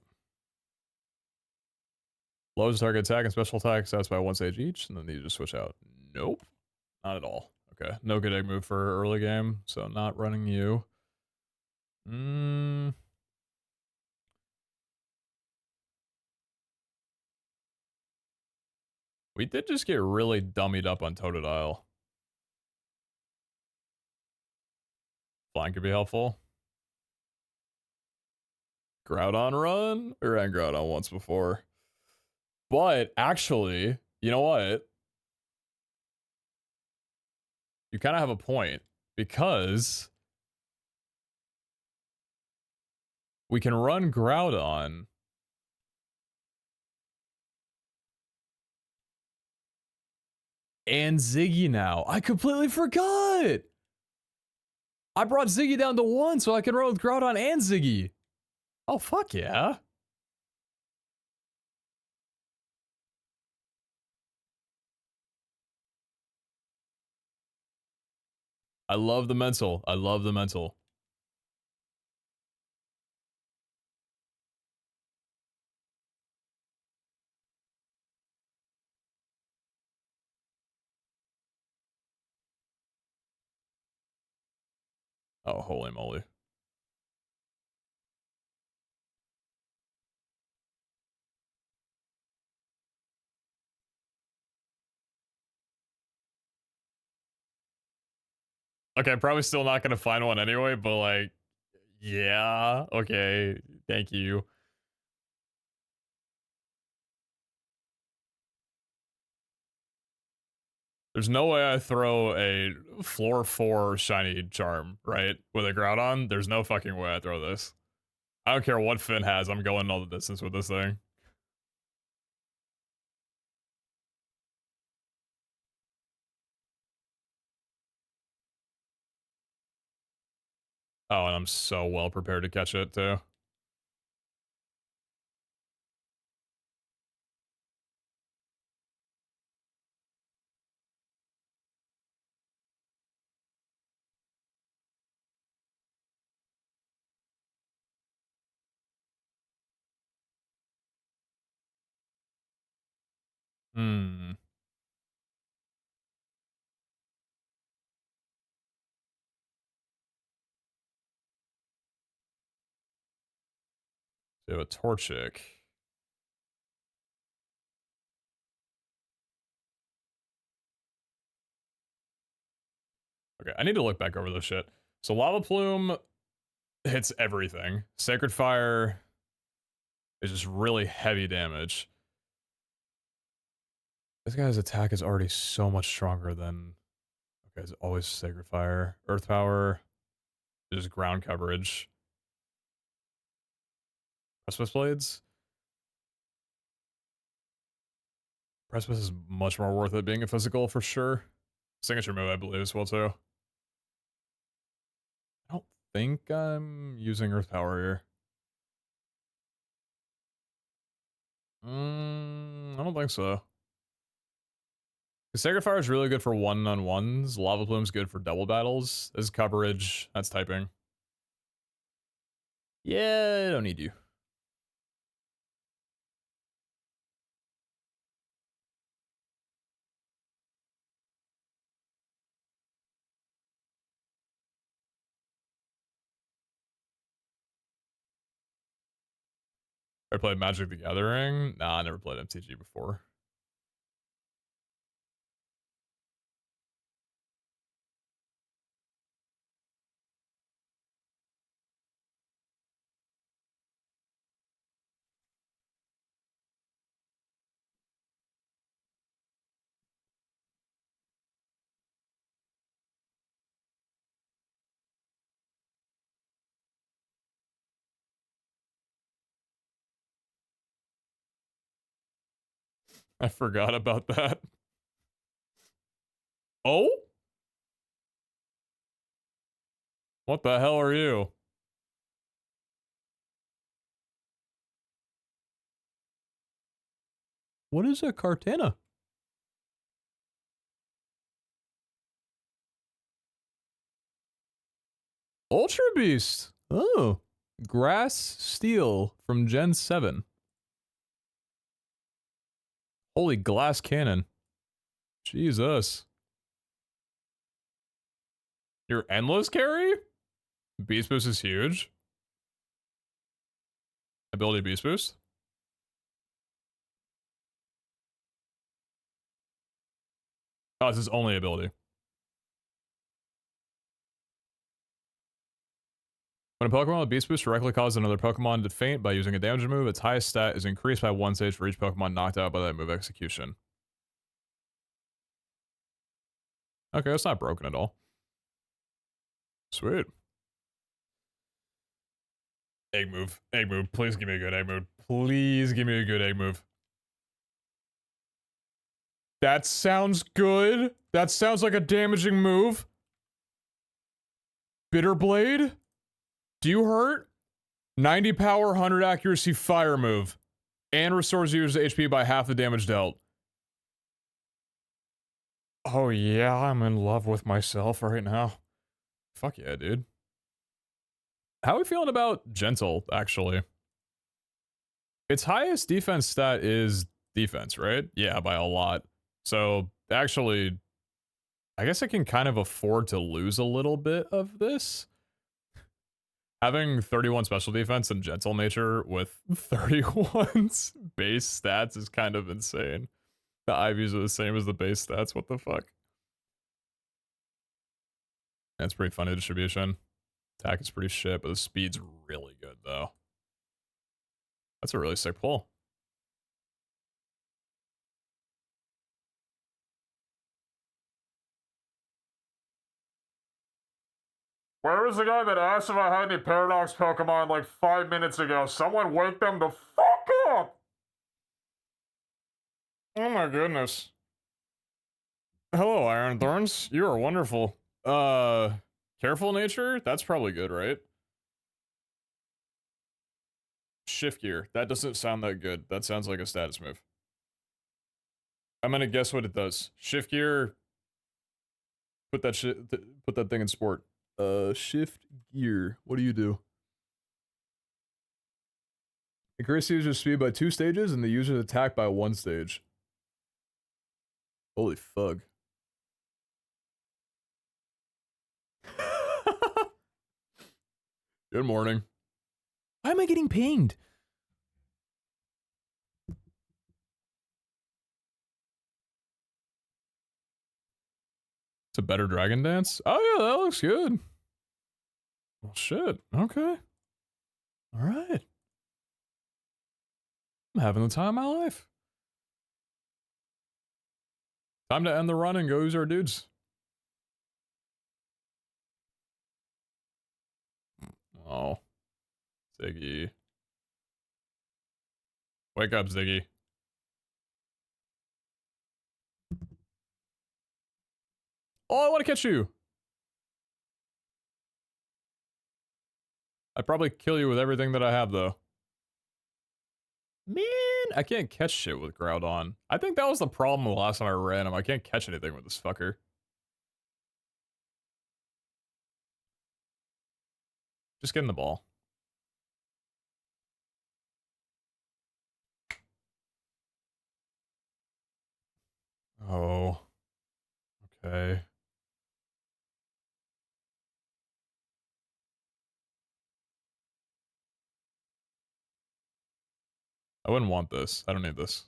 Lowers target attack and special attack stats by 1 stage each, and then you just switch out. Nope. Not at all. Okay. No good egg move for early game, so not running you. We did just get really dummied up on Totodile. Flying could be helpful. Groudon run? I ran Groudon once before. But actually, you know what? You kind of have a point because we can run Groudon and Ziggy now. I completely forgot. I brought Ziggy down to 1 so I can run with Groudon and Ziggy. Oh, fuck yeah. I love the mental. I love the mental. Oh, holy moly. Okay, I'm probably still not gonna find one anyway, but like, yeah, okay, thank you. There's no way I throw a floor 4 shiny charm, right? With a Groudon. There's no fucking way I throw this. I don't care what Finn has, I'm going all the distance with this thing. Oh, and I'm so well prepared to catch it too. Hmm. So a Torchic. Okay, I need to look back over this shit. So Lava Plume hits everything. Sacred Fire is just really heavy damage. This guy's attack is already so much stronger than... Okay, it's always Sacred Fire. Earth Power is ground coverage. Precipice Blades? Precipice is much more worth it being a physical for sure. Signature move, I believe, as well, too. I don't think I'm using Earth Power here. I don't think so. Sacred Fire is really good for one-on-ones. Lava Plume's good for double battles. As coverage, that's typing. Yeah, I don't need you. I played Magic the Gathering. Nah, I never played MTG before. I forgot about that. Oh? What the hell are you? What is a Cartana? Ultra Beast. Oh. Grass Steel from Gen 7. Holy glass cannon. Jesus. Your endless carry? Beast Boost is huge. Ability Beast Boost. Oh, this is only ability. When a Pokemon with Beast Boost directly causes another Pokemon to faint by using a damage move, its highest stat is increased by 1 stage for each Pokemon knocked out by that move execution. Okay, that's not broken at all. Sweet. Egg move. Egg move. Please give me a good egg move. Please give me a good egg move. That sounds good. That sounds like a damaging move. Bitter Blade? Do you hurt? 90 power, 100 accuracy fire move. And restores user's HP by half the damage dealt. Oh yeah, I'm in love with myself right now. Fuck yeah, dude. How are we feeling about Gentle, actually? Its highest defense stat is defense, right? Yeah, by a lot. So, actually, I guess I can kind of afford to lose a little bit of this. Having 31 special defense and gentle nature with 31 base stats is kind of insane. The IVs are the same as the base stats, what the fuck? That's pretty funny distribution. Attack is pretty shit, but the speed's really good though. That's a really sick pull. Where was the guy that asked if I had any Paradox Pokemon like 5 minutes ago? Someone wake them the fuck up! Oh my goodness. Hello, Iron Thorns. You are wonderful. Careful nature? That's probably good, right? Shift gear. That doesn't sound that good. That sounds like a status move. I'm gonna guess what it does. Shift gear. Put that thing in sport. Shift gear. What do you do? Increase the user's speed by 2 stages and the user's attack by 1 stage. Holy fuck. Good morning. Why am I getting pinged? It's a better Dragon Dance? Oh yeah, that looks good. Well shit, okay. Alright. I'm having the time of my life. Time to end the run and go use our dudes. Oh. Ziggy. Wake up, Ziggy. Oh, I want to catch you! I'd probably kill you with everything that I have, though. Man, I can't catch shit with Groudon. I think that was the problem the last time I ran him. I can't catch anything with this fucker. Just get in the ball. Oh. Okay. I wouldn't want this. I don't need this.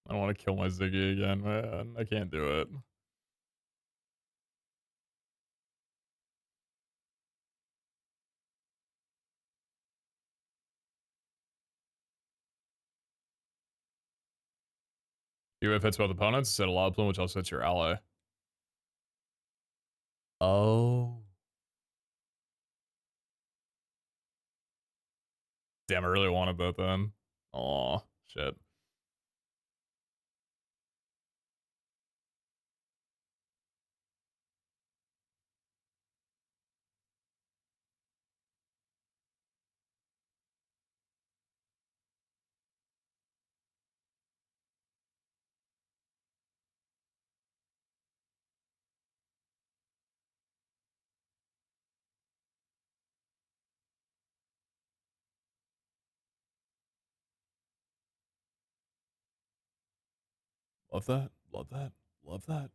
I don't want to kill my Ziggy again, man. I can't do it. You have hits both opponents, set a Loud Plume, which also hits your ally. Oh. Damn, I really wanted both then. Aw, shit. Love that. Love that. Love that.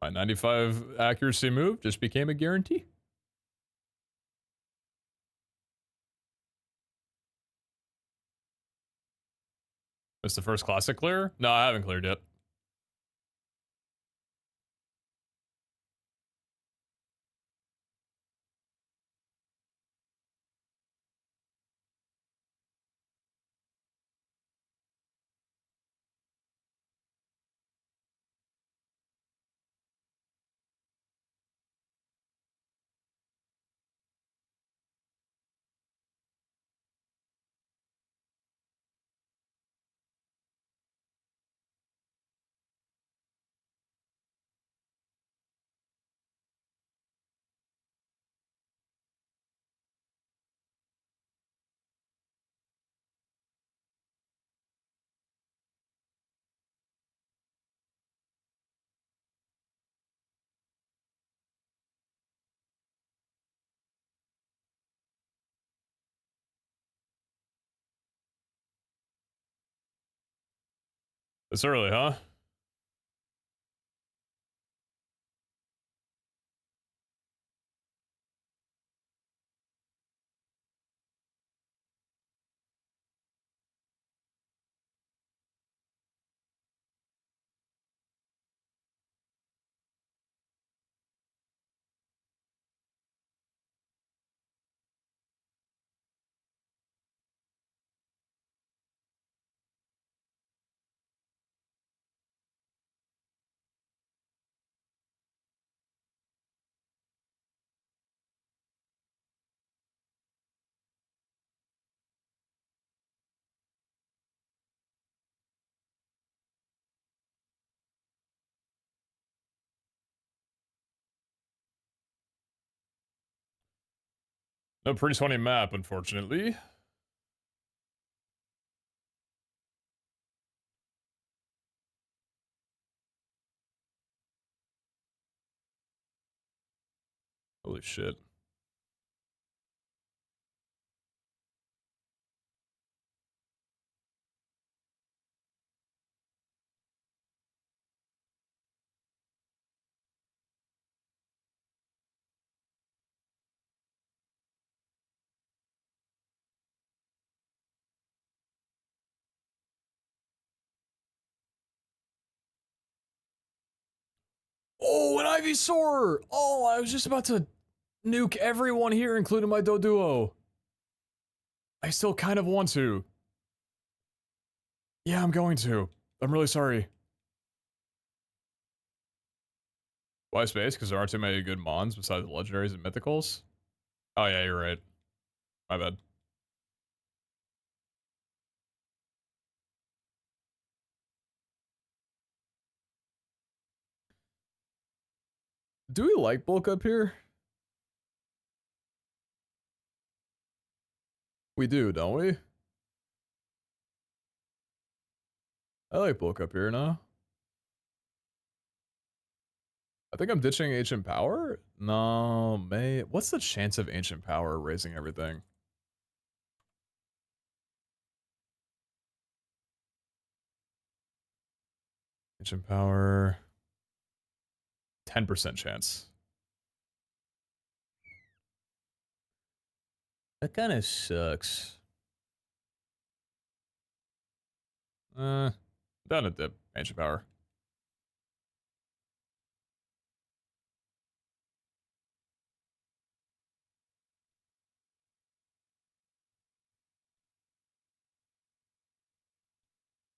My 95 accuracy move just became a guarantee. It's the first classic clear? No, I haven't cleared yet. It's early, huh? No pre-20 map, unfortunately. Holy shit. Oh, an Ivysaur! Oh, I was just about to nuke everyone here, including my Doduo. I still kind of want to. Yeah, I'm going to. I'm really sorry. Why space? Because there aren't too many good mons besides the legendaries and mythicals? Oh yeah, you're right. My bad. Do we like bulk up here? We do, don't we? I like bulk up here now. I think I'm ditching Ancient Power? No, May. What's the chance of Ancient Power raising everything? Ancient Power. 10% chance. That kind of sucks. Down a dip. Ancient Power.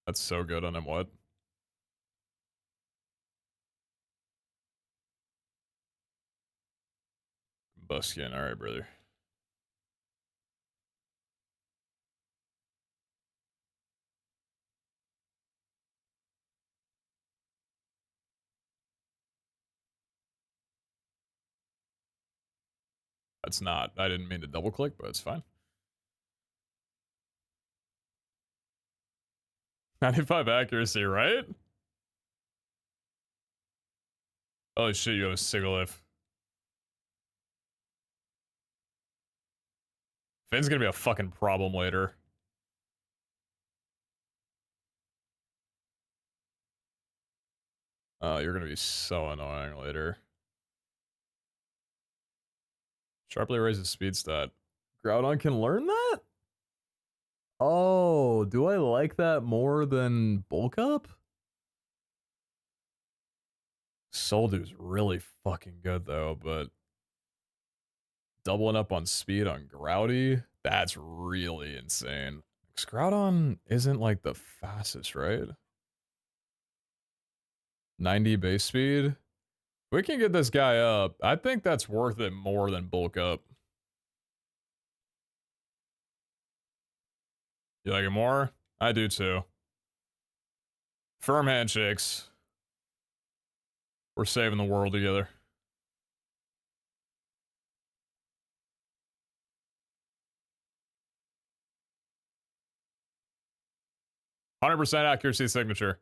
That's so good on him, what? Buskin. All right, brother. That's not. I didn't mean to double click, but it's fine. 95 accuracy, right? Oh shit, you have a Sigalith. Finn's gonna be a fucking problem later. Oh, you're gonna be so annoying later. Sharply raises speed stat. Groudon can learn that? Oh, do I like that more than Bulk Up? Soldu's really fucking good though, but doubling up on speed on Grouty, that's really insane. 'Cause Groudon isn't like the fastest, right? 90 base speed. We can get this guy up. I think that's worth it more than Bulk Up. You like it more? I do too. Firm handshakes. We're saving the world together. %100% accuracy signature.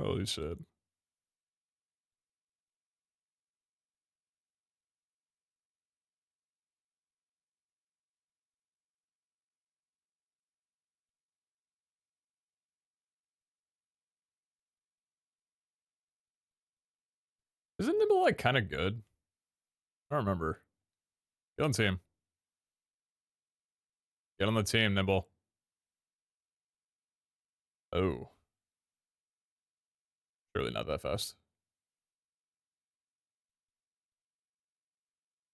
Holy shit. Isn't Nibble like kind of good? I don't remember. Get on the team. Get on the team, Nibble. Oh. Surely not that fast.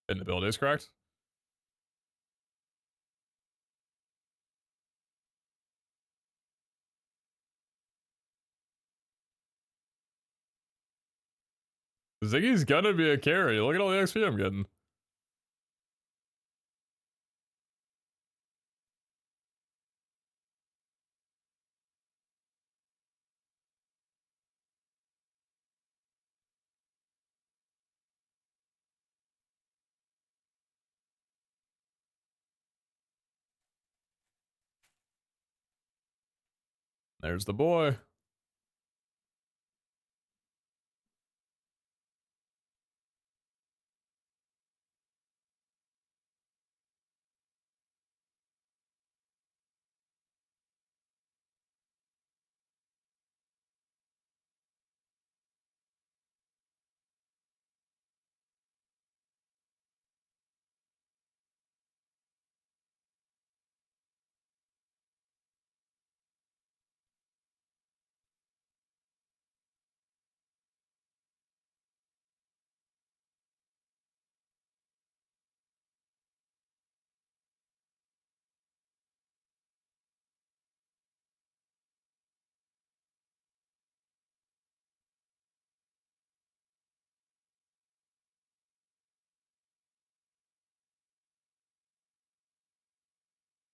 Hidden ability is correct. Ziggy's gonna be a carry. Look at all the XP I'm getting. There's the boy.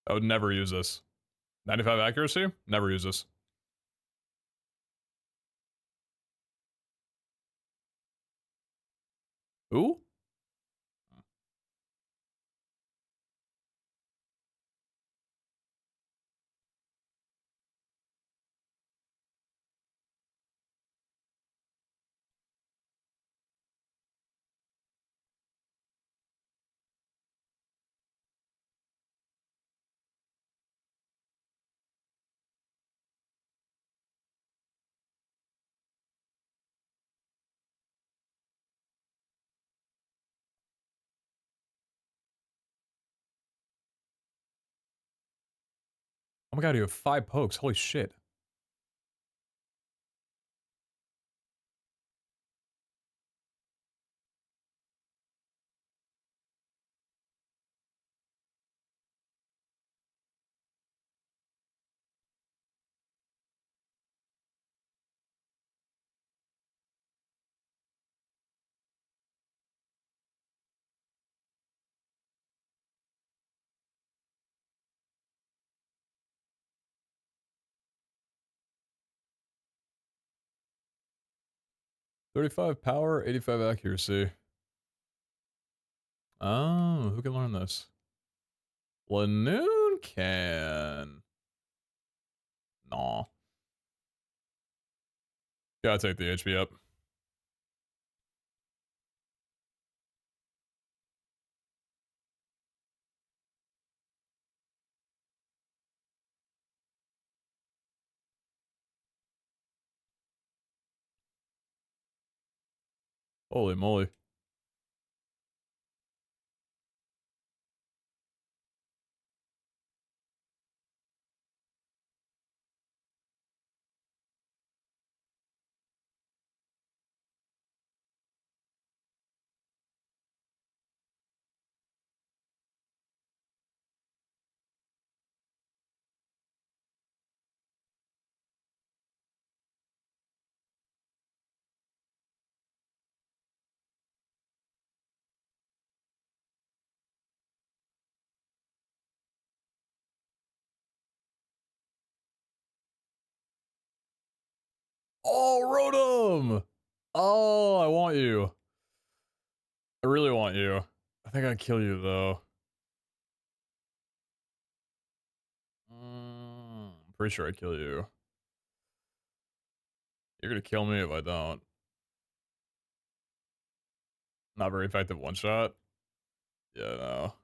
I would never use this. 95 accuracy? Never use this. Ooh. Oh my god, you have 5 pokes. Holy shit. $35 power, 85 accuracy. Oh, who can learn this? Lanoon can. Nah. Gotta take the HP up. Holy moly. Oh, Rotom! Oh, I want you. I really want you. I think I'd kill you, though. I'm pretty sure I'd kill you. You're gonna kill me if I don't. Not very effective one-shot. Yeah, no.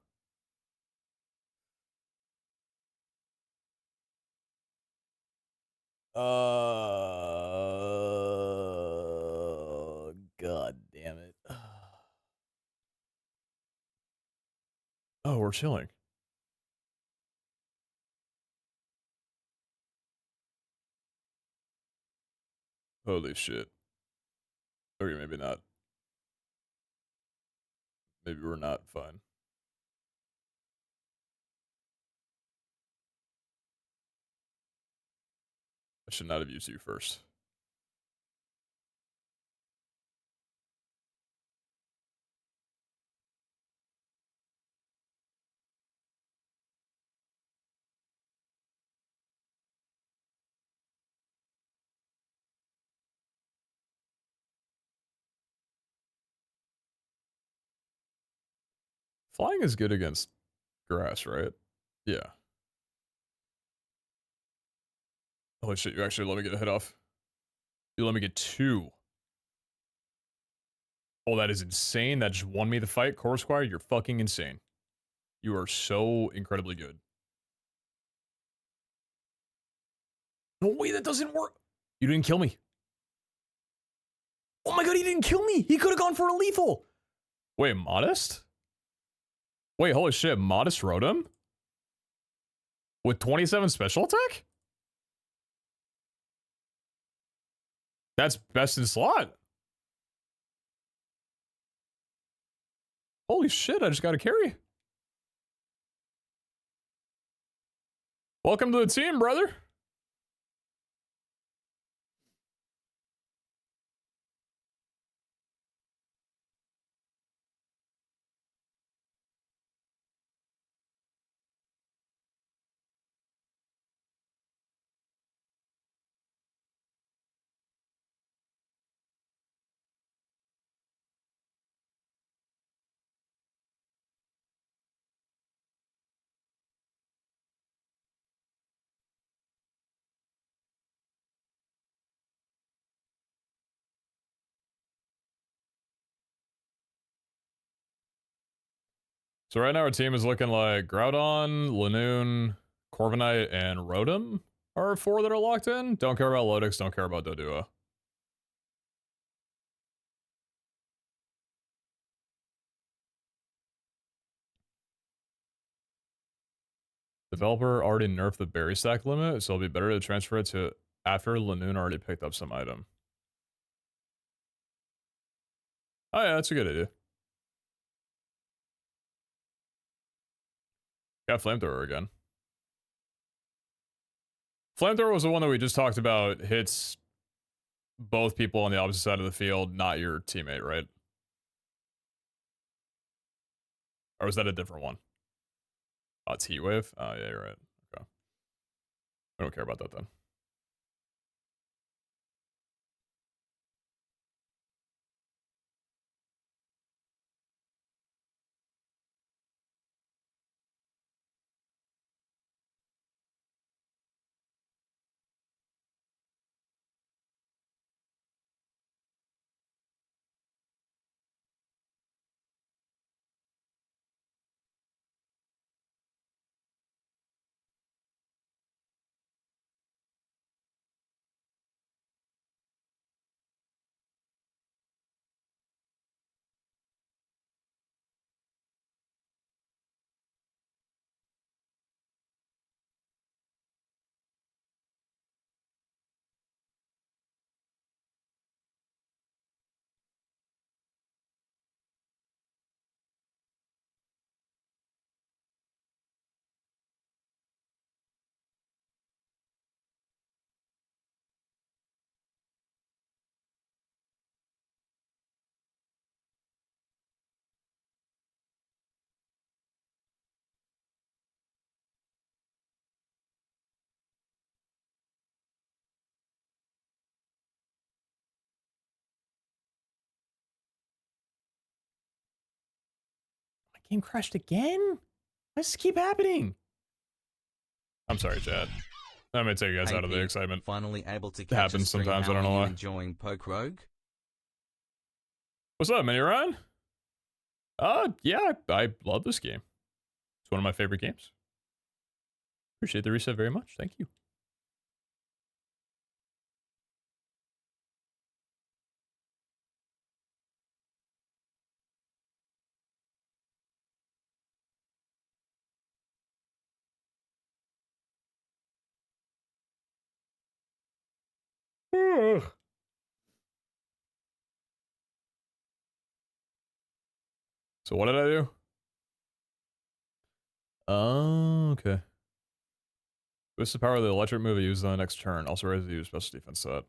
God damn it. Oh, we're chilling. Holy shit. Okay, maybe not. Maybe we're not. Fine. I should not have used you first. Flying is good against grass, right? Yeah. Holy shit, you actually let me get a hit off. You let me get 2. Oh, that is insane. That just won me the fight. Core Squire, you're fucking insane. You are so incredibly good. No way, that doesn't work. You didn't kill me. Oh my god, he didn't kill me. He could have gone for a lethal. Wait, Modest? Wait, holy shit, Modest rode him? With 27 special attack? That's best in slot. Holy shit, I just got a carry. Welcome to the team, brother. So right now our team is looking like Groudon, Lanoon, Corviknight, and Rotom are 4 that are locked in. Don't care about Lodix, don't care about Dodua. Developer already nerfed the berry stack limit, so it'll be better to transfer it to after Lanoon already picked up some item. Oh yeah, that's a good idea. Got Flamethrower again. Flamethrower was the one that we just talked about, hits both people on the opposite side of the field, not your teammate, right? Or was that a different one? Oh, it's Heat Wave? Oh, yeah, you're right. Okay. I don't care about that then. My game crashed again? Why does this keep happening? I'm sorry, chat. That may take you guys Hey out of the Pete, excitement. finally able to It catch a happens stream. sometimes, How I don't are know you why. enjoying PokéRogue? What's up, Mini Ryan? Yeah, I love this game. It's one of my favorite games. Appreciate the reset very much. Thank you. So what did I do? Oh, okay. Boost the power of the electric move used on the next turn. Also ready to use special defense set.